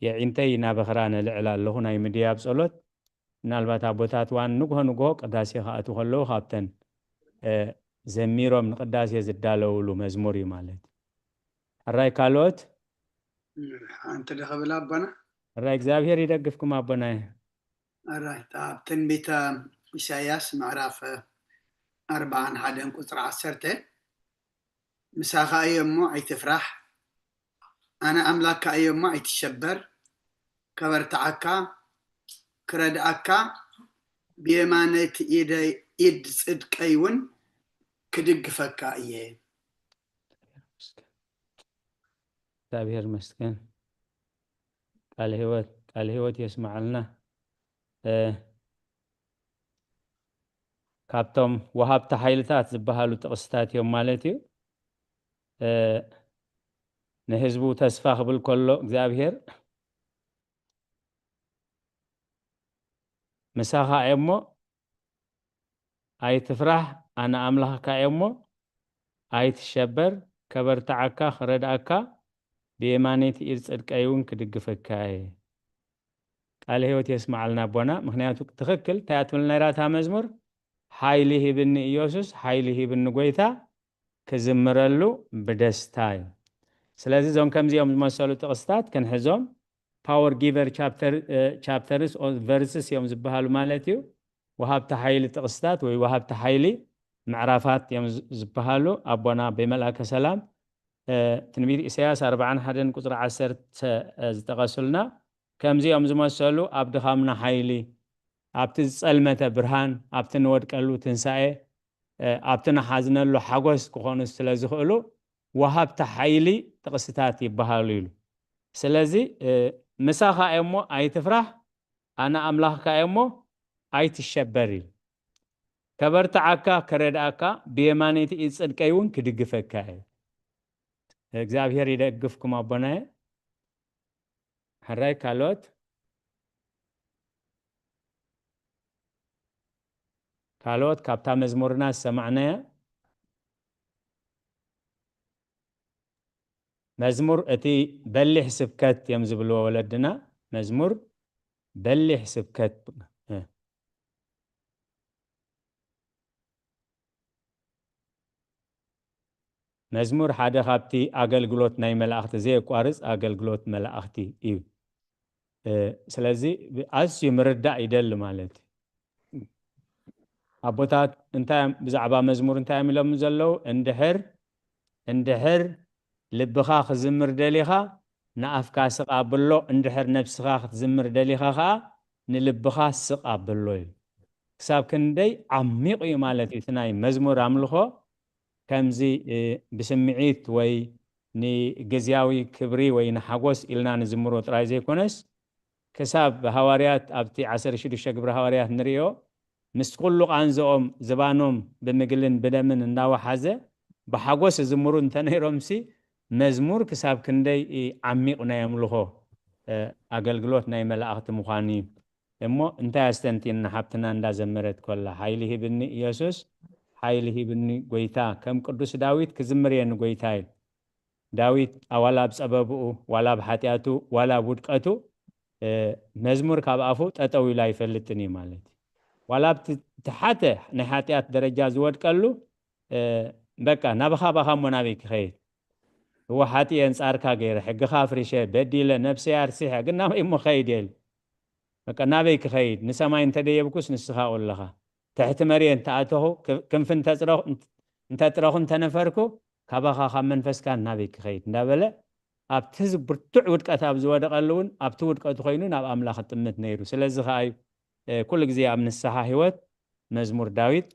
يعينتي نابخرانا لعلا له ناي مدياب صلوت نالبات ابوتات وان نغو قداسي خاطو خلو خابتن زميرو من قداسي زدالو مزموري مالت الراي كالوت انت دخل ابنا الراي እግዚአብሔር ይደግፍኩም አቦና الراي تنبيت إساياس معرف 41 قطر 10 مساخا أيامو أي تفرح أنا أملاك أيامو أي تشبر كبرتعكا كردعكا بيمانة إيد صدق أيون كدق فكا إيه እግዚአብሔር ይመስገን ቃል ህይወት ይስማዕልና ካብቶም ወሃብታ ኃይልታት ዝበሃሉ ጥቅስታት እዮም ማለት እዩ ንህዝቡ ተስፋ ክብል ከሎ እግዚአብሔር مساخا ايمو اي تفرح انا املاخك ايمو اي تشبر كبرتعكا خردعكا بيمانيت يرصدق ايون كدغفكاي قال هيوت يسمع لنا بونا مخنياتو تخكل تاياتولنا راتا مزمور حيله بن ኢየሱስ حيله بن ጎይታ كزمرلو بدستاي ስለዚህ ዞም ከምዚኦም ዝመሰሉ ጥቅስታት ከንሕዞም power giver chapters or verses يوم زبهالو مالتيو وهابتا حيلي تقستات وهابتا حيلي معرفات يوم زبهالو أبونا بملأك سلام تنبير إسياس 41 قطر 10 زتغسلنا كمزي يوم زمسلو أبد خامنا حيلي أبتز سلمة برهان أبتن ودكالو تنسائي أبتن حازنالو حقوس كخونس تلازخلو وهابتا حيلي تقستات يبهالو سلازي مساخا ايمو اي تفرح انا املاخك ايمو اي تشبري كبرتعكا كردعكا بيمانيتي يصدقيون كدغفكاي እግዚአብሔር ይደግፍኩም አቦናዬ حراي كالوت كابتا مزمورنا سمعنا مزمور اتي بلح سبكت يمزبلو ولدنا مزمور بلح سبكت مزمور حدا خابتي اغلغلوت ناي ملاخت زي قارص اغلغلوت ملاختي ايو سلازي اس يمردا يدل مالت ابوتات انت بزعبا مزمور انت يملم زلو اندحر لبخا خزمر دليخا نافكا سقابلو اندحر نفسخا خزمر دليخا خا نلبخا سقابلو حساب كندي عميق مالتي ثناي مزمور عملخو كمزي بسمعيت وي ني غزياوي كبري وي نحغوس إلنا نزمرو طراي زيكونس كساب هواريات ابتي 16 شغبر هواريات نريو مسقلو قانزوم زبانوم بمغلن بدمن انداو حازه بحغوس زمرو انتنيرومسي مزمور كساب كندي عميق نايملخو اغلغلوت ناي ملاእክት مخاني እሞ እንታይ አስተንቲና ሀብትና እንዳዘመረት ኮላ ኃይልህ ብኒ ኢየሱስ ኃይልህ ብኒ ጎይታ ከም ቅዱስ ዳዊት ክዝምርየን ጎይታይ ዳዊት አዋላ በጸበቡ ዋላ በኃጢያቱ ዋላ ውድቀቱ መዝሙር ካብአፉ ጠጠው ላይ ፈልጥኒ ማለት ዋላ ተሐተ ነሐጢያት ደረጃ ዝወድቀሉ በቃ ናበኻ ባኻ ሞናቢክ ኸይ هو حتى ينصار كغير حق خافرشه بديله نفسي ارسيها قلنا ما خيدل مكنا بيك خيد نسمع انت ديبكوس نسخا والله تحت مريم تاته كم فين تصرخ انت تروح انت نفركو كبخا خمن فسكان نابيك خيد ندبله ابتز برتع ودقات اب زودقلون ابت ودقات خوينون اب املاخ طمت نيرو سلازي خاي كل غزي اب نسخا هيوت مزمور داويد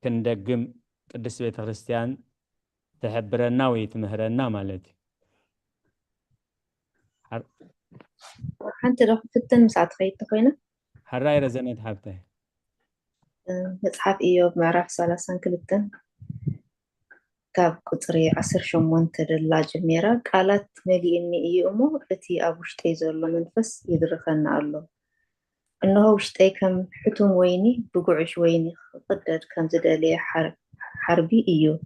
كندقم قدس بيت كريستيان تحبرنا ويتمهرنا مالتي حنت لو فتن مساعد خيط تخينا حراي رزنت حبته مصحف إيوب معرف 32 كاب قطري 18 دلا جميرا قالت مليئني إيو أمو التي أبوشتي زولو منفس يدرخنا الله إنه وشتي كم حتم ويني بقعش ويني قدر كم زدالي حربي إيو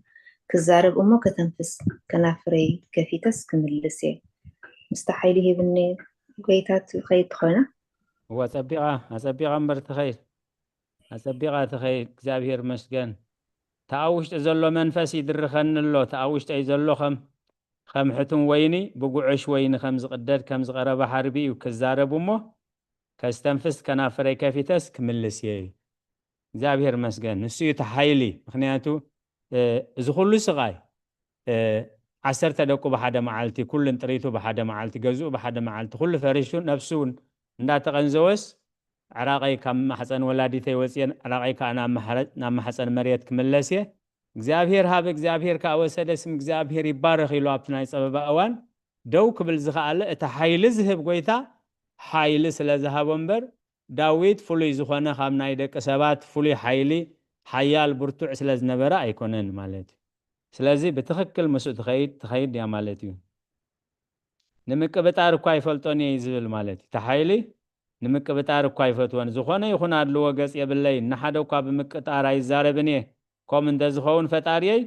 كزارب أمو كتنفس كنافري كفيتس كملسي مستحيل هي بني قيتات خيط خونا هو أصبغة أمبر تخيل أصبغة تخيل እግዚአብሔር መስገን ተአውሽጥ ዘሎ መንፈስ ይድርኸን ኣሎ ተአውሽጥ ዘሎ ከም ሕቱም ወይኒ ብጉዕሽ ወይኒ ከም ዝቅደድ ከም ዝቀረበ ሓርቢ እዩ ክዛረቡ እሞ ከስተንፍስ ከናፈረይ ከፊተስ ክምልስ እየ እግዚአብሔር መስገን ንሱ እዩ ተሓይሊ ምክንያቱ እዚ ኩሉ ስቃይ 10 ደቁ በሓደ መዓልቲ ኩልን ጥሪቱ በሓደ መዓልቲ ገዝኡ በሓደ መዓልቲ ኩሉ ፈሪሹ ነፍሱን እንዳተቀንዘወስ عراقي كم حسن ولاديتي وسين عراقي كأنا محسن مريت كملسيه እግዚአብሔር ሀብ እግዚአብሔር ካወሰደ ስም እግዚአብሔር ይባረክ ይሉ አብትናይ ጸበባ አዋን ደው ክብል ዝኻለ እታ ኃይል ዝህብ ጎይታ ኃይል ስለዝሃብ ወንበር ዳዊት ፍሉይ ዝኾነ ካብ ናይ ደቀ ሰባት ፍሉይ ኃይሊ ሓያል ብርቱዕ ስለዝነበረ አይኮነን ማለት ስለዚ በትክክል መስኡ ተኸይድ ያ ማለት እዩ ንምቅብጣር እኮ አይፈልጦን ይዝብል ማለት ተኃይሊ ንምቅብጣር እኮ አይፈትወን ዝኾነ ይኹን አድልዎ ገጽ የብለይ ንሓደውካ ብምቅጣር አይዛረብን ኮም እንደዝኸውን ፈጣሪይ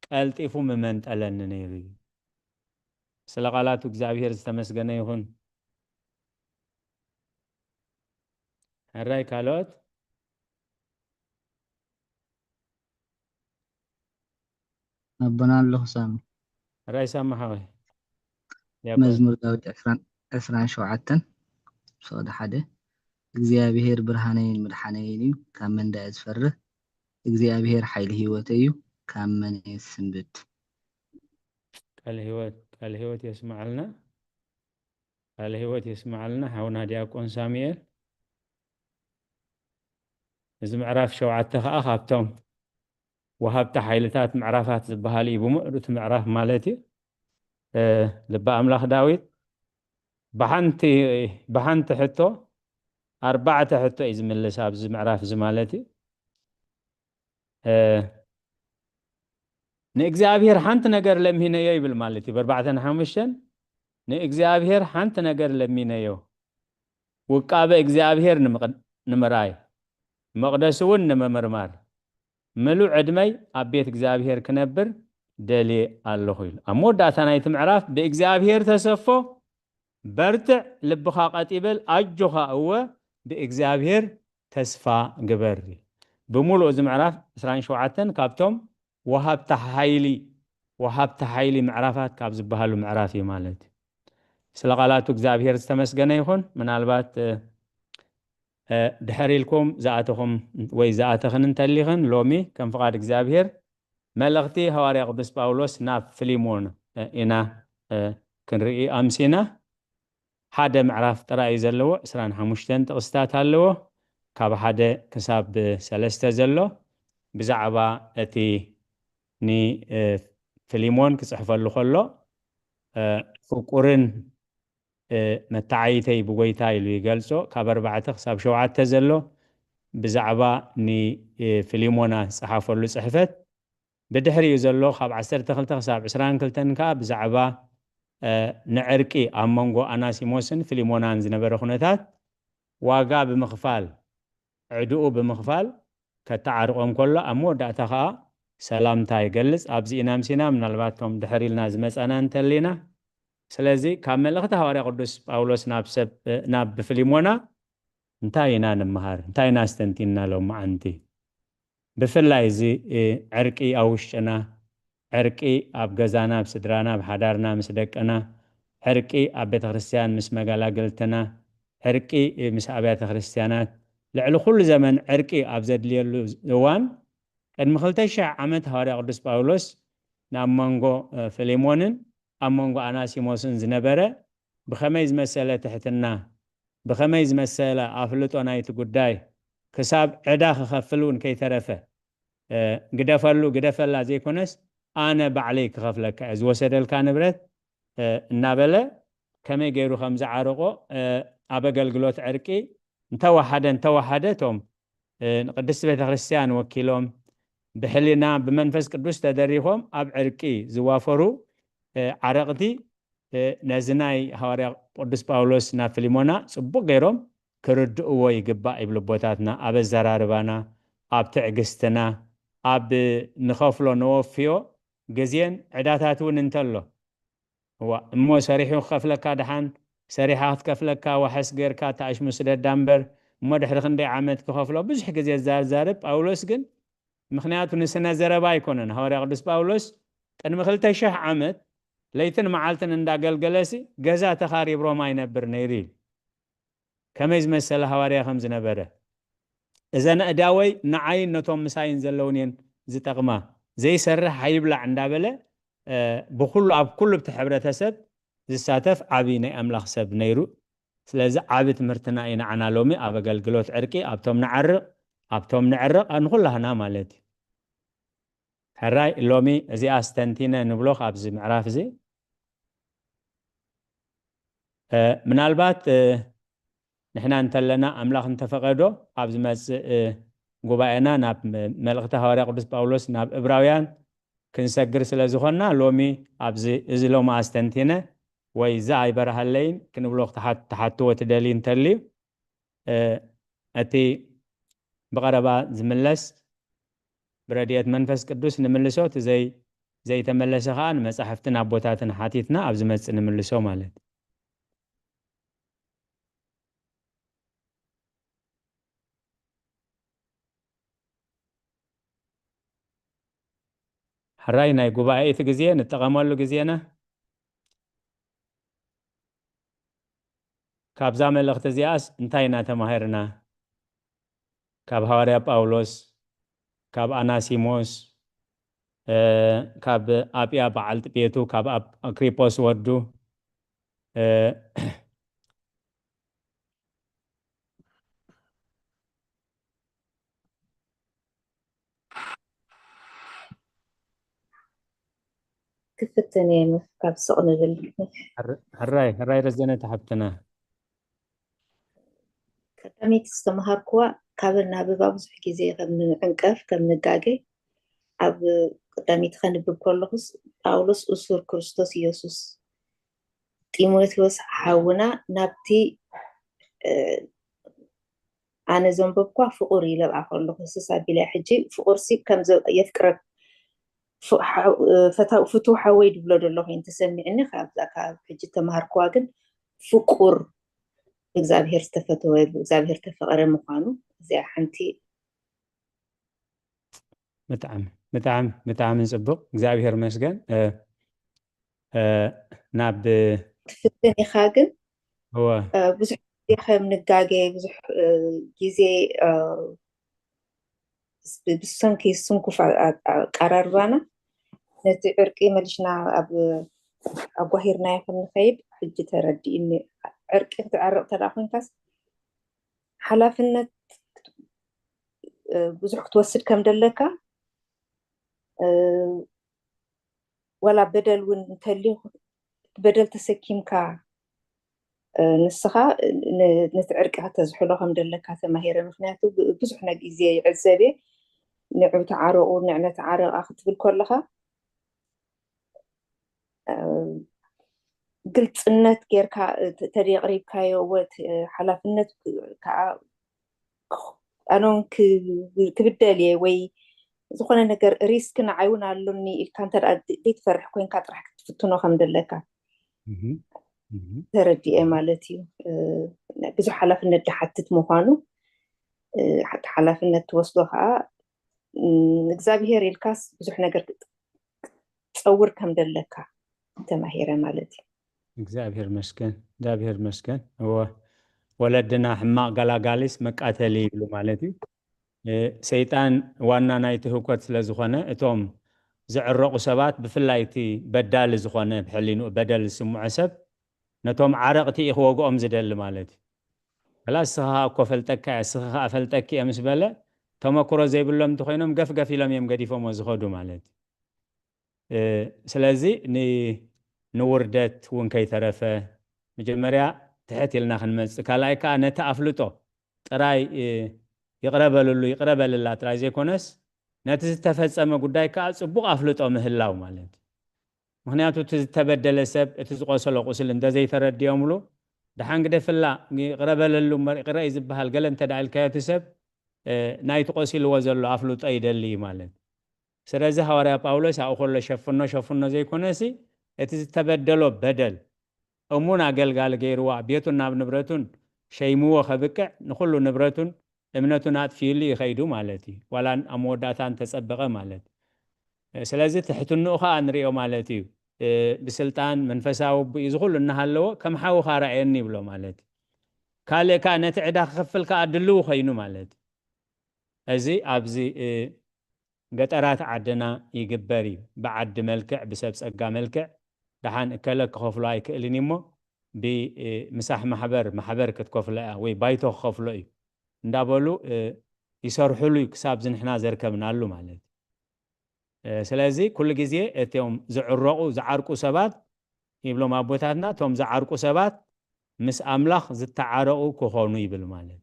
ቀልጢፉ መመንጠለን ነይሩ ስለ ቃላቱ እግዚአብሔር ዝተመስገነ ይሁን هراي ካልኦት አበና አለሁ ሳሚ هراي ሰማሐዊ መዝሙር ዳዊት 27 صاد حدا እግዚአብሔር ብርሃነይን መድኃነይን እዩ ካብ መንዳይ ዝፈርህ እግዚአብሔር ኃይል ህይወተዩ ካብ መን ይስንብት ቃል ህይወት يسمعلنا حونا ዲያቆን ሳሙኤል እዚ ምዕራፍ 7 ከዓ ካብቶም ወሃብታ ኃይልታት ምዕራፋት ዝበሃል እዩ ብምዕሩት ምዕራፍ ማለት እዩ ልበ አምላኽ ዳዊት بحنت حتو 4 حتو يزملس ابز معراف زمالتي نእግዚአብሔር حنت ነገር ለሚነዮ ይብል ማለት በርባዕተን ሓሙሽተን نእግዚአብሔር حنت ነገር ለሚነዮ ወቃበ እግዚአብሔር ንምራይ መቅደሱን ንምርማር ምሉዕ ዕድመይ ኣብ ቤት እግዚአብሔር ክነብር ደሊ ኣለኹ ይል አሞዳታ ናይቲ ምዕራፍ በእግዚአብሔር ተሰፎ برتع لبخا قتيبل أجوخا هو بإግዚአብሔር تسفى قبري بمولو إذا معرف إسرائيل شوعتن كابتم وهاب تحيلي معرفات كابز بهالو معرافي مالت سلقالاتو እግዚአብሔር استمسقنا يخون من البات دحري لكم زاتكم وي زاتخن انتليخن لومي كم فقاد እግዚአብሔር ملغتي هواري قدس باولوس ناب فليمون إنا كنرئي أمسينا حدا معرف ترى يزلو 25 تقستات هلو كاب حدا كساب 3 زلو بزعبا اتي ني فليمون كصحف له خلو فقرن متعيتي بغيتاي لو يغلصو كاب 4 حساب 7 زلو بزعبا ني فليمونا صحف له صحفت بدحري يزلو كاب 12 حساب 22 كاب بزعبا نعرقي امونغو اناسيموسن فيليمونان زنبر خنتات واغا بمخفال عدو بمخفال كتعرقم كله امو داتها سلامتا يغلص ابزي نامسينا منالباتهم دحريلنا زمصانا انتلينا سلازي كاملخت حواري قدوس باولوس ناب بفيليمونا انتاينا نمهار انتاينا استنتينا لو ما انتي بفلاي زي عرقي اوشنا عرقي أب جزانا بسدرانا بحدارنا مسدقنا عرقي أب بيت خريستيان مس مقالا قلتنا عرقي مس أبيات خريستيانات لعلو كل زمن عرقي أب زد ليلو زوان قد مخلتشع عمت هاري قدس باولوس نام مانغو فيليمونن أم مانغو أناسيموسن زنبرة بخميز مسألة تحتنا بخميز مسألة أفلتو نايت قداي كساب عداخ خفلون كي ترفه قدفلا زي كونس أنا بعليك خفلك عز وسدل كان برد النابلة كما يجيرو خمسة عرقو أبقى قلوت عرقي توحدتهم نقدس بيت خريستيان وكيلهم بحلنا بمنفس قدوس تدريهم أب عرقي زوافرو عرقتي نزناي هواري قدس باولوس نا فيليمونا صبو غيرهم كردو يقبا يبلو بوتاتنا أب الزراربانا أب تعقستنا أب نخافلو نوفيو جزين عداتاتون انتلو هو مو سريحو خفلكا دحان سريحات كفلكا وحس غيركا تعيش مسدد دامبر مو دحر خندي عامت كخفلو بزح جزي زارب باولوس جن مخنياتو نسنا زربا يكونن هوري قدس باولوس قد مخلتا شه عامت ليتن معالتن اندا قلقلسي جزا تخاريب روما ينبر نيريل كميز مسألة هواري خمز نبره إذا نأداوي نعين نتوم مساين زلونين زي تغما زي سرح حيبلع عندابله بكل أب كل بتحبره تسب زي ساتف عبيني أملاخ سب نيرو سلازة عابت مرتنا إنا عنا لومي أبا قلقلوت عركي أبتوم نعرق أنقول لها نامالتي هراي لومي زي أستنتينا نبلوخ أبزي معراف زي من البات نحنا انتلنا أملاخ انتفقدو أبز مس قبائنا ناب ملغة هواري قدس باولوس ناب إبراويان كنسجر سلازخونا لومي أبز إزي لوما أستنتينا ويزا عبارها اللين كنبلوغ تحتو وتدالين تلي أتي بغربا زملس برديات منفس قدوس نملسو زي تملس خان مساحفتنا بوتاتنا حاتيتنا أبز مس نملسو مالت حراينا يقوبا ثقزيه نتغمالو قزينا كاب زامل الاختزياس انتاينا تماهرنا كاب هواريا باولوس كاب أناسيموس كاب أبيا بعلت بيتو كاب أكريبوس ودو كفتني كاب سقنا هراي رزينا تحبتنا كتامي تستمهر كوا كابلنا ببابز في كيزي كم عنكف كم نقاقي أب كتامي تخنب بكولوس باولوس أسور كريستوس يسوس تيموثيوس حاونا نابتي أنا زنبكوا فقوري لبعا كولوس سابيلا حجي فقورسي كم زو يذكرك فتوحا ويد بلود الله إن تسمعني خابزاك حجي تمهر كوا جن فقور እግዚአብሔር ተፈተወ እግዚአብሔር ተፈቀረ መኳኑ እዚያ ሓንቲ متعم نصبق እግዚአብሔር መስገን ናብ ትፍትን ኢኻ ግን هو ብዙሕ ግዜ ከም ንጋጌ ብዙሕ ግዜ ብሰንኪ ስንኩፍ ቀራርባና ነቲ ዕርቂ መልሽና ኣብ ኣጓሂርናዮ ከም ንኸይድ ሕጂ ተረዲእኒ ዕርቂ ክትዓርቕ ተዳ ኮንካስ ሓላፍነት ብዙሕ ክትወስድ ከም ደለካ ወላ በደል እውን እንተልዩ በደል ተሰኪምካ ንስኻ ነቲ ዕርቂ ከተዝሕሎ ከም ደለካ ተማሂረ ምክንያቱ ብዙሕ ና ግዜ ይዕዘብ ንዑ ተዓረቑ ንዕነ ተዓረቓ ክትብል ከለኻ ግልጽነት ጌርካ ተደቕሪብካዮ ወት ሓላፍነት ከዓ ኣኖን ክብደል እየ ወይ ዝኾነ ነገር ሪስክ ንዓይውን ኣሎኒ ኢልካ እንተደኣ ዘይትፈርሕ ኮንካ ጥራሕ ክትፍትኖ ከም ደለካ ተረዲአ ማለት እዩ ብዙሕ ሓላፍነት ድሓትት ምኳኑ ሓላፍነት ትወስዶ ከዓ እግዚኣብሔር ኢልካስ ብዙሕ ነገር تصور كم دلك تماهيرة مالتي እግዚአብሔር መስገን እግዚአብሔር መስገን ወለድና ሕማቅ ጋላጋሊስ መቃተሊ ይብሉ ማለት እዩ ሰይጣን ዋና ናይቲ ህውከት ስለ ዝኾነ እቶም ዝዕረቑ ሰባት ብፍላይ እቲ በዳሊ ዝኾነ ብሕሊንኡ በደል ዝስምዖ ሰብ ነቶም ዓረቕቲ ክወግኦም ዝደሊ ማለት እዩ خلاص ስኻ እኮ ፈልጠካ ስኻ ፈልጠኪ እየ ምስ በለ ተመክሮ ዘይብሎም እንተኮይኖም ገፍገፍ ኢሎም እዮም ገዲፎሞ ዝኸዱ ማለት እዩ ስለዚ ንውርደት እውን ከይተረፈ መጀመርያ ትሕት ኢልና ክንመፅእ ካልኣይ ከዓ ነቲ ኣፍልጦ ጥራይ ይቕረበልላ ጥራይ ዘይኮነስ ነቲ ዝተፈፀመ ጉዳይ ከዓ ፅቡቕ ኣፍልጦ ምህላው ማለት እዩ ምክንያቱ እቲ ዝተበደለ ሰብ እቲ ዝቆሰሎ ቁስል እንተዘይተረዲዮምሉ ድሓን ግደፍላ ይቕረበለሉ ይቕረእ ዝበሃል ገለ እንተዳኢልካዮ እቲ ሰብ ናይቲ ቆሲልዎ ዘሎ ኣፍልጦ ይደሊ ማለት ስለዚ ሃዋርያ ጳውሎስ ኣብኡ ከሎ ሸፍኖ ዘይኮነሲ እቲ ዝተበደሎ በደል እሙን ኣገልጋሊ ገይርዋ ቤቱን ናብ ንብረቱን ሸይምዎ ከብቅዕ ንኩሉ ንብረቱን እምነቱን ኣጥፊዩሉ ይኸይዱ ማለት እዩ ዋላ ኣብ መወዳእታ እንተፀበቐ ማለት ስለዚ ትሕትንኡ ከዓ ንሪኦ ማለት እዩ ብስልጣን መንፈሳዊ ብኡ ዝኩሉ እናሃለዎ ከም ሓውኻ ራእየኒ ይብሎ ማለት እዩ ካልእ ከዓ ነቲ ዕዳ ክኽፍል ከዓ ድልው ኮይኑ ማለት እዩ እዚ ኣብዚ ገጠራት ዓድና ይግበር እዩ ብዓዲ መልክዕ ብሰብ ፀጋ መልክዕ ድሓን እከለ ክኸፍሎ ኣይክእልን እሞ ብምሳሕ ማሕበር ክትከፍሎ እያ ወይ ባይቶ ክኸፍሎ እዩ እንዳበሉ ይሰርሕሉ ክሳብ ዝንሕና ዘርከብናሉ ማለት ስለዚ ኩሉ ግዜ እቶም ዝዕረቑ ዝዓርቁ ሰባት ይብሎም ኣቦታትና እቶም ዝዓርቁ ሰባት ምስ ኣምላኽ ዝተዓረቑ ክኾኑ ይብል ማለት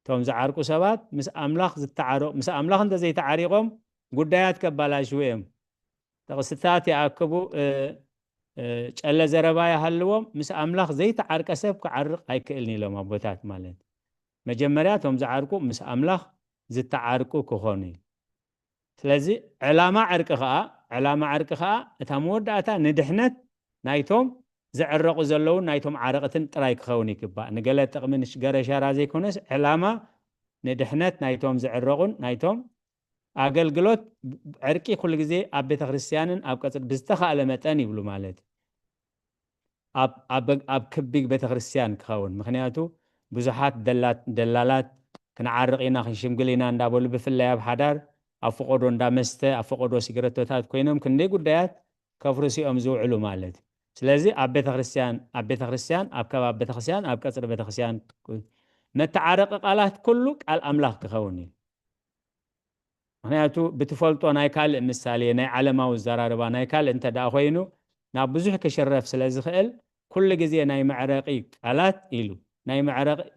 እቶም ዝዓርቁ ሰባት ምስ ኣምላኽ ዝተዓረቑ ምስ ኣምላኽ እንተዘይተዓሪቖም ጉዳያት ከባላሽው እዮም ጥቕስታት ይኣክቡ ጨለ ዘረባ ይሃልዎም ምስ ኣምላኽ ዘይተዓርቀ ሰብ ክዓርቕ ኣይክእልን ኢሎም ኣቦታት ማለት መጀመርያ እቶም ዝዓርቁ ምስ ኣምላኽ ዝተዓርቁ ክኾኑ እዩ ስለዚ ዕላማ ዕርቂ ከዓ እታ መወዳእታ ንድሕነት ናይቶም ዝዕረቑ ዘለዉ ናይቶም ዓረቕትን ጥራይ ክኸውን ይግባእ ንገለ ጥቕሚ ንሽገረ ሸራ ዘይኮነስ ዕላማ ንድሕነት ናይቶም ዝዕረቑን ናይቶም ኣገልግሎት ዕርቂ ኩሉ ግዜ ኣብ ቤተ ክርስቲያንን ኣብ ቀፅሪ ብዝተኻእለ መጠን ይብሉ ማለት ኣብ ክቢ ቤተ ክርስቲያን ክኸውን ምክንያቱ ብዙሓት ደላላት ክንዓርቕ ኢና ክንሽምግል ኢና እንዳበሉ ብፍላይ ኣብ ሓዳር ኣብ ፍቆዶ እንዳመስተ ኣብ ፍቆዶ ሲጋሬቶታት ኮይኖም ክንደይ ጉዳያት ከፍርሲኦም ዝውዕሉ ማለት ስለዚ ኣብ ቤተ ክርስቲያን ኣብ ከባቢ ቤተ ክርስቲያን ኣብ ቀፅሪ ቤተ ክርስቲያን መተዓረቂ ቃላት ኩሉ ቃል ኣምላኽ ክኸውን እዩ ምክንያቱ ብትፈልጦ ናይ ካልእ ምሳሌ ናይ ዓለማዊ ዘራርባ ናይ ካልእ እንተ ደኣ ኮይኑ ናብ ብዙሕ ክሽረፍ ስለ ዝኽእል ኩሉ ግዜ ናይ መዕረቂ ቃላት ኢሉ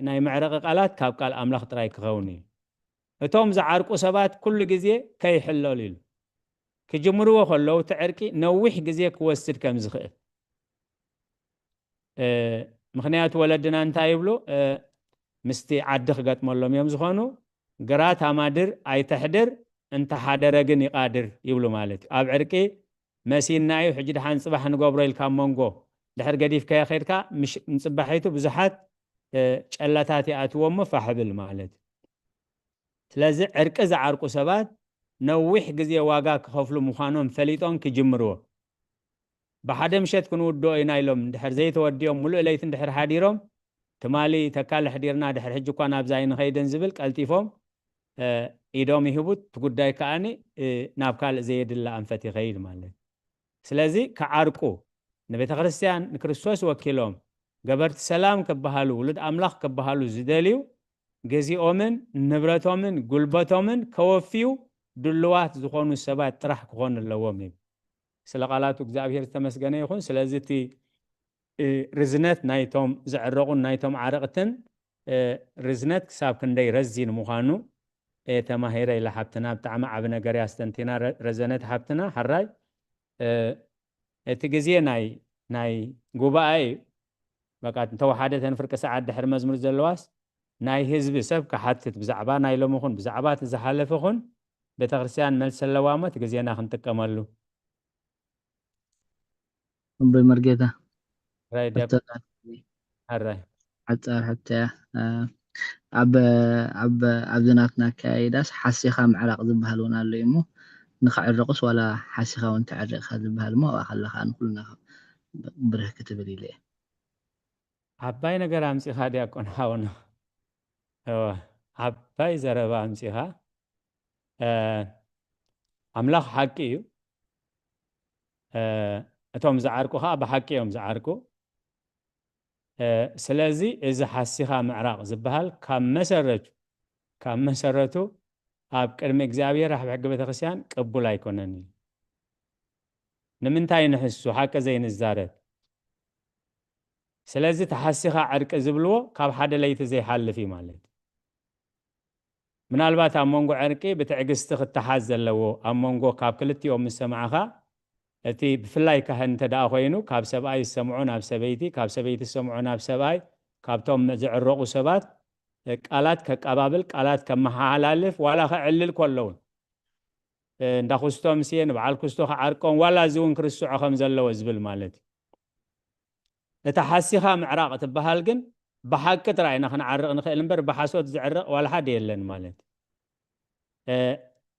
ናይ መዕረቂ ቃላት ካብ ቃል ኣምላኽ ጥራይ ክኸውን እዩ እቶም ዝዓርቁ ሰባት ኩሉ ግዜ ከይሕለሉ ኢሉ ክጅምርዎ ከለዉ እቲ ዕርቂ ነዊሕ ግዜ ክወስድ ከም ዝኽእል ምክንያቱ ወለድና እንታይ ይብሉ ምስቲ ዓዲ ክገጥመሎም እዮም ዝኾኑ ግራት ኣማድር ኣይተሕድር እንተሓደረ ግን ይቃድር ይብሉ ማለት እዩ ኣብ ዕርቂ መሲና እዩ ሕጂ ድሓን ፅባሕ ንገብሮ ኢልካ መንጎ ድሕር ገዲፍካዮ ከይድካ ንፅባሒቱ ብዙሓት ጨላታት ይኣትዎሞ ፋሕብል ማለት እዩ ስለዚ ዕርቂ ዝዓርቁ ሰባት ነዊሕ ግዜ ዋጋ ክኸፍሉ ምዃኖም ፈሊጦም ክጅምርዎ ብሓደ ምሸት ክንውድኦ ኢና ኢሎም ድሕር ዘይተወዲኦም ሙሉእ ለይቲ ድሕር ሓዲሮም ትማሊ ተካል ሕዲርና ድሕር ሕጂ እኳ ናብዛ ይንኸይድን ዝብል ቀልጢፎም ኢዶም ይህቡት ጉዳይ ከዓኒ ናብ ካልእ ዘየድላ ኣንፈት ይኸይድ ማለት ስለዚ ክዓርቁ ንቤተ ክርስቲያን ንክርስቶስ ወኪሎም ገበርቲ ሰላም ክበሃሉ ውሉድ ኣምላኽ ክበሃሉ ዝደልዩ ገዚኦምን ንብረቶምን ጉልበቶምን ከወፍዩ ድልዋት ዝኾኑ ሰባት ጥራሕ ክኾኑ ኣለዎም እዩ ስለ ቃላቱ እግዚአብሔር ዝተመስገነ ይኹን ስለዚ እቲ ርዝነት ናይቶም ዝዕረቑን ናይቶም ዓረቕትን ርዝነት ክሳብ ክንደይ ረዚን ምዃኑ ተማሂረ ኢላ ሓብትና ብጣዕሚ ዓብ ነገር እያ ስተንቲና ረዘነት ሓብትና ሓራይ እቲ ግዜ ናይ ጉባኤ በቃ እንተወሓደ ተንፍርቂ ሰዓት ድሕሪ መዝሙር ዘለዋስ ናይ ህዝቢ ሰብ ክሓትት ብዛዕባ ናይ ሎሚ ኹን ብዛዕባ እቲ ዝሓለፈ ኹን ቤተ ክርስቲያን መልሲ ኣለዋ እሞ እቲ ግዜና ክንጥቀመሉ በመርጌታ ራይ ደብ ሓራይ ዓፃር ሕተ ኣብ ዝናትና ኣካይዳስ ሓሲኻ ምዕራቕ ዝበሃል እውን ኣሎ እሞ ንክዕርቅስ ዋላ ሓሲኻ እውን ትዕርቕካ ዝበሃል ሞ ከለካ ንኩልና ብርህ ክትብል ኢለ እየ ዓባይ ነገር ኣምፂኻ ዲያቆን ሓውና ዓባይ ዘረባ ኣምፂኻ ኣምላኽ ሓቂ እዩ እቶም ዝዓርቁ ከዓ ብሓቂ እዮም ዝዓርቁ ስለዚ እዚ ሓሲኻ ምዕራቅ ዝበሃል ካብ መሰረቱ ኣብ ቅድሚ እግዚኣብሔር ኣብ ሕጊ ቤተክርስትያን ቅቡል ኣይኮነን እዩ ንምንታይ ንሕሱ ሓቂ ዘይንዛረብ ስለዚ ተሓሲኻ ዕርቂ ዝብልዎ ካብ ሓደ ለይቲ ዘይሓልፍ እዩ ማለት ምናልባት ኣብ መንጎ ዕርቂ ብትዕግስቲ ክትሓዝ ዘለዎ ኣብ መንጎ ካብ ክልቲኦም ምስ ሰማዕኻ እቲ ብፍላይ ካህን እንተደኣ ኮይኑ ካብ ሰብኣይ ዝሰምዖ ናብ ሰበይቲ ካብ ሰበይቲ ዝሰምዖ ናብ ሰብኣይ ካብቶም ዝዕረቑ ሰባት ቃላት ከቀባብል ቃላት ከመሓላልፍ ዋላ ከዕልል ከለውን እንዳክስቶም ሲየ ንበዓል ክስቶ ከዓርቆም ዋላ እዚ እውን ክርስዑ ከም ዘለዎ ዝብል ማለት እታ ሓሲኻ ምዕራቅ ትበሃል ግን ብሓቂ ጥራይ ኢና ክንዓርቕ ንኽእል እምበር ብሓሶት ዝዕርቕ ዋላ ሓደ የለን ማለት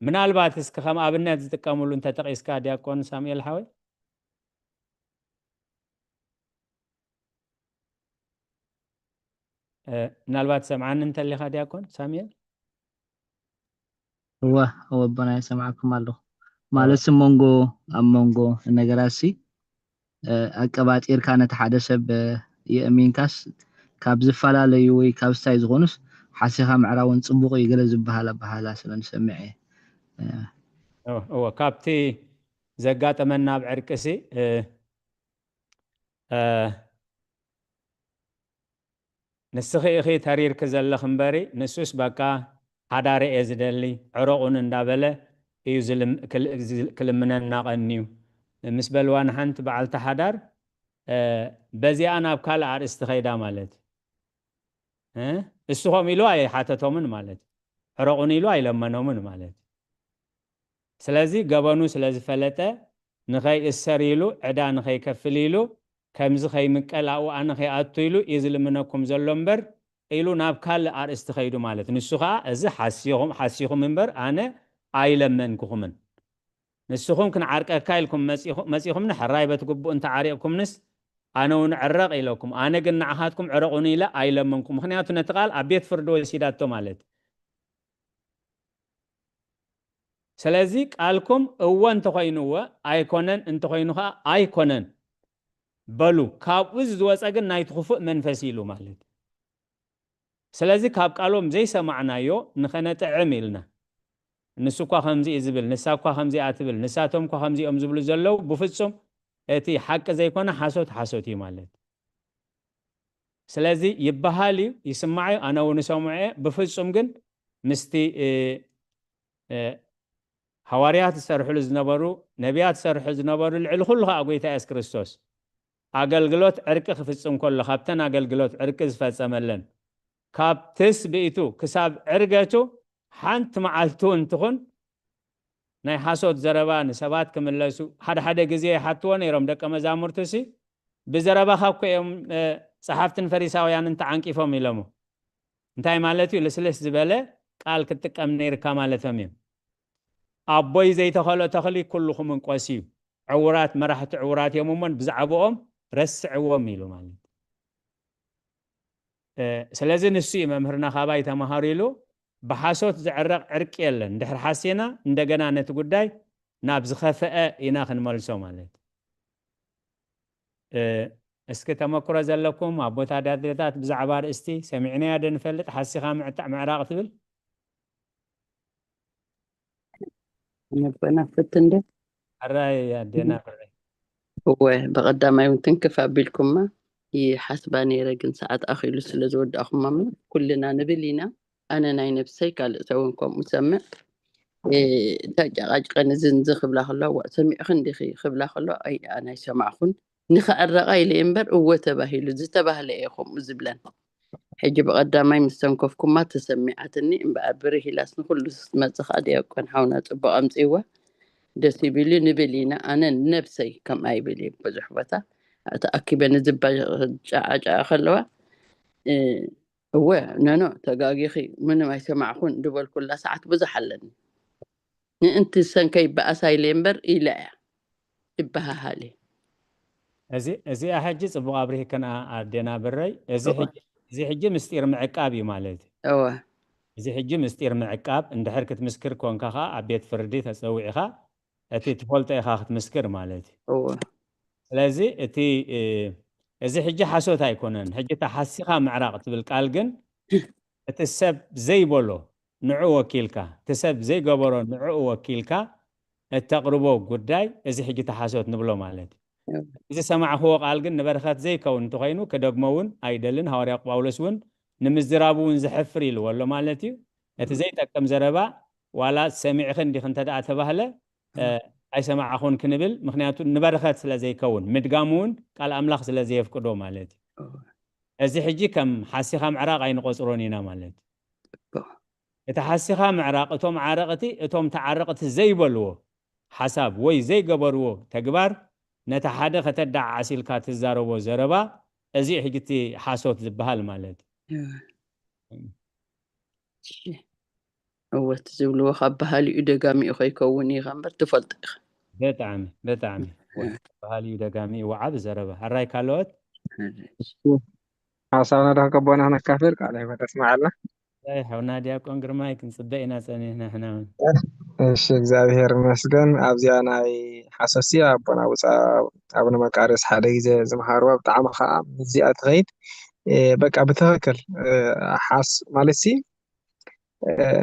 ምናልባት እስከ ከም ኣብነት ዝጥቀምሉ እንተጠቂስካ ዲያቆን ሳሙኤል ሓወይ ምናልባት ሰምዓኒ እንተሊኻ ዲያቆን ሳሙኤል هو أبنا يسمعكم الله ማለት መንጎ ኣብ መንጎ ነገራሲ ኣቀባጢር ካነት ሓደ ሰብ የእሚንካስ ካብ ዝፈላለዩ ወይ ካብ ስታይ ዝኾኑስ ሓሲኻ ምዕራውን ጽቡቕ ይገለ ዝበሃል ኣባሃላ ስለንሰምዐ ካብቲ ዘጋጠመና ኣብ ዕርቅሲ ንስኺ ኢኺ ተሪርክ ዘለኽ እምበሪ ንሱስ በቃ ሓዳሪ እየ ዝደሊ ዕረቑን እንዳበለ እዩ ክልምነና ቀኒዩ ምስ በልዋ ንሓንቲ በዓልቲ ሓዳር በዚኣ ናብ ካልእ ኣርእስቲ ኸይዳ ማለት እስኾም ኢሉ ኣይሓተቶምን ማለት ዕረቑን ኢሉ ኣይለመኖምን ማለት ስለዚ ገበኑ ስለዝፈለጠ ንኸይእሰር ኢሉ ዕዳ ንኸይከፍል ኢሉ ከምዚ ኸይምቀል ኣብኡ ኣነ ኸይኣቱ ኢሉ እዩ ዝልምነኩም ዘሎ እምበር ኢሉ ናብ ካልእ ኣርእስቲ ኸይዱ ማለት ንሱ ከዓ እዚ ሓሲኹም እምበር ኣነ ኣይለመንኩኹምን ንስኹም ክንዓርቀካ ኢልኩም መፂኹም ንሕራይ በትግቡእ እንተዓሪቕኩምንስ ኣነ እውን ዕረቕ ኢለኩም ኣነ ግን ንዓኻትኩም ዕረቑን ኢለ ኣይለመንኩም ምክንያቱ ነቲ ቃል ኣብ ቤት ፍርዲ ወሲዳቶ ማለት ስለዚ ቃልኩም እወ እንተኾይኑዎ ኣይኮነን እንተኾይኑ ከዓ ኣይኮነን በሉ ካብኡ ዝወፀ ግን ናይቲ ክፉእ መንፈስ ኢሉ ማለት ስለዚ ካብ ቃሎም ዘይሰማዕናዮ ንኸነጥዕም ኢልና ንሱ እኳ ከምዚ ዝብል ንሳ እኳ ከምዚ ኣትብል ንሳቶም እኳ ከምዚኦም ዝብሉ ዘለው ብፍጹም እቲ ሓቂ ዘይኮነ ሓሶት እዩ ማለት ስለዚ ይበሃል እዩ ይስማዕ እዩ ኣነ እውን ሰምዐ ብፍጹም ግን ምስቲ ሐዋርያት ዝሰርሕሉ ዝነበሩ ነቢያት ዝሰርሑ ዝነበሩ ልዕሊ ኩሉ ከዓ ጎይታ ኢየሱስ ክርስቶስ ኣገልግሎት ዕርቂ ክፍጽም ከሎ ካብተን ኣገልግሎት ዕርቂ ዝፈጸመለን ካብ ትስብእቱ ክሳብ ዕርገቱ ሓንቲ መዓልቱ እንትኹን ናይ ሓሶት ዘረባ ንሰባት ክምለሱ ሓደ ግዜ ሓትዎ ነይሮም ደቀ መዛሙርቱሲ ብዘረባኻ እኮ እዮም ጸሓፍትን ፈሪሳውያንን ተዓንቂፎም ኢሎሞ እንታይ ማለት እዩ ልስልስ ዝበለ ቃል ክትጥቀም ነይርካ ማለቶም እዮም ኣቦይ ዘይተኸሎ ተኽሊ ኩልኹም እንቆስዩ ዕውራት መራሕቲ ዕውራት እዮም እሞን ብዛዕባኦም ረስዕዎም ኢሉ ማለት ስለዚ ንሱ እዩ መምህርና ካባይ ተማሃሩ ኢሉ ብሓሶት ዝዕረቕ ዕርቂ የለን ድሕሪ ሓሲና እንደገና ነቲ ጉዳይ ናብ ዝኸፍአ ኢና ክንመልሶ ማለት እስኪ ተመክሮ ዘለኩም ኣቦታ ዳድታት ብዛዕባ ርእስቲ ሰሚዕናያ ዶ ንፈልጥ ሓሲኻ ምዕራቕ ትብል نبنا فتندة ኣራይ ኣዴና ፍረይ هو بقدامي وتنكف أبيلكم ما يحسباني رجل ساعات أخي لسه زود أخو ماما كلنا نبلينا أنا ناي نفسي قال سوونكم مسمع تاج قن زنز خبلا خلا وسمع خندخي خبلا خلا أي أنا سمع خن نخ الرقاي لإنبر وتبهي لزتبه لإخم زبلان حجي بقدامي مستنكفكم ما تسمعتني بأبره لاسن كل ما تخادي أكون حاونا تبقى أمسيوه دسي بيلي نبلينا أنا نفسي كم أي بيلي بزحبته أتأكد أن الزبا جاء خلوه هو نانو تقاقي خي من ما يسمع خون دول كل ساعات بزحلن انت سنكي بأساي ليمبر إلا إبهالي እዚ ሕጂ ጽቡቕ ኣብሪህ ከና ኣዴና ብረይ እዚ ሕጂ ምስጢር ምዕቃብ እዩ ማለት እዩ እዚ ሕጂ ምስጢር ምዕቃብ እንድሕር ክትምስክር ኮንካ ኸ ኣብ ቤት ፍርዲ ተፀዊዕኻ እቲ ትፈልጦ ኢኻ ክትምስክር ማለት እዩ ስለዚ እቲ እዚ ሕጂ ሓሶት ኣይኮነን ሕጂ ተሓሲኻ ምዕራቕ ትብል ቃል ግን እቲ ሰብ ዘይበሎ ንዑ ወኪልካ እቲ ሰብ ዘይገበሮ ንዑ ወኪልካ እተቕርቦ ጉዳይ እዚ ሕጂ ተሓሶት ንብሎ ማለት እዩ እዚ ሰማዕኽዎ ቃል ግን ንበረኸት ዘይከውን እንተኮይኑ ከደግሞ እውን ኣይደልን ሐዋርያ ጳውሎስ እውን ንምዝራቡ እውን ዝሕፍር ኢልዎ ኣሎ ማለት እዩ እቲ ዘይጠቅም ዘረባ ዋላ ሰሚዕኽን ዲኽ እንተደኣ ተባህለ ኣይሰማዕኹን ክንብል ምክንያቱ ንበረኸት ስለ ዘይከውን ምድጋሙ እውን ቃል ኣምላኽ ስለ ዘይፍቅዶ ማለት እዩ እዚ ሕጂ ከም ሓሲኻ ምዕራቕ ኣይንቆፅሮን ኢና ማለት እዩ እቲ ሓሲኻ ምዕራቕ እቶም ዓረቕቲ እቶም ተዓረቕቲ ዘይበልዎ ሓሳብ ወይ ዘይገበርዎ ተግባር ነታ ሓደ ከተዳዕ ዓሲልካ ትዛረቦ ዘረባ እዚ ሕጂቲ ሓሶት ዝበሃል ማለት እወት ዝብልዎ ካብ ባህሊኡ ደጋሚኡ ከይከውን ኢኻ እምበር ትፈልጥ ኢኻ በጣዕሚ ባህሊኡ ደጋሚኡ ወዓብ ዘረባ ሃራይ ካልኦት ሓሳብና ዳ ከቦና ነካፍል ቃል ይወደስ ማዓልና ሓውና ዲያቆን ግርማይ ክንፅበ ኢና ፀኒሕና ሕና እውን እሺ እግዚአብሔር ይመስገን ኣብዚኣ ናይ ሓሰሲ ኣቦና ውፃእ ኣቡነ መቃርዮስ ሓደ ግዜ ዝምሃርዎ ብጣዕሚ ከዓ እዚኣ ትኸይድ በቃ ብትኽክል ሓስ ማለት ሲ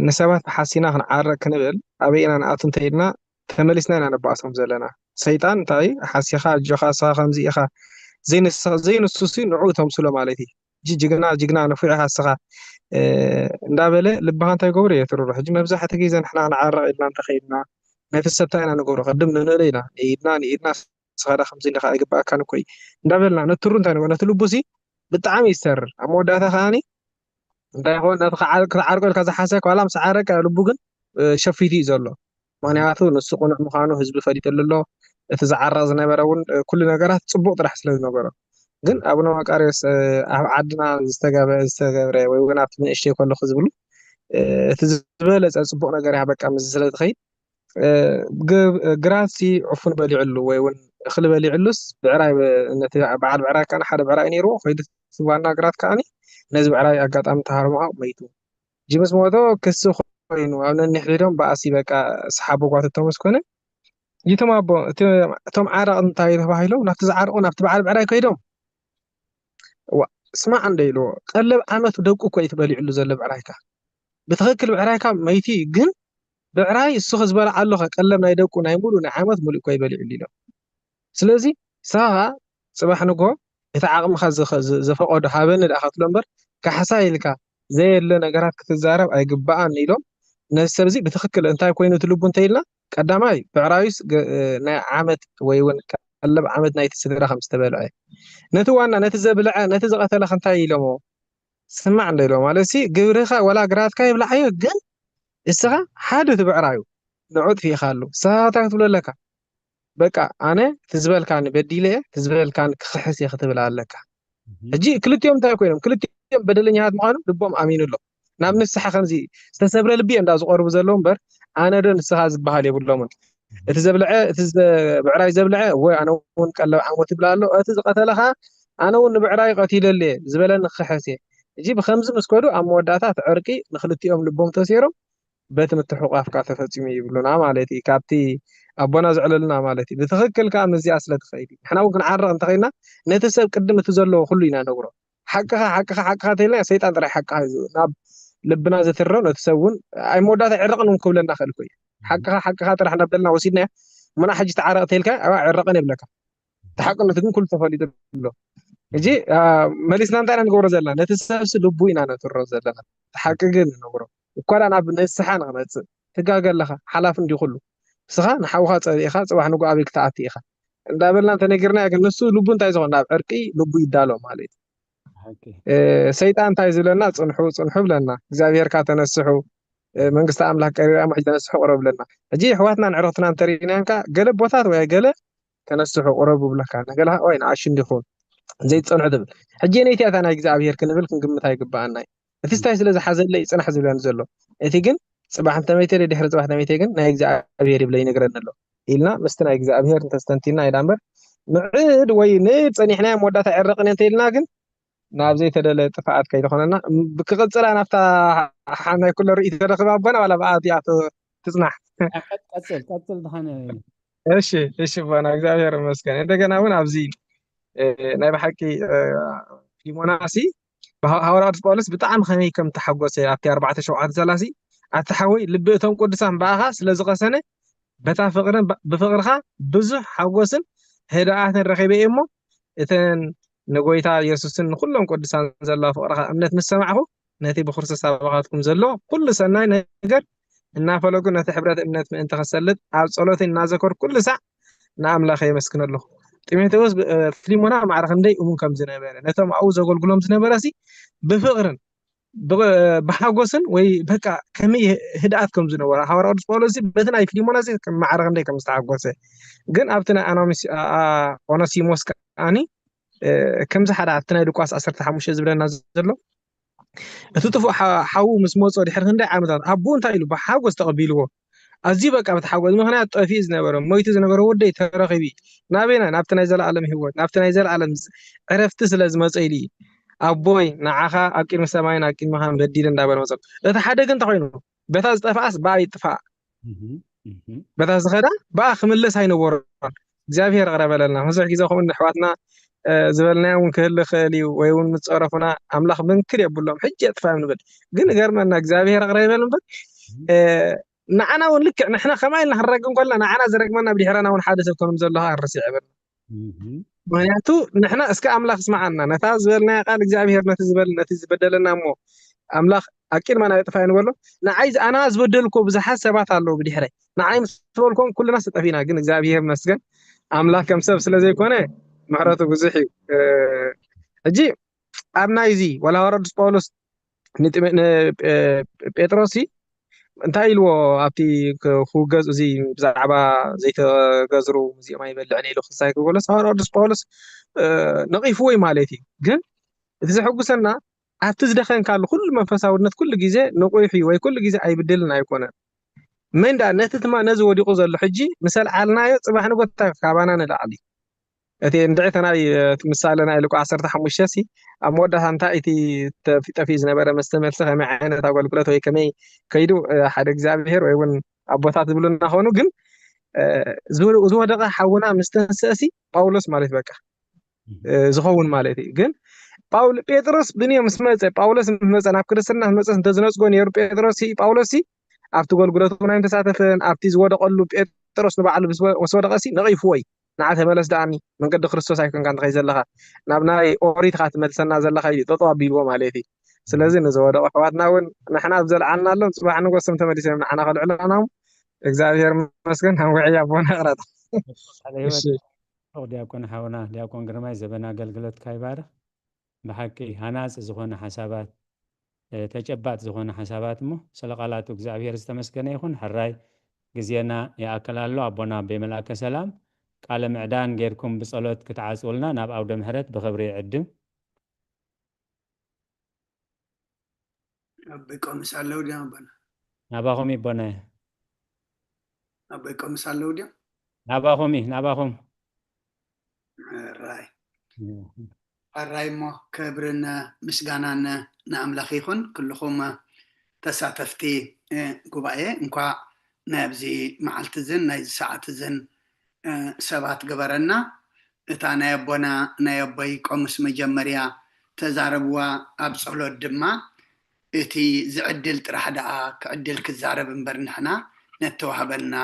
ንሰባት ብሓሲና ክንዓረቕ ክንብል ኣበይና ንኣቱ እንተይድና ተመሊስና ኢና ነባእሶም ዘለና ሰይጣን እንታይ ሓሲኻ እጆኻ ስኻ ከምዚ ኢኻ ዘይንሱሲ ንዑ ተምስሎ ማለት እዩ ጅግና ንፉዕ ኢኻ ስኻ እንዳበለ ልብኻ እንታይ ገብሮ እየ ትርሮ ሕጂ መብዛሕትኡ ግዜ ንሕና ክንዓረቕ ኢልና እንተኸይድና ነቲ ሰብ እንታይ ኢና ንገብሮ ቅድም ንንእል ኢና ንኢድና ስኸዳ ከምዚ ኢልካ ኣይግባእካን እኮ እንዳበልና ነትሩ እንታይ ንገብሮ ነቲ ልቡሲ ብጣዕሚ ይሰርር ኣብ መወዳእታ ከዓኒ እንታይ ይኸውን ነቲ ክትዓርቆ ኢልካ ዝሓሰብካ ዋላ ምስ ዓረቀ ልቡ ግን ሸፊቱ እዩ ዘሎ ምክንያቱ ንሱ ቁኑዕ ምዃኑ ህዝቢ ፈሊጡሉ ኣሎ እቲ ዝዓረቕ ዝነበረ እውን ኩሉ ነገራት ፅቡቅ ጥራሕ ስለ ዝነበሮ ግን ኣቡነ መቃርዮስ ኣብ ዓድና ዝተገብረ ወይ እውን ኣብቲ ንእሽተይ ከለኹ ዝብሉ እቲ ዝበለፀ ፅቡቅ ነገር እያ በቃ ምስ ስለ ትኸይድ ግራሲ ዕፉን በሊዕሉ ወይ እውን እኽሊ በሊዕሉስ ብዕራይ ነቲ በዓል ብዕራይ ከዓኒ ሓደ ብዕራይ ነይርዎ ኮይዱ ዋና ግራት ከዓኒ ነዚ ብዕራይ ኣጋጣሚ ተሃርምዖ መይቱ ጅምስ ሞቶ ክሲ ኮይኑ ኣብ ነኒሕ ሄዶም በኣሲ በቃ ሰሓቦ ጓትቶም መስኮነ ይቶም ኣቦ እቶም ዓረቕ እንታይ ተባሂሎም ናብቲ ዝዓረቑ ናብቲ በዓል ብዕራይ ከይዶም اسمع عندي لو قلب عمت دقو كوي تبليعلو زل بعرايك بتخكل بعرايك ميتي جن بعراي السخ زبالة علوها قلب ناي دقو ناي مولو ناي عمت مولو كوي بليعلي له سلازي ساعة صباح نقو يتعاقم خز زفقود حابين الأخت لمبر كحسايلك زي اللي نقرات كتزارب أي قبعان نيلو ناس سبزي بتخكل انتاي كوينو تلوبون تيلنا قداماي بعرايس ناي عمت ويون قلب عمت ناي تسدرا 5 تبلعي نتوانا نتزبلع نتزقتل خنتاي يلمو سمع نديلو مالسي غبرخا ولا غرات كاي بلعيو جن اسغا حادث بعرايو نعود في خالو ساعات تقول لك بقى انا تزبل كان بديله تزبل كان كخحس يختبل لك اجي كلتيوم تاي كوينم كلتيوم بدلنيات مخانو دبوم امين له ناب نسحه خمزي استسبر لبي اندا زقرب زلون بر انا دون سها زبحال يبلومن تزبلع بعراي زبلع هو انا ون قلب عمو تبلالو اتزقتلها انا ون بعراي قتيل لي زبلن خحسي اجي بخمس مسكودو اموداتات عرقي نخلتيهم لبوم تسيرم بيت متحقق افكار تفصيمي يبلونا مالتي كابتي ابونا زعللنا مالتي بتخكل كان مزي اصله تخيدي احنا ممكن عرق انتخينا نتسب قدم تزلو كلنا نغرو حقها تيلا سيطان طري حقها ناب لبنا زترو نتسون اي مودات عرقنا كلنا خلكوي حقها طرح نبلنا وسيدنا منا حجي تعرق تيلكا عرقنا بلك تحقنا تكون كل تفاليد له يجي ماليسنا انتنا نغور زلنا نتسبس لبوينا نترو زلنا تحققنا نغرو وكل انا بنسحان غنص تغاغل لها حلاف اندي كله سخا نحوها صديخا صباح نغو ابيك تاعتيخا እንዳበልና ተነግርና ያገነሱ ልቡ እንታይ ዝኾና ዕርቂ ልቡ ይዳሎ ማለት ሰይጣን እንታይ ዝብለና ጽንሑ ብለና እግዚአብሔር ካተነስሑ መንግስት አምላክ ቀሪራ ማይ ተነስሑ ቆረብ ብለና እጂ ሕዋትና ንዕረፍትና እንተሪናንካ ገለ ቦታት ወይ ገለ ተነስሑ ቆረብ ብለካ ነገላ ወይ ንዓሽ እንዲኹን ዘይጽንሑ ትብል ሕጂ ነይቲ ኣታ ናይ እግዚአብሔር ክንብል ክንግምት ኣይግባአናይ እቲ ስታይ ስለ ዝሓዘለ ይጽንሕ ዝብለን ዘሎ እቲ ግን صباح تميتي دحر صباح تميتي كن ناي እግዚአብሔር ይብለይ ነገረን ኣሎ ኢልና ምስቲ ናይ እግዚአብሔር ተስተንቲና ይዳምበር ምዕድ ወይ ንጸኒሕና መወዳታ ዕርቅን እንተይልና ግን ናብ ዘይተደለ ጥፋኣት ከይተኾነና ብክቕፅላ ናፍታ ናይ ኩሉ ርእይ ተረኽባ ኣቦና ዋላ በኣት እያ ትጽናሕ ቀጽል ድኻነ እሺ ቦና እግዚአብሔር ይመስገን እንደገና እውን ኣብዚ ናይ ብሓቂ ፊሞናሲ ሐዋርያ ቅዱስ ጳውሎስ ብጣዕሚ ከመይ ከም ተሓጎሰ ኣብቲ 4:7 ኣተሓወይ ልቢ እቶም ቅዱሳን በኣኻ ስለዝቐሰነ በታ ፍቕርን ብፍቕርኻ ብዙሕ ሓጎስን ህድኣትን ረኺበ እሞ እተን ንጎይታ ኢየሱስን ኩሎም ቅዱሳን ዘለዋ ፍቕርኻ እምነት ምስ ሰማዕኹ ነቲ ብክርስቶስ ኣባኻትኩም ዘሎ ኩሉ ሰናይ ነገር እናፈለጉ ነቲ ሕብረት እምነት ምእንቲ ከሰልጥ ኣብ ጸሎተይ እናዘከር ኩሉ ሰዕ ንኣምላኸ የመስክን ኣለኹ ጢሞቴዎስ ፊሊሞና ማዕረ ክንደይ እሙን ከም ዝነበረ ነቶም ኣብኡ ዘገልግሎም ዝነበረሲ ብፍቕርን ብሓጎስን ወይ በቃ ከመይ ህድኣት ከም ዝነበረ ሐዋርያ ቅዱስ ጳውሎስ በቲ ናይ ፊሊሞና ማዕረ ክንደይ ከም ዝተሓጎሰ ግን ኣብቲ ናይ ኦነሲሞስ ከዓኒ ከምዚ ሓደ ኣብቲ ናይ ሉቃስ 15 ዝብለና ዘሎ እቲ ጥፉእ ሓዉ ምስ መጾ ድሕሪ ክንደይ ዓመታት ኣቦ እንታይ ኢሉ ብሓጎስ ተቐቢልዎ ኣዝዩ በቃ ብተሓጎስ ምክንያት ጠፊኡ ዝነበረ ሞይቱ ዝነበረ ወደይ ተረኺቢ ናበይና ናብቲ ናይ ዘለዓለም ህይወት ናብቲ ናይ ዘለዓለም ዕረፍቲ ስለ ዝመፀ ኢሉ ኣቦይ ንዓኻ ኣብ ቅድሚ ሰማይን ኣብ ቅድሚኻ በዲለ እንዳበለ መፀ እቲ ሓደ ግን እንተኮይኑ በታ ዝጠፍኣስ በኣ ይጥፋእ በታ ዝኸዳ በኣ ክምለስ ኣይነበሮን እግዚኣብሔር ቅረበለልና ብዙሕ ግዜ ከምኡ ኣሕዋትና ዝበልናዮ እውን ክህሊ ክእል እዩ ወይ እውን ምፀረፉና ኣምላኽ ምንክር የብሎም ሕጂ የጥፋ ንብል ግን ገርመና እግዚኣብሔር ቅረበል እምበር ንዓና እውን ልክዕ ንሕና ከማይ ኢልና ክንረግም ከለና ንዓና ዝረግመና ብድሕረና እውን ሓደ ሰብ ከምም ዘለካ ንርሲዕ ይበልና ምክንያቱ ንሕና እስከ ኣምላኽ ስማዓና ነታ ዝበልናዮ ቃል እግዚኣብሔር ነቲ ዝበል ነቲ ዝበደለና እሞ ኣምላኽ ኣብ ቅድመና የጥፋ ንበሎ ንዓይ ኣና ዝበደልኮ ብዙሓት ሰባት ኣለዉ ብድሕረይ ንዓይ ምስ በልኮም ኩልና ስጠፊና ግን እግዚኣብሔር መስገን ኣምላኽ ከም ሰብ ስለ ዘይኮነ ምሕረቱ ብዙሕ እዩ ሕጂ ኣብ ናይዚ ወላ ሐዋርያ ቅዱስ ጳውሎስ ንጴጥሮስ እንታይ ኢልዎ ኣብቲ ክገዝ እዚ ብዛዕባ ዘይተገዝሩ ሙዚየም ኣይበልዕን ኢሉ ክሳይ ክብሎስ ሐዋርያ ቅዱስ ጳውሎስ ነቒፍዎ እዩ ማለት እዩ ግን እቲ ዘሐጉሰና ኣብቲ ዝደኸን ካሉ ኩሉ መንፈሳውነት ኩሉ ግዜ ንቑሕ ወይ ኩሉ ግዜ ኣይብድልን ኣይኮነን መንዳ ነቲ ትማ ነዚ ወዲቑ ዘሎ ሕጂ ምሰልዓልናዮ ፅባሕ ንጎታ ካባና ንላዕሊ እቲ እንድዕተና ምሳሌ ናይ ሉቃስ 15 ኣብ መወዳእታ እንታይ እቲ ጠፊኡ ዝነበረ መስተመልሲ ከመይ ዓይነት ኣገልግሎት ወይ ከመይ ከይዱ ሓደ እግዚኣብሔር ወይ እውን ኣቦታት ዝብሉና ኾኑ ግን ዝወደቐ ሓውና ምስተንስእሲ ጳውሎስ ማለት በቃ ዝኸውን ማለት እዩ ግን ጴጥሮስ ብንዮ ምስ መፀ ጳውሎስ ምስ መፀ ናብ ክርስትና ምስ መፀ እንተዝነፅጎ ነይሩ ጴጥሮስ ጳውሎስ ኣብቲ ገልግሎቱ ናይ ተሳተፈን ኣብቲ ዝወደቐሉ ጴጥሮስ ንባዕሉ ምስ ወደቐሲ ነቒፍዎ እዩ ንዓ ተመለስ ዳኣኒ መንገዲ ክርስቶስ ኣይኮንካ እንትኸይ ዘለኻ ናብ ናይ ኦሪትካ ትመልሰና ዘለኻ እዩ ጠጠው ኣቢልዎ ማለት እዩ ስለዚ ንዝወደቑ ኣሕዋትና እውን ንሕና ብዘልዓልና ኣሎ ፅባሕ ንጎስም ተመሊሶም ንዓና ከልዕሉና እግዚኣብሔር መስገን ሃንጉዕያ ቦና ቅረጥ ዲያቆን ሓውና ዲያቆን ግርማይ ዘበና ኣገልግሎትካ ይባርኽ ብሓቂ ሃናፅ ዝኾነ ሓሳባት ተጨባጥ ዝኾነ ሓሳባት እሞ ስለ ቃላቱ እግዚኣብሔር ዝተመስገነ ይኹን ሕራይ ግዜና ይኣከል ኣሎ ኣቦና ብመልአከ ሰላም ቃለ ምዕዳን ጌርኩም ብጸሎት ክትዓጽውልና ናብ ኣውደ ምሕረት ብኽብሪ ይዕድም ኣበይ ቆምስ ኣለዉ ድያ ኣቦና ናባኹም ይቦና ኣበይ ቆምስ ኣለዉ ድያ ናባኹም ኣራይ እሞ ክብርን ምስጋናን ንኣምላኽ ይኹን ኩልኹም ተሳተፍቲ ጉባኤ እንኳ ናብዚ መዓልቲ እዝን ናይዚ ሰዓት እዝን ሰባት ገበረና እታ ናይ ኣቦና ናይ ኣቦይ ቆምስ መጀመርያ ተዛረብዋ ኣብ ጸሎት ድማ እቲ ዝዕድል ጥራሕ ደኣ ክዕድል ክዛረብ እምበር ንሕና ነተዋህበልና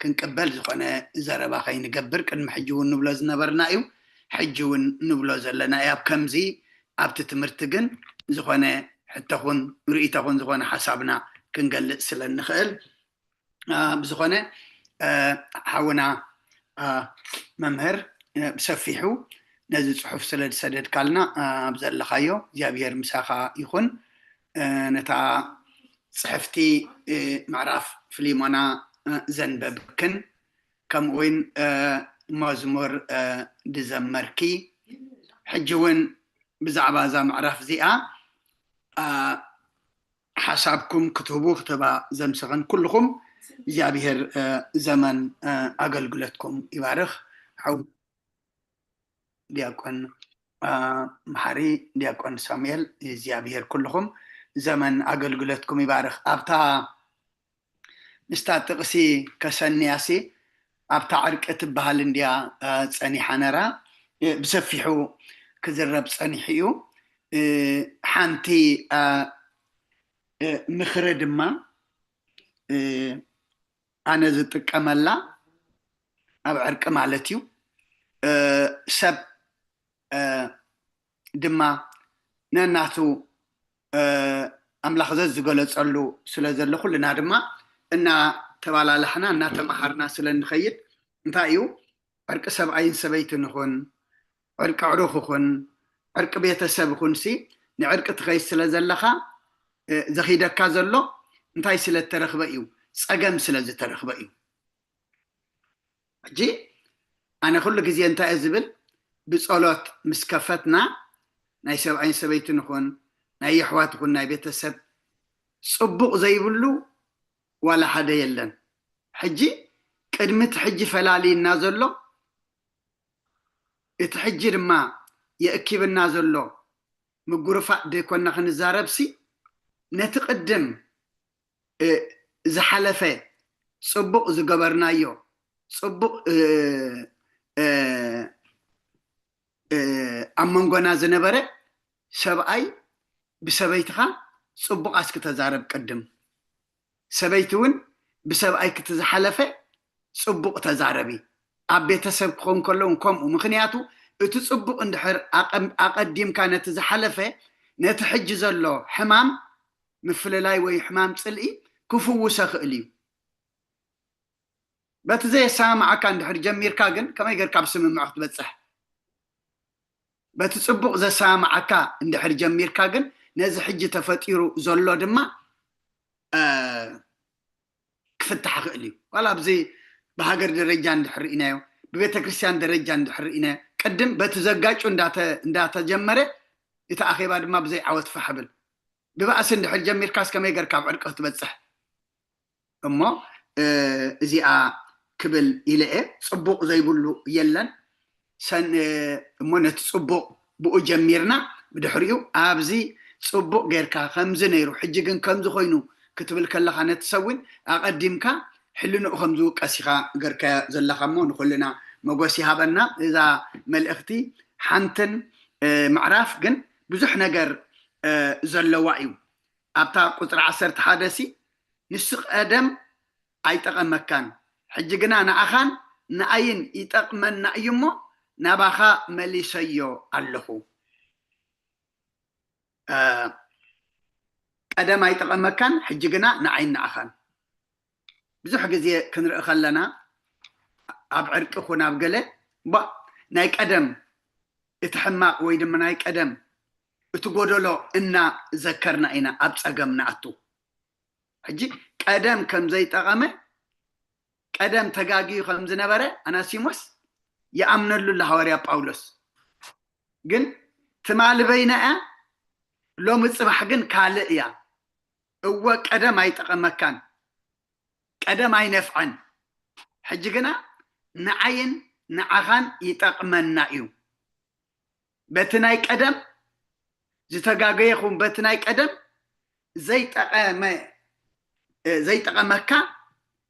ክንቅበል ዝኾነ ዘረባ ከይንገብር ቅድሚ ሕጂ እውን ንብሎ ዝነበርና እዩ ሕጂ እውን ንብሎ ዘለና እዩ ኣብ ከምዚ ኣብቲ ትምህርቲ ግን ዝኾነ ሕተኹን ርእይተኹን ዝኾነ ሓሳብና ክንገልጽ ስለ ንኽእል ብዝኾነ ሓውና መምህር ብሰፊሑ ነዚ ጽሑፍ ስለ ዝሰደድካልና ኣብ ዘለኻዮ እግዚኣብሔር ምሳኻ ይኹን ነታ ጽሕፍቲ ምዕራፍ ፊሊሞና ዘንበብክን ከምኡ እውን መዝሙር ድዘመርኪ ሕጂ እውን ብዛዕባ እዛ ምዕራፍ እዚኣ حسابكم كتبوا كتبا زمسغن كلكم እግዚአብሔር ዘመን አገልግሎትኩም ይባርክ حو ዲያቆን ማሐሪ ዲያቆን ሳሙኤል እግዚአብሔር ኩልኩም ዘመን አገልግሎትኩም ይባርክ አብታ ንስታጥቅሲ ከሰንያሲ አብታ ዓርቀት ባህል እንዲያ ጸኒሐ ነራ ብሰፊሑ ክዝረብ ጸኒሕዩ ሓንቲ ምኽረ ድማ أنا زتكملا أبعرك مالتيو سب دما نناتو أملاخ زز قلت ألو سلازل كلنا دما إن تبالا لحنا إن تمحرنا سلن خيط نتايو عرك سب عين سبيت نخون عرك عروخ خون عرك بيت سب خونسي نعرك تخيس سلازل لخا زخيدك كازلو نتاي سلت ترخبئيو صقم سلازي ترخبئيو جي أنا كل جزء أنت أزبل بصلات مسكفتنا ناي سبعين سبيت نخون ناي حوات خون ناي بيت السب صبق زي بلو ولا حدا يلن حجي كلمة حجي فلالي النازلو اتحجر ما يأكيب النازلو مقرفة دي كنا خنزاربسي نتقدم زحلفه صبق زقبرنايو صبق أمانغونا زنبرة سبعي بسبيتها صبق أسك تزارب قدم سبيتون بسبعي كتزحلفه صبق تزاربي أبيت سبقون كلهم كم ومخنياتو اتصبق اندحر أقدم كانت تزحلفه نتحجز الله حمام مفللاي وي حمام صلئي كفو سخلي بتزي سامع كان دحر جمير كاغن كما يقر كاب سم معخت بصح بتصبق ذا سامع كا اندحر جمير كاغن نزي حج تفطيرو زلو دما كفتح خلي ولا بزي بهاجر درجه اندحر انايو ببيت كريستيان درجه اندحر انا قدم بتزغاچو انداتا جمره يتاخيبا دما بزي عوت فحبل ببأس اندحر جمير كاس كما يقر كاب عرقه تبصح اما ازيا كبل إلى صبوق زي بلو يلن سن منت صبوق بو جميرنا بدحريو ابزي صبوق غيركا خمز نيرو حجيكن كمز خوينو كتبل كلا خانه تسوين اقدمكا حلنو خمزو قسيخا غيركا زلخمو نخلنا مغوسي هابنا اذا ملختي حنتن معراف جن بزح نجر زلوايو ابتا قطر 10 حدثي نسق ادم ايتقم مكان حجقنا نأخان نأين يتقمن نأيمو نباخا مليسيو اللهو قدم ايتقم مكان حجقنا نأين نأخان بزح قزي كنرأ خلنا أبعرك أخونا بقلة با ناي قدم اتحماق ويدم ناي قدم اتقودلو إنا ذكرنا إنا أبسقمنا أتو حجي قدم كم زي تقامه قدم تقاقي خمز نبره أنا سيموس يأمن له الحواري باولوس جن تمال بينها لو متصبح جن كالئيا هو قدم أي تقام مكان قدم أي نفعن حجنا نعين نعخان يتقمن نايو بتناي قدم زي تقاقي يخون بتناي قدم زي تقامك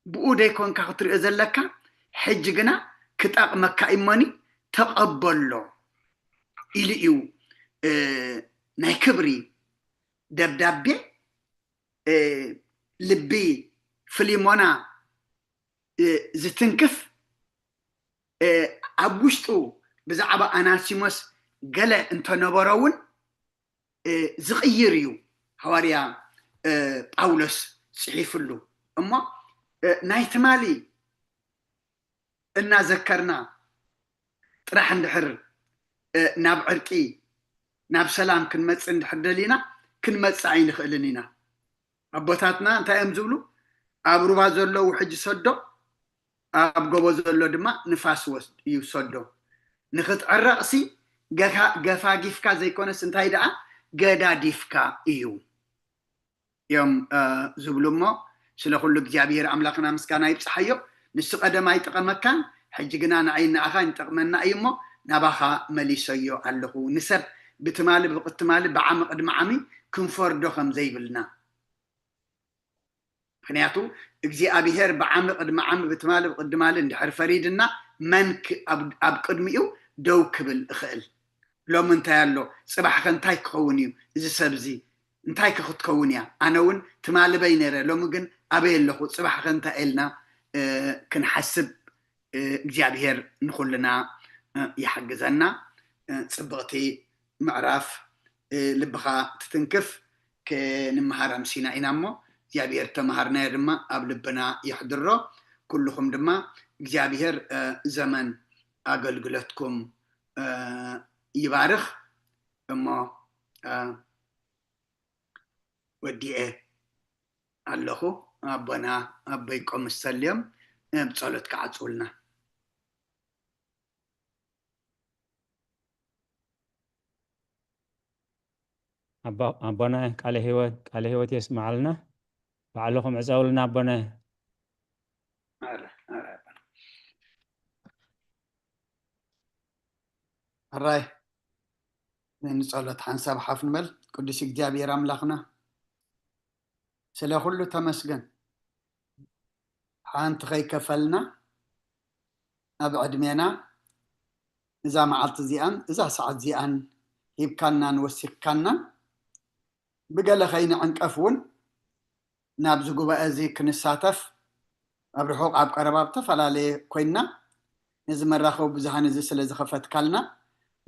بؤدي كون كخطر ازلك حجنا كتقامك ايماني تقبلو إليو ناي كبري دبدبي لبي فليمونا زتنكف عبوشتو بزعبا أناسيموس قال انت نبراون زغيريو حواريا باولوس صحيف له اما نايت مالي إنا ذكرنا طرح ندحر ناب عرقي ناب سلام كنمص ندحر دلينا كنمص عين خلنينا ابوتاتنا انت يمزبلو اب روبا زلو حج صدو اب غبو زلو دما نفاس وسد يصدو نخت عرقسي غفا غيفكا زي كونس انتاي دا غدا ديفكا ايو يوم زبلومو سلخل እግዚአብሔር አምላክና ምስጋና ይብጽሐዮ ንስ ቀደማይ ተቀመካን ሕጅግና ንዓይና አኻን ተቀመና እይሞ ናባኻ መሊሰዮ ኣለኹ ንሰብ ብትማል ብቅትማል ብዓም ቅድሚ ዓሚ ክንፈርዶ ከም ዘይብልና ምክንያቱ እግዚአብሔር ብዓም ቅድሚ ዓሚ ብትማል ብቅድማል እንድሕር ፈሪድና መንክ ኣብ ቅድሚኡ ደው ክብል እኽእል ሎም እንታይ ኣሎ ጽባሕ ከንታይ ክኸውን እዩ እዚ ሰብዚ እንታይ ክኽትከውን እያ ኣነ እውን ትማልበይ ነይረ ሎም ግን ኣበይ ኣለኹ ጽባሕ ከንታይ ኢልና ክንሓስብ እግዚአብሔር ንኹልና ይሕግዘና ጽብቕቲ ምዕራፍ ልብኻ ትትንክፍ ክንመሃር ኣምሲና ኢና እሞ እግዚአብሔር ተመሃርናዮ ድማ ኣብ ልብና ይሕድሮ ኩልኩም ድማ እግዚአብሔር ዘመን ኣገልግሎትኩም ይባርኽ እሞ ወዲኤ ኣለኹ ኣቦና ኣበይቆም ሰልዮም ብጸሎት ከዓጽውልና ኣቦና ቃለ ህይወት የስማዓልና ባዕልኹም ዕፀውልና ኣቦና ኣራይ ንጸሎት ሓንሳብ ሓፍ ንበል ቅዱስ እግዚአብሔር ኣምላኽና ስለ ኩሉ ተመስገን ሓንቲ ከይከፈልና ኣብ ዕድሜና እዛ መዓልቲ እዚኣን እዛ ሰዓት እዚኣን ሂብካናን ወሲኽካናን ብገለ ከይንዕንቀፍ እውን ናብዚ ጉባኤ እዚ ክንሳተፍ ኣብ ርሑቕ ኣብ ቀረባ ብተፈላለየ ኮይና ነዚ መራኸቢ ብዝሃን እዚ ስለ ዝኸፈትካልና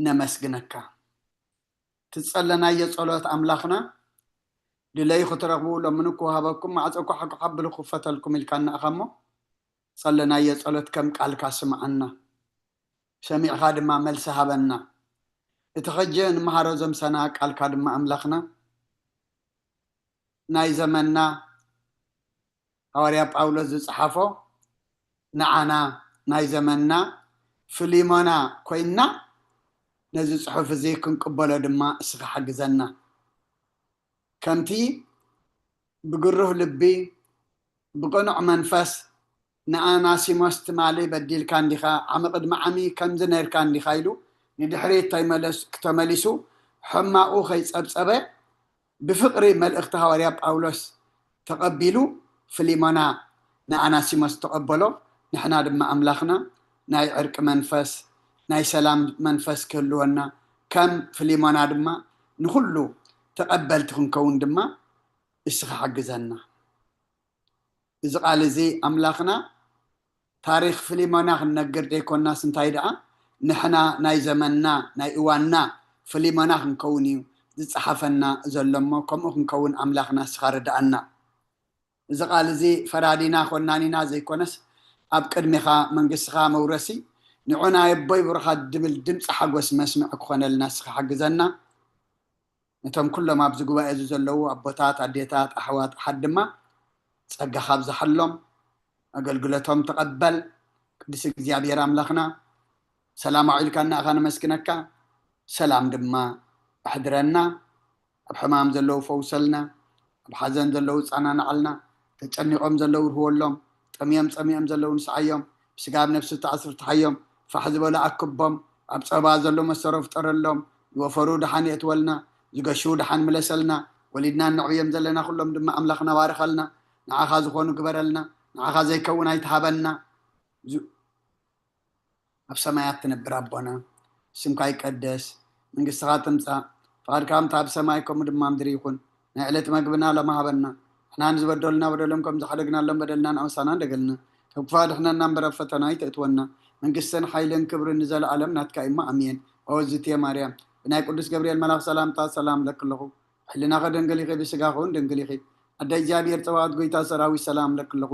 ነመስግነካ ትጸለናዮ ጸሎት ኣምላኽና ድለይ ክትረኽቡ ሎምን ክወሃበኩም ማዕፀ ክሓብሉ ክፈተልኩም ኢልካና ኢኻ እሞ ጸለናዮ ጸሎት ከም ቃልካ ስምዓና ሰሚዕኻ ድማ መልሲ ሃበና እቲ ኸጀ ንመሃሮ ዘምሰና ቃልካ ድማ ኣምላኽና ናይ ዘመንና ሐዋርያ ጳውሎስ ዝጽሓፎ ንዓና ናይ ዘመንና ፍሊሞና ኮይና ነዚ ጽሑፍ እዚ ክንቅበሎ ድማ እስኻ ሓግዘና ከምቲ ብግሩህ ልቢ ብቕኑዕ መንፈስ ንኣናሲሞስ ትማሊ በዲልካ እንዲኻ ዓመ ቅድሚ ዓሚ ከምዚ ነርካ እንዲኻ ኢሉ ንድሕሪት ክተመሊሱ ሕማቑ ከይጸብጸበ ብፍቕሪ መልእኽቲ ሐዋርያ ጳውሎስ ተቐቢሉ ፍሊሞና ንኣናሲሞስ ተቐበሎ ንሕና ድማ ኣምላኽና ናይ ዕርቂ መንፈስ ናይ ሰላም መንፈስ ክህልወና ከም ፍሊሞና ድማ ንኹሉ ተቐበልቲ ክንከውን ድማ እስኻ ሓግዘና እዚ ቃል እዚ ኣምላኽና ታሪክ ፍሊሞና ክንነግር ደይኮናስ እንታይ ደኣ ንሕና ናይ ዘመንና ናይ እዋንና ፍሊሞና ክንከውን እዩ ዝፀሓፈና ዘሎሞ ከምኡ ክንከውን ኣምላኽና እስኻ ርድኣና እዚ ቃል እዚ ፈራዲና ኮናኒና ዘይኮነስ ኣብ ቅድሚኻ መንግስትኻ መውረሲ ንዑና የቦይ ብሩኻት ድብል ድምፂ ሓጎስ መስምዕ ክኾነልና እስኻ ሓግዘና ነቶም ኩሎም ኣብዚ ጉባኤ እዚ ዘለዉ ኣቦታት ኣዴታት ኣሕዋት ሓድ ድማ ጸጋኻ ብዝሓሎም ኣገልግሎቶም ተቐበል ቅዱስ እግዚአብሔር ኣምላኽና ሰላም ኣዒልካና ኢኻ ነመስግነካ ሰላም ድማ ኣሕድረና ኣብ ሕማም ዘለዉ ፈውሰልና ኣብ ሓዘን ዘለዉ ፃናንዓልና ተጨኒቆም ዘለዉ ርህወሎም ጠምዮም ፀሚኦም ዘለዉ ንስዓዮም ብስጋብ ነፍሲ ተኣስር ተሓዮም ፋሕ ዝበለ ኣክቦም ኣብ ፀባ ዘሎ መሰሮ ፍጠረሎም ዝወፈሩ ድሓን የእትወልና ዝገሹ ድሓን ምለሰልና ወሊድና ንዕብዮም ዘለና ኩሎም ድማ ኣምላኽና ባርኸልና ንዓኻ ዝኾኑ ግበረልና ንዓኻ ዘይከውን ኣይትሃበና ኣብ ሰማያት ትነብር ኣቦና ስምካ ይቀደስ መንግስትኻ ትምፃእ ፍቃድካ ከምታ ኣብ ሰማይ ከምኡ ድማ ምድሪ ይኹን ናይ ዕለት መግብና ለማሃበና ንሕና ንዝበደሉና በደሎም ከም ዝሓደግናሎም በደልና ንኣውሳና እንደገልና ካብ ክፉ ኣድሕነና እምበር ኣብ ፈተና ኣይተእትወና መንግስትን ሓይልን ክብርን ንዘለኣለም ናትካ እማ ኣሜን ወዝትየ ማርያም ብናይ ቅዱስ ገብርኤል መልኣኽ ሰላምታ ሰላም ለክለኹ ሕሊናኸ ደንገል ኢኺ ብስጋኸ እውን ደንገል ኢኺ ኣደ እግዚኣብሔር ፀባኦት ጎይታ ሰራዊት ሰላም ለክለኹ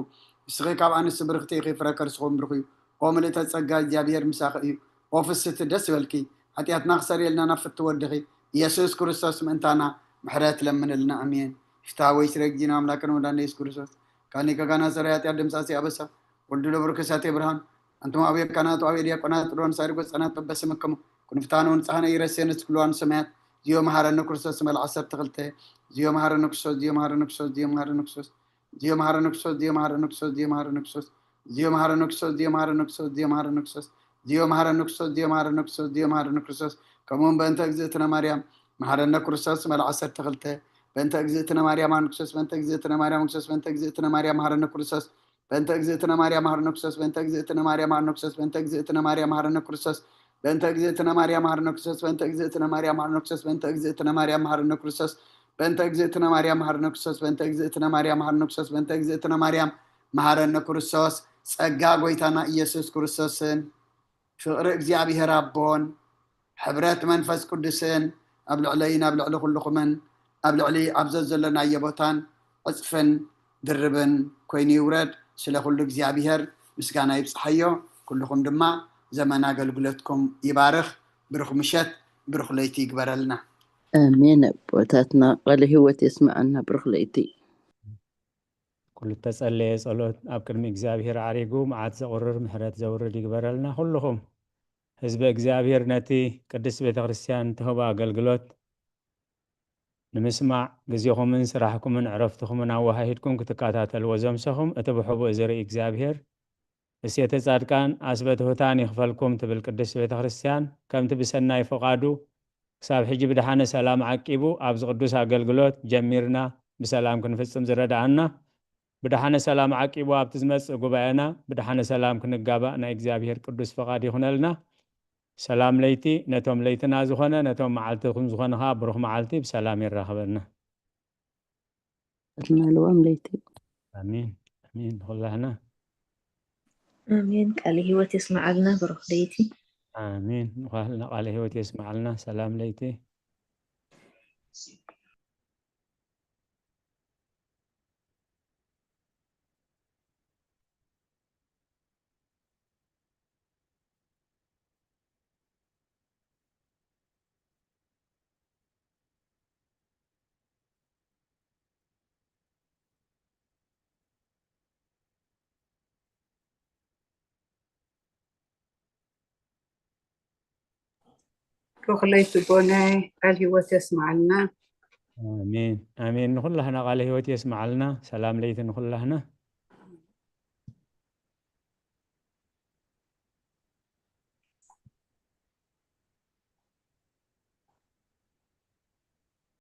እስኺ ካብ ኣንስቲ ብርክቲ ኢኺ ፍረ ከርስኹም ብርኹ እዩ ኦ ምልእተ ፀጋ እግዚኣብሔር ምሳኺ እዩ ኦ ፍስቲ ደስ ይበልኪ ሓጢኣትና ክሰሪየልና ናብ ፍቲ ወድኺ ኢየሱስ ክርስቶስ ምእንታና ምሕረት ለምንልና ኣሜን ፍትሃወይ ስለ ጊዜና ኣምላክን ወዳነ ኢየሱስ ክርስቶስ ካኒ ከጋና ሰራይ ኃጢአት ድምፃሲ ኣበሳ ወልዱ ለብርክሳቴ ብርሃን أنتم أبي كانت أبي دي كانت رون سارق سنة بس مكم كن فتانون سهنا يرسين سكلوان سمات زيو مهارنا كرسوس مال عصر تغلته زيو مهارنا كرسوس زيو مهارنا كرسوس زيو مهارنا كرسوس زيو مهارنا كرسوس زيو مهارنا كرسوس زيو مهارنا كرسوس زيو مهارنا كرسوس زيو مهارنا كرسوس زيو مهارنا كرسوس زيو مهارنا كرسوس زيو مهارنا كرسوس زيو مهارنا كرسوس كمون بنت اجزتنا مريم مهارنا كرسوس مال عصر تغلته بنت اجزتنا مريم مهارنا كرسوس بنت اجزتنا مريم كرسوس بنت اجزتنا مريم مهارنا كرسوس بنت اجزتنا مريم مهارنا كرسوس بنت اجزتنا مريم مهارنا كرسوس بنت اجزتنا مريم مهارنا كرسوس بنت اجزتنا مريم مهارنا كرسوس بنت اجزتنا مريم مهارنا كرسوس بنت اجزتنا مريم مهارنا كرسوس بنت اجزتنا مريم مهارنا كرسوس بنت اجزتنا مريم مهارنا كرسوس بنت اجزتنا مريم مهارنا كرسوس ጸጋ ጎይታና ኢየሱስ ክርስቶስን ፍቅሪ እግዚአብሔር አቦን ሕብረት መንፈስ ቅዱስን ኣብ ልዕለይን ኣብ ልዕሊ ኩልኩምን ኣብ ልዕሊ ኣብዘ ዘለናዮ ቦታን ዕፅፍን ድርብን ኮይኑ ይውረድ ስለ ኩሉ እግዚአብሔር ምስጋና ይብፅሐዮ ኩልኩም ድማ ዘመን አገልግሎትኩም ይባርኽ ብሩኽ ምሸት ብሩኽ ለይቲ ይግበረልና آمين أبوتاتنا قال هوت يسمعنا برخليتي كل تسألي صلوت أبكر من إجزابير عريقو معاد زغرر محرات زورر يقبرلنا كلهم حزب إجزابير نتي قدس بيت غرسيان تهوبا قلقلوت نمسمع قزيكم من سراحكم من عرفتكم من أوهاهدكم كتكاتات الوزمسهم أتبحبوا إزري إجزابير السيئة صادقان أثبته تاني خفلكم تبل قدس بيت غرسيان كم تبسنا يفقادو كساب حجب دحانة سلام عقيبو أبز قدوس أقلقلوت جميرنا بسلام كنفسهم زرد عنا بدحانة سلام عقيبو أبتزمس قبعنا بدحانة سلام كنقابا نا إجزابير قدوس فقاد يخونلنا سلام ليتي نتوم ليتنا زخونا نتوم معالتكم زخونا بروح معالتي بسلام الرخبنا الوام ليتي آمين آمين خلهنا آمين قال هوت يسمع لنا بروح ليتي آمين قال هو تسمع لنا سلام ليتي رخليت بوناي قال هوت يسمع لنا آمين آمين نقول لهنا قال هو تسمع لنا سلام ليتي نقول لهنا